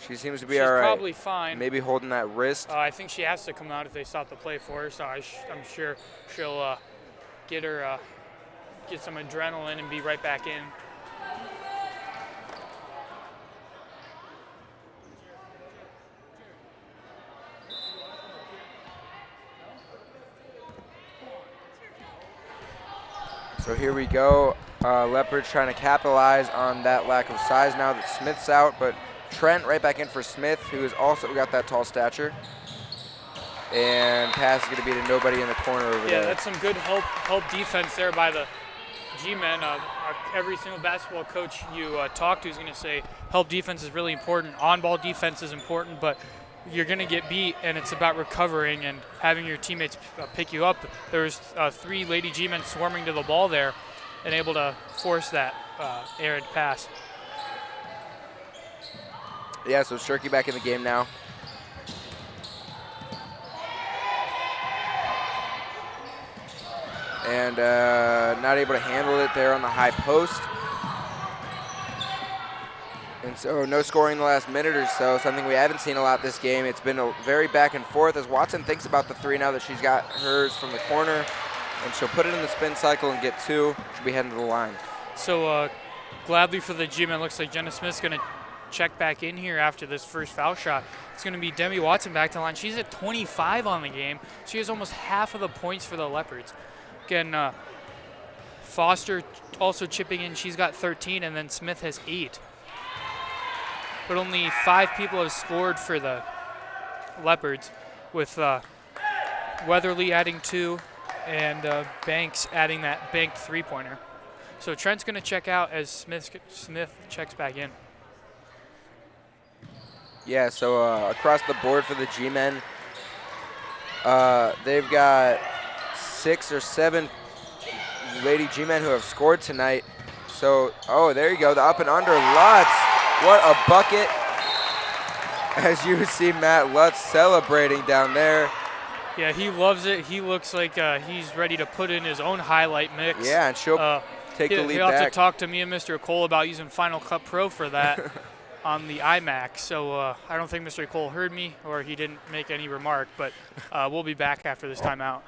She seems to be she's all right. Probably fine. Maybe holding that wrist. I think she has to come out if they stop the play for her, so I'm sure she'll get some adrenaline and be right back in. So here we go. Leopards trying to capitalize on that lack of size now that Smith's out, but Trent right back in for Smith, who has also got that tall stature. And pass is going to be to nobody in the corner over there. Yeah, that's some good help defense there by the G-men, every single basketball coach you talk to is going to say help defense is really important. On-ball defense is important, but you're going to get beat, and it's about recovering and having your teammates pick you up. There's 3 Lady G-men swarming to the ball there and able to force that errant pass. Yeah, so Shirky back in the game now. And not able to handle it there on the high post. And so no scoring in the last minute or so, something we haven't seen a lot this game. It's been a very back and forth as Watson thinks about the 3 now that she's got hers from the corner. And she'll put it in the spin cycle and get 2. She'll be heading to the line. So gladly for the G-men, looks like Jenna Smith's going to check back in here after this first foul shot. It's going to be Demi Watson back to the line. She's at 25 on the game. She has almost half of the points for the Leopards. Again, Foster also chipping in. She's got 13, and then Smith has 8. But only 5 people have scored for the Leopards, with Weatherly adding 2 and Banks adding that banked 3-pointer. So Trent's going to check out as Smith checks back in. Yeah, so across the board for the G-men, they've got 6 or 7 Lady G-men who have scored tonight. So, oh, there you go, the up and under. Lutz, what a bucket. As you see Matt Lutz celebrating down there. Yeah, he loves it. He looks like he's ready to put in his own highlight mix. Yeah, and she'll take the lead he'll back. have to talk to me and Mr. Cole about using Final Cut Pro for that on the iMac. So I don't think Mr. Cole heard me or he didn't make any remark, but we'll be back after this timeout.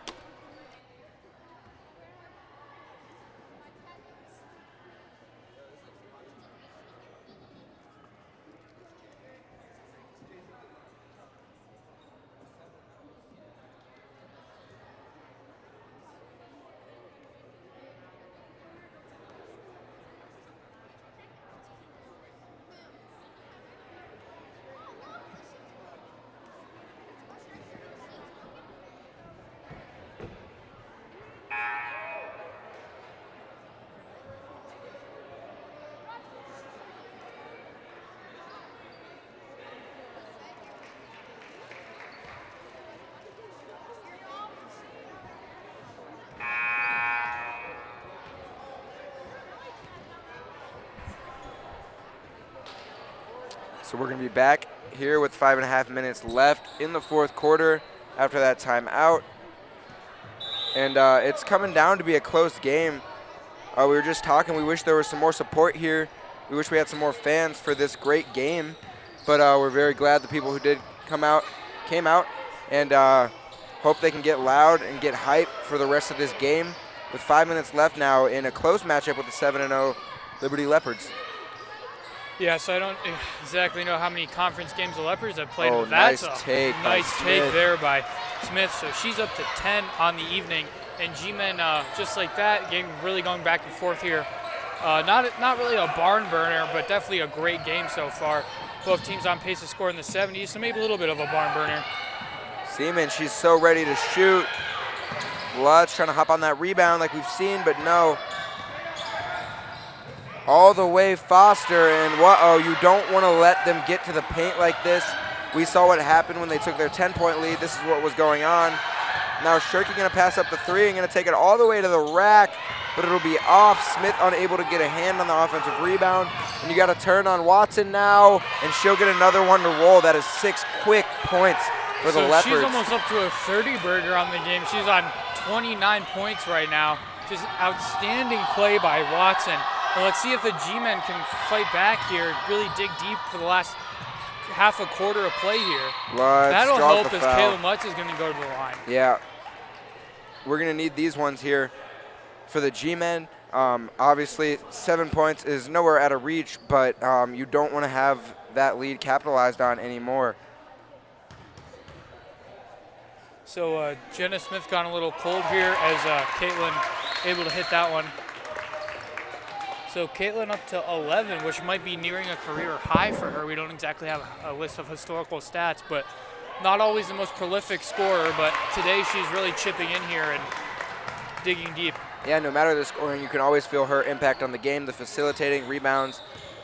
So we're going to be back here with 5.5 minutes left in the 4th quarter after that timeout. And it's coming down to be a close game. We were just talking, we wish there was some more support here. We wish we had some more fans for this great game. But we're very glad the people who did came out, and hope they can get loud and get hype for the rest of this game with 5 minutes left now in a close matchup with the 7-0 Liberty Leopards. Yeah, so I don't exactly know how many conference games the Leopards have played. Oh, but that's nice take there by Smith. So she's up to 10 on the evening. And G-men, just like that, game really going back and forth here. Not really a barn burner, but definitely a great game so far. Both teams on pace to score in the 70s, so maybe a little bit of a barn burner. Seaman, she's so ready to shoot. Lutz trying to hop on that rebound like we've seen, but no. All the way Foster, and you don't want to let them get to the paint like this. We saw what happened when they took their 10-point lead. This is what was going on. Now Shirky going to pass up the 3 and going to take it all the way to the rack, but it'll be off. Smith unable to get a hand on the offensive rebound. And you got to turn on Watson now, and she'll get another one to roll. That is 6 quick points for the Leopards. She's almost up to a 30-burger on the game. She's on 29 points right now. Just outstanding play by Watson. Well, let's see if the G-men can fight back here, really dig deep for the last half a quarter of play here. That'll help as Caleb Lutz is going to go to the line. Yeah. We're going to need these ones here for the G-men. Obviously, 7 points is nowhere out of reach, but you don't want to have that lead capitalized on anymore. So Jenna Smith gone a little cold here as Caitlin able to hit that one. So Caitlin up to 11, which might be nearing a career high for her. We don't exactly have a list of historical stats, but not always the most prolific scorer, but today she's really chipping in here and digging deep. yeah, no matter the scoring, you can always feel her impact on the game, the facilitating, rebounds.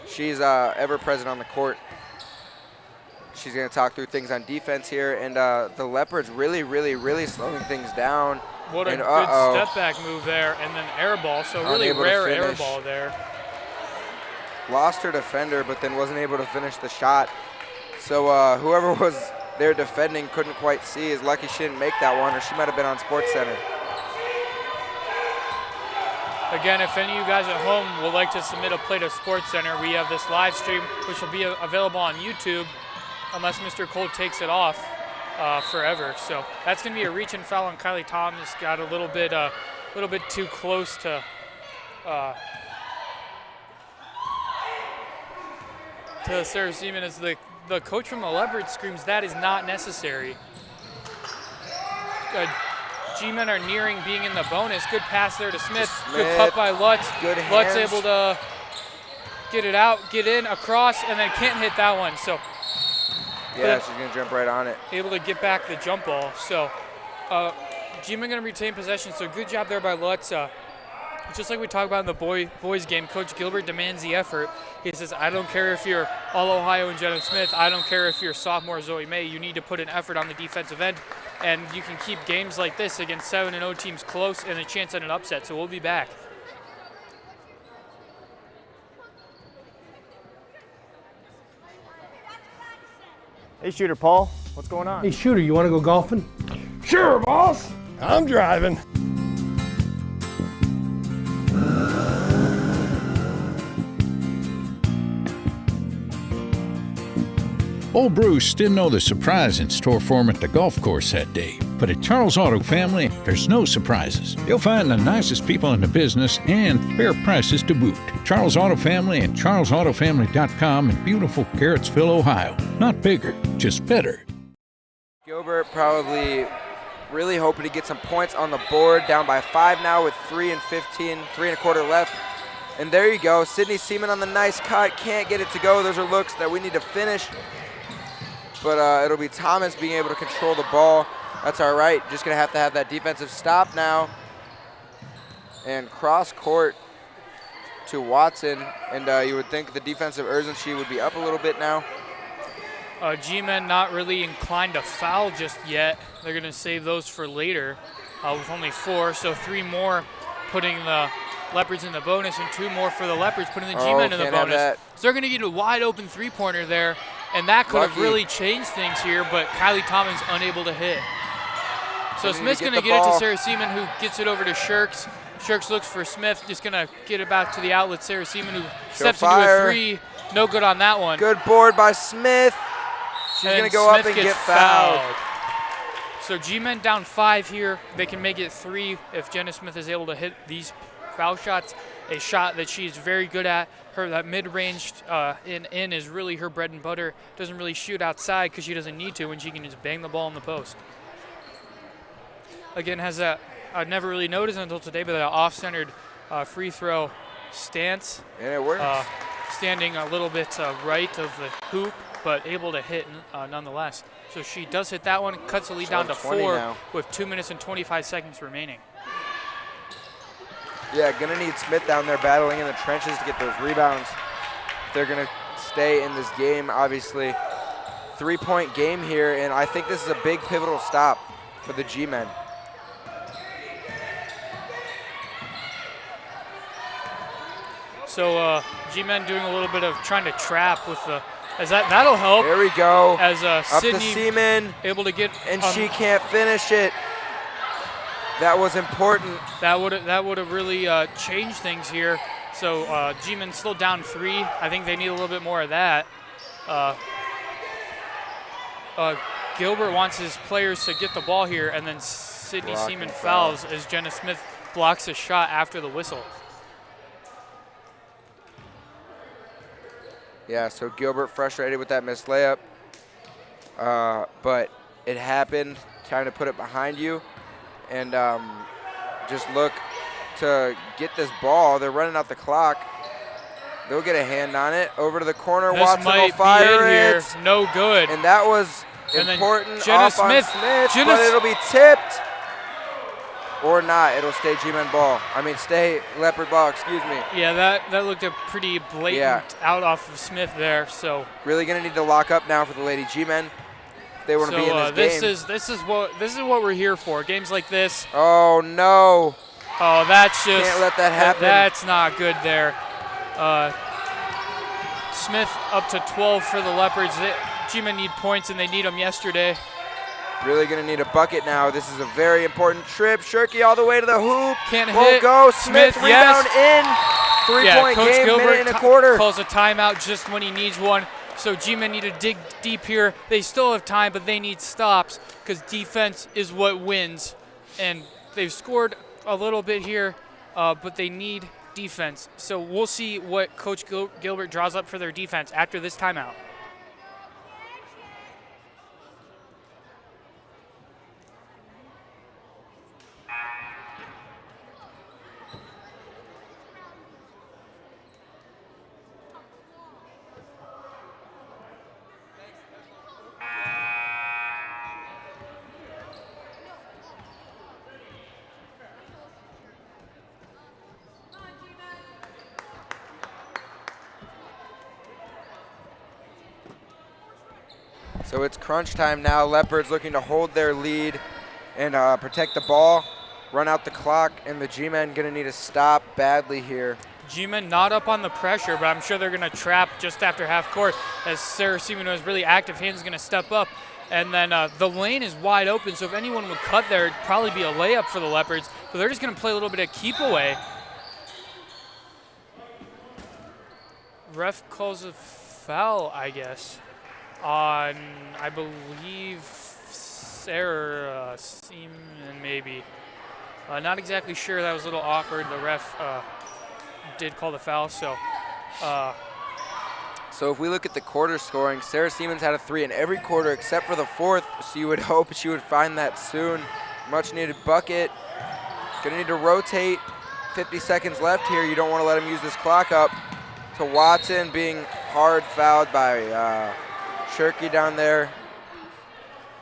She's ever present on the court. She's going to talk through things on defense here, and the Leopards really slowing things down. What a and, good step back move there, and then air ball. So really rare air ball there. Lost her defender, but then wasn't able to finish the shot. So whoever was there defending couldn't quite see. Is lucky she didn't make that one, or she might have been on SportsCenter. Again, if any of you guys at home would like to submit a play to SportsCenter, we have this live stream, which will be available on YouTube, unless Mr. Cole takes it off forever. So that's going to be a reach and foul on Kylie Thomas. Got a little bit too close to Sarah Seaman, as the coach from the Leopards screams that is not necessary. G-men are nearing being in the bonus. Good pass there to Smith. Good cut by Lutz. Good Lutz hands. able to get it out, get in, across, and then can't hit that one. So yeah, she's going to jump right on it. Able to get back the jump ball. So G-men going to retain possession. So good job there by Lutz. Just like we talked about in the boys game, Coach Gilbert demands the effort. He says, I don't care if you're All-Ohio and Jenna Smith. I don't care if you're sophomore Zoe May. You need to put an effort on the defensive end. And you can keep games like this against 7-0 teams close and a chance at an upset. So we'll be back. Hey, Shooter Paul, what's going on? Hey, Shooter, you want to go golfing? Sure, boss. I'm driving. Old Bruce didn't know the surprise in store for him at the golf course that day. But at Charles Auto Family, there's no surprises. You'll find the nicest people in the business and fair prices to boot. Charles Auto Family and charlesautofamily.com in beautiful Garrettsville, Ohio. Not bigger, just better. Gilbert probably really hoping to get some points on the board. Down by 5 now with 3 and 1/4 left. And there you go. Sydney Seaman on the nice cut. Can't get it to go. Those are looks that we need to finish. But it'll be Thomas being able to control the ball. That's all right. Just going to have that defensive stop now. And cross court to Watson. And you would think the defensive urgency would be up a little bit now. G-men not really inclined to foul just yet. They're going to save those for later with only 4. So 3 more putting the Leopards in the bonus and 2 more for the Leopards putting the G-men in the bonus. So they're going to get a wide open 3-pointer there. And that could have really changed things here, but Kylie Thomas unable to hit. So Smith's going to get it to Sarah Seaman, who gets it over to Shirks. Shirks looks for Smith, just going to get it back to the outlet. Sarah Seaman, who steps into a 3. No good on that one. Good board by Smith. She's going to go up and get fouled. So G-men down 5 here. They can make it 3 if Jenna Smith is able to hit these foul shots. A shot that she's very good at. That mid-range in is really her bread and butter. Doesn't really shoot outside because she doesn't need to, and she can just bang the ball in the post. Again, has that, I never really noticed until today, but that off-centered free throw stance. And it works. Standing a little bit right of the hoop, but able to hit nonetheless. So she does hit that one, cuts the lead down to 4 now. with 2 minutes and 25 seconds remaining. Yeah, gonna need Smith down there battling in the trenches to get those rebounds. They're gonna stay in this game, obviously. 3-point game here, and I think this is a big pivotal stop for the G-men. So G-men doing a little bit of trying to trap with the, as that'll help. There we go. As up Sydney to Seaman, able to get, and she can't finish it. That was important. That would have really changed things here. So G-men still down 3. I think they need a little bit more of that. Gilbert wants his players to get the ball here, and then Sydney Seaman fouls as Jenna Smith blocks a shot after the whistle. Yeah, so Gilbert frustrated with that missed layup. But it happened. Time to put it behind you. And just look to get this ball. They're running out the clock. They'll get a hand on it. Over to the corner. This Watson will might fire be in it. here. No good. And that was and important Jenna off Smith, on Smith, but it'll be tipped. or not, it'll stay G-Men ball. I mean, stay Leopard ball, excuse me. Yeah, that looked a pretty blatant out off of Smith there. So really gonna need to lock up now for the Lady G-Men. If they want to be in this game. This is what we're here for. Games like this. Oh no. Oh, that's just can't let that happen. That's not good there. Smith up to 12 for the Leopards. G-Men need points, and they need them yesterday. Really going to need a bucket now. This is a very important trip. Shirky all the way to the hoop. Can't Won't hit. go. Smith rebound in. 3-point Coach game, Gilbert minute and a quarter. Calls a timeout just when he needs one. So G-Men need to dig deep here. They still have time, but they need stops because defense is what wins. And they've scored a little bit here, but they need defense. So we'll see what Coach Gilbert draws up for their defense after this timeout. So it's crunch time now. Leopards looking to hold their lead and protect the ball, run out the clock, and the G-Men going to need to stop badly here. G-Men not up on the pressure, but I'm sure they're going to trap just after half court as Sarah Seaman is really active. Haynes is going to step up. And then the lane is wide open, so if anyone would cut there, it'd probably be a layup for the Leopards. But they're just going to play a little bit of keep away. Ref calls a foul, I guess, on, I believe, Sarah Seaman, maybe. Not exactly sure. That was a little awkward. The ref did call the foul, so. So if we look at the quarter scoring, Sarah Siemens had a 3 in every quarter except for the 4th, so you would hope she would find that soon. Much needed bucket. Gonna need to rotate. 50 seconds left here. You don't want to let him use this clock up. To Watson being hard fouled by Shirky down there.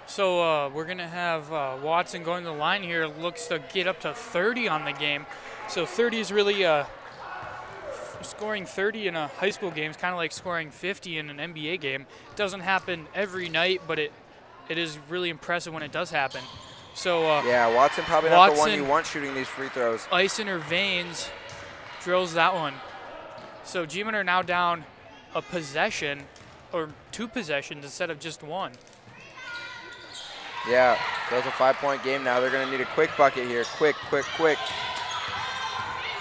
So we're going to have Watson going to the line here. Looks to get up to 30 on the game. So 30 is really scoring 30 in a high school game is kind of like scoring 50 in an NBA game. It doesn't happen every night, but it is really impressive when it does happen. So yeah, Watson probably not the one you want shooting these free throws. Ice in her veins, drills that one. So G-Men are now down a possession, or 2 possessions instead of just 1. Yeah, so it's a 5-point game now. They're going to need a quick bucket here. Quick.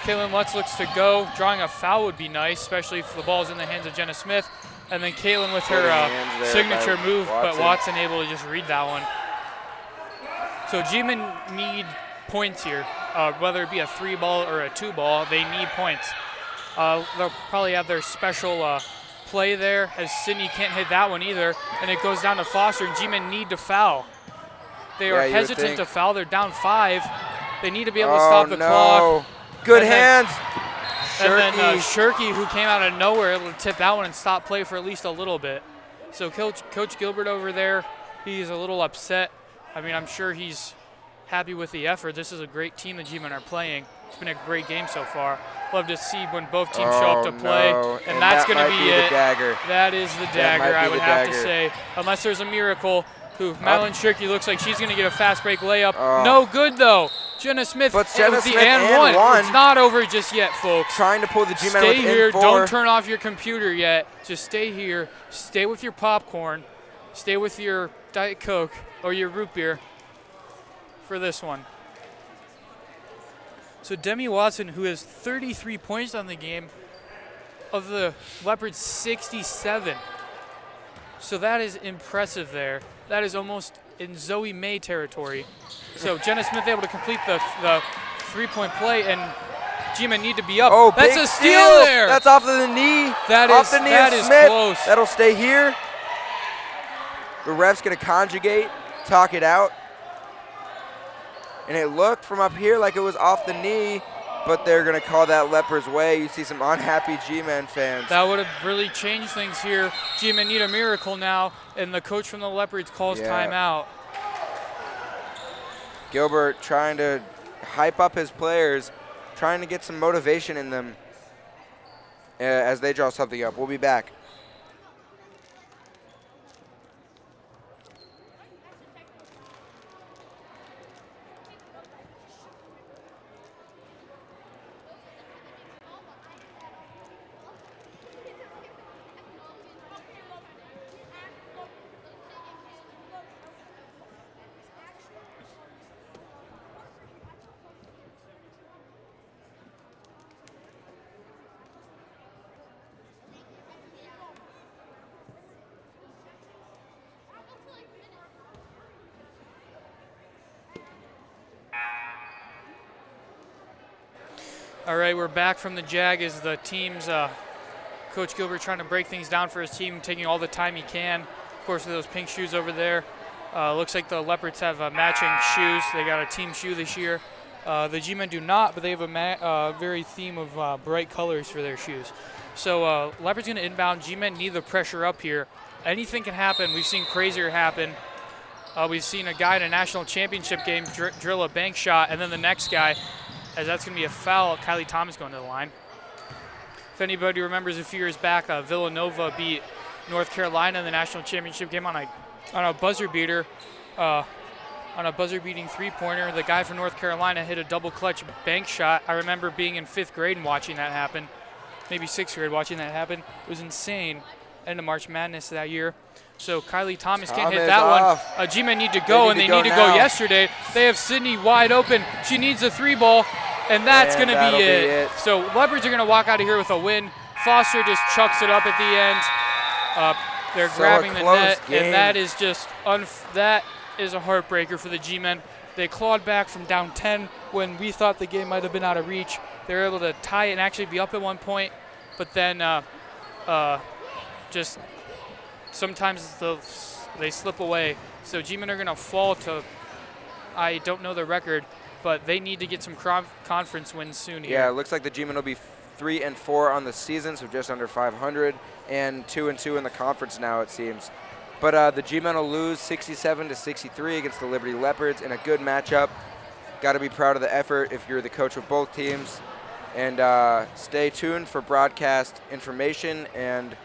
Caitlin Lutz looks to go. Drawing a foul would be nice, especially if the ball's in the hands of Jenna Smith. And then Caitlin with her signature move, but Watson able to just read that one. So G-Men need points here. Whether it be a 3-ball or a 2-ball, they need points. They'll probably have their special play there, as Sydney can't hit that one either, and it goes down to Foster, and G-Men need to foul. They are hesitant to foul. They're down 5. They need to be able to stop the clock. Good hands. And then Shirky, who came out of nowhere, able to tip that one and stop play for at least a little bit. So Coach Gilbert over there, he's a little upset. I mean, I'm sure he's happy with the effort. This is a great team the G-Men are playing. It's been a great game so far. Love to see when both teams show up to play. No. And that's going to be it. The dagger. That is the dagger, I would have to say. Unless there's a miracle. Madeline Shirky looks like she's going to get a fast break layup. No good, though. Jenna Smith with the and one. It's not over just yet, folks. Trying to pull the G-Men Stay here. 4. Don't turn off your computer yet. Just stay here. Stay with your popcorn. Stay with your Diet Coke or your root beer for this one. So Demi Watson, who has 33 points on the game, of the Leopards 67. So that is impressive there. That is almost in Zoe May territory. So Jenna Smith able to complete the 3-point play, and G-Men need to be up. Oh, that's a steal there. That's off of the knee. That is close. That'll stay here. The ref's going to conjugate, talk it out. And it looked from up here like it was off the knee, but they're going to call that Leopards way. You see some unhappy G-Men fans. That would have really changed things here. G-Men need a miracle now, and the coach from the Leopards calls timeout. Gilbert trying to hype up his players, trying to get some motivation in them as they draw something up. We'll be back. All right, we're back from the JAG as the team's Coach Gilbert trying to break things down for his team, taking all the time he can. Of course, with those pink shoes over there. Looks like the Leopards have matching shoes. They got a team shoe this year. The G-Men do not, but they have a very theme of bright colors for their shoes. So Leopards going to inbound. G-Men need the pressure up here. Anything can happen. We've seen crazier happen. We've seen a guy in a national championship game drill a bank shot, and then the next guy, as that's going to be a foul. Kylie Thomas going to the line. If anybody remembers a few years back, Villanova beat North Carolina in the national championship game on a buzzer beater, on a buzzer-beating three-pointer. The guy from North Carolina hit a double-clutch bank shot. I remember being in 5th grade and watching that happen, maybe 6th grade watching that happen. It was insane. End of March Madness that year. So Kylie Thomas can't hit that one. G-Men need to go, and they need to go yesterday. They have Sydney wide open. She needs a 3-ball, and that's going to be it. So Leopards are going to walk out of here with a win. Foster just chucks it up at the end. They're grabbing the net, and that is just that is a heartbreaker for the G-Men. They clawed back from down 10 when we thought the game might have been out of reach. They were able to tie it and actually be up at one point, but then just sometimes they slip away. So G-Men are going to fall to, I don't know the record, but they need to get some conference wins soon here. Yeah, it looks like the G-Men will be 3-4 on the season, so just under 500, and 2-2 in the conference now, it seems. But the G-Men will lose 67-63 against the Liberty Leopards in a good matchup. Got to be proud of the effort if you're the coach of both teams. And stay tuned for broadcast information and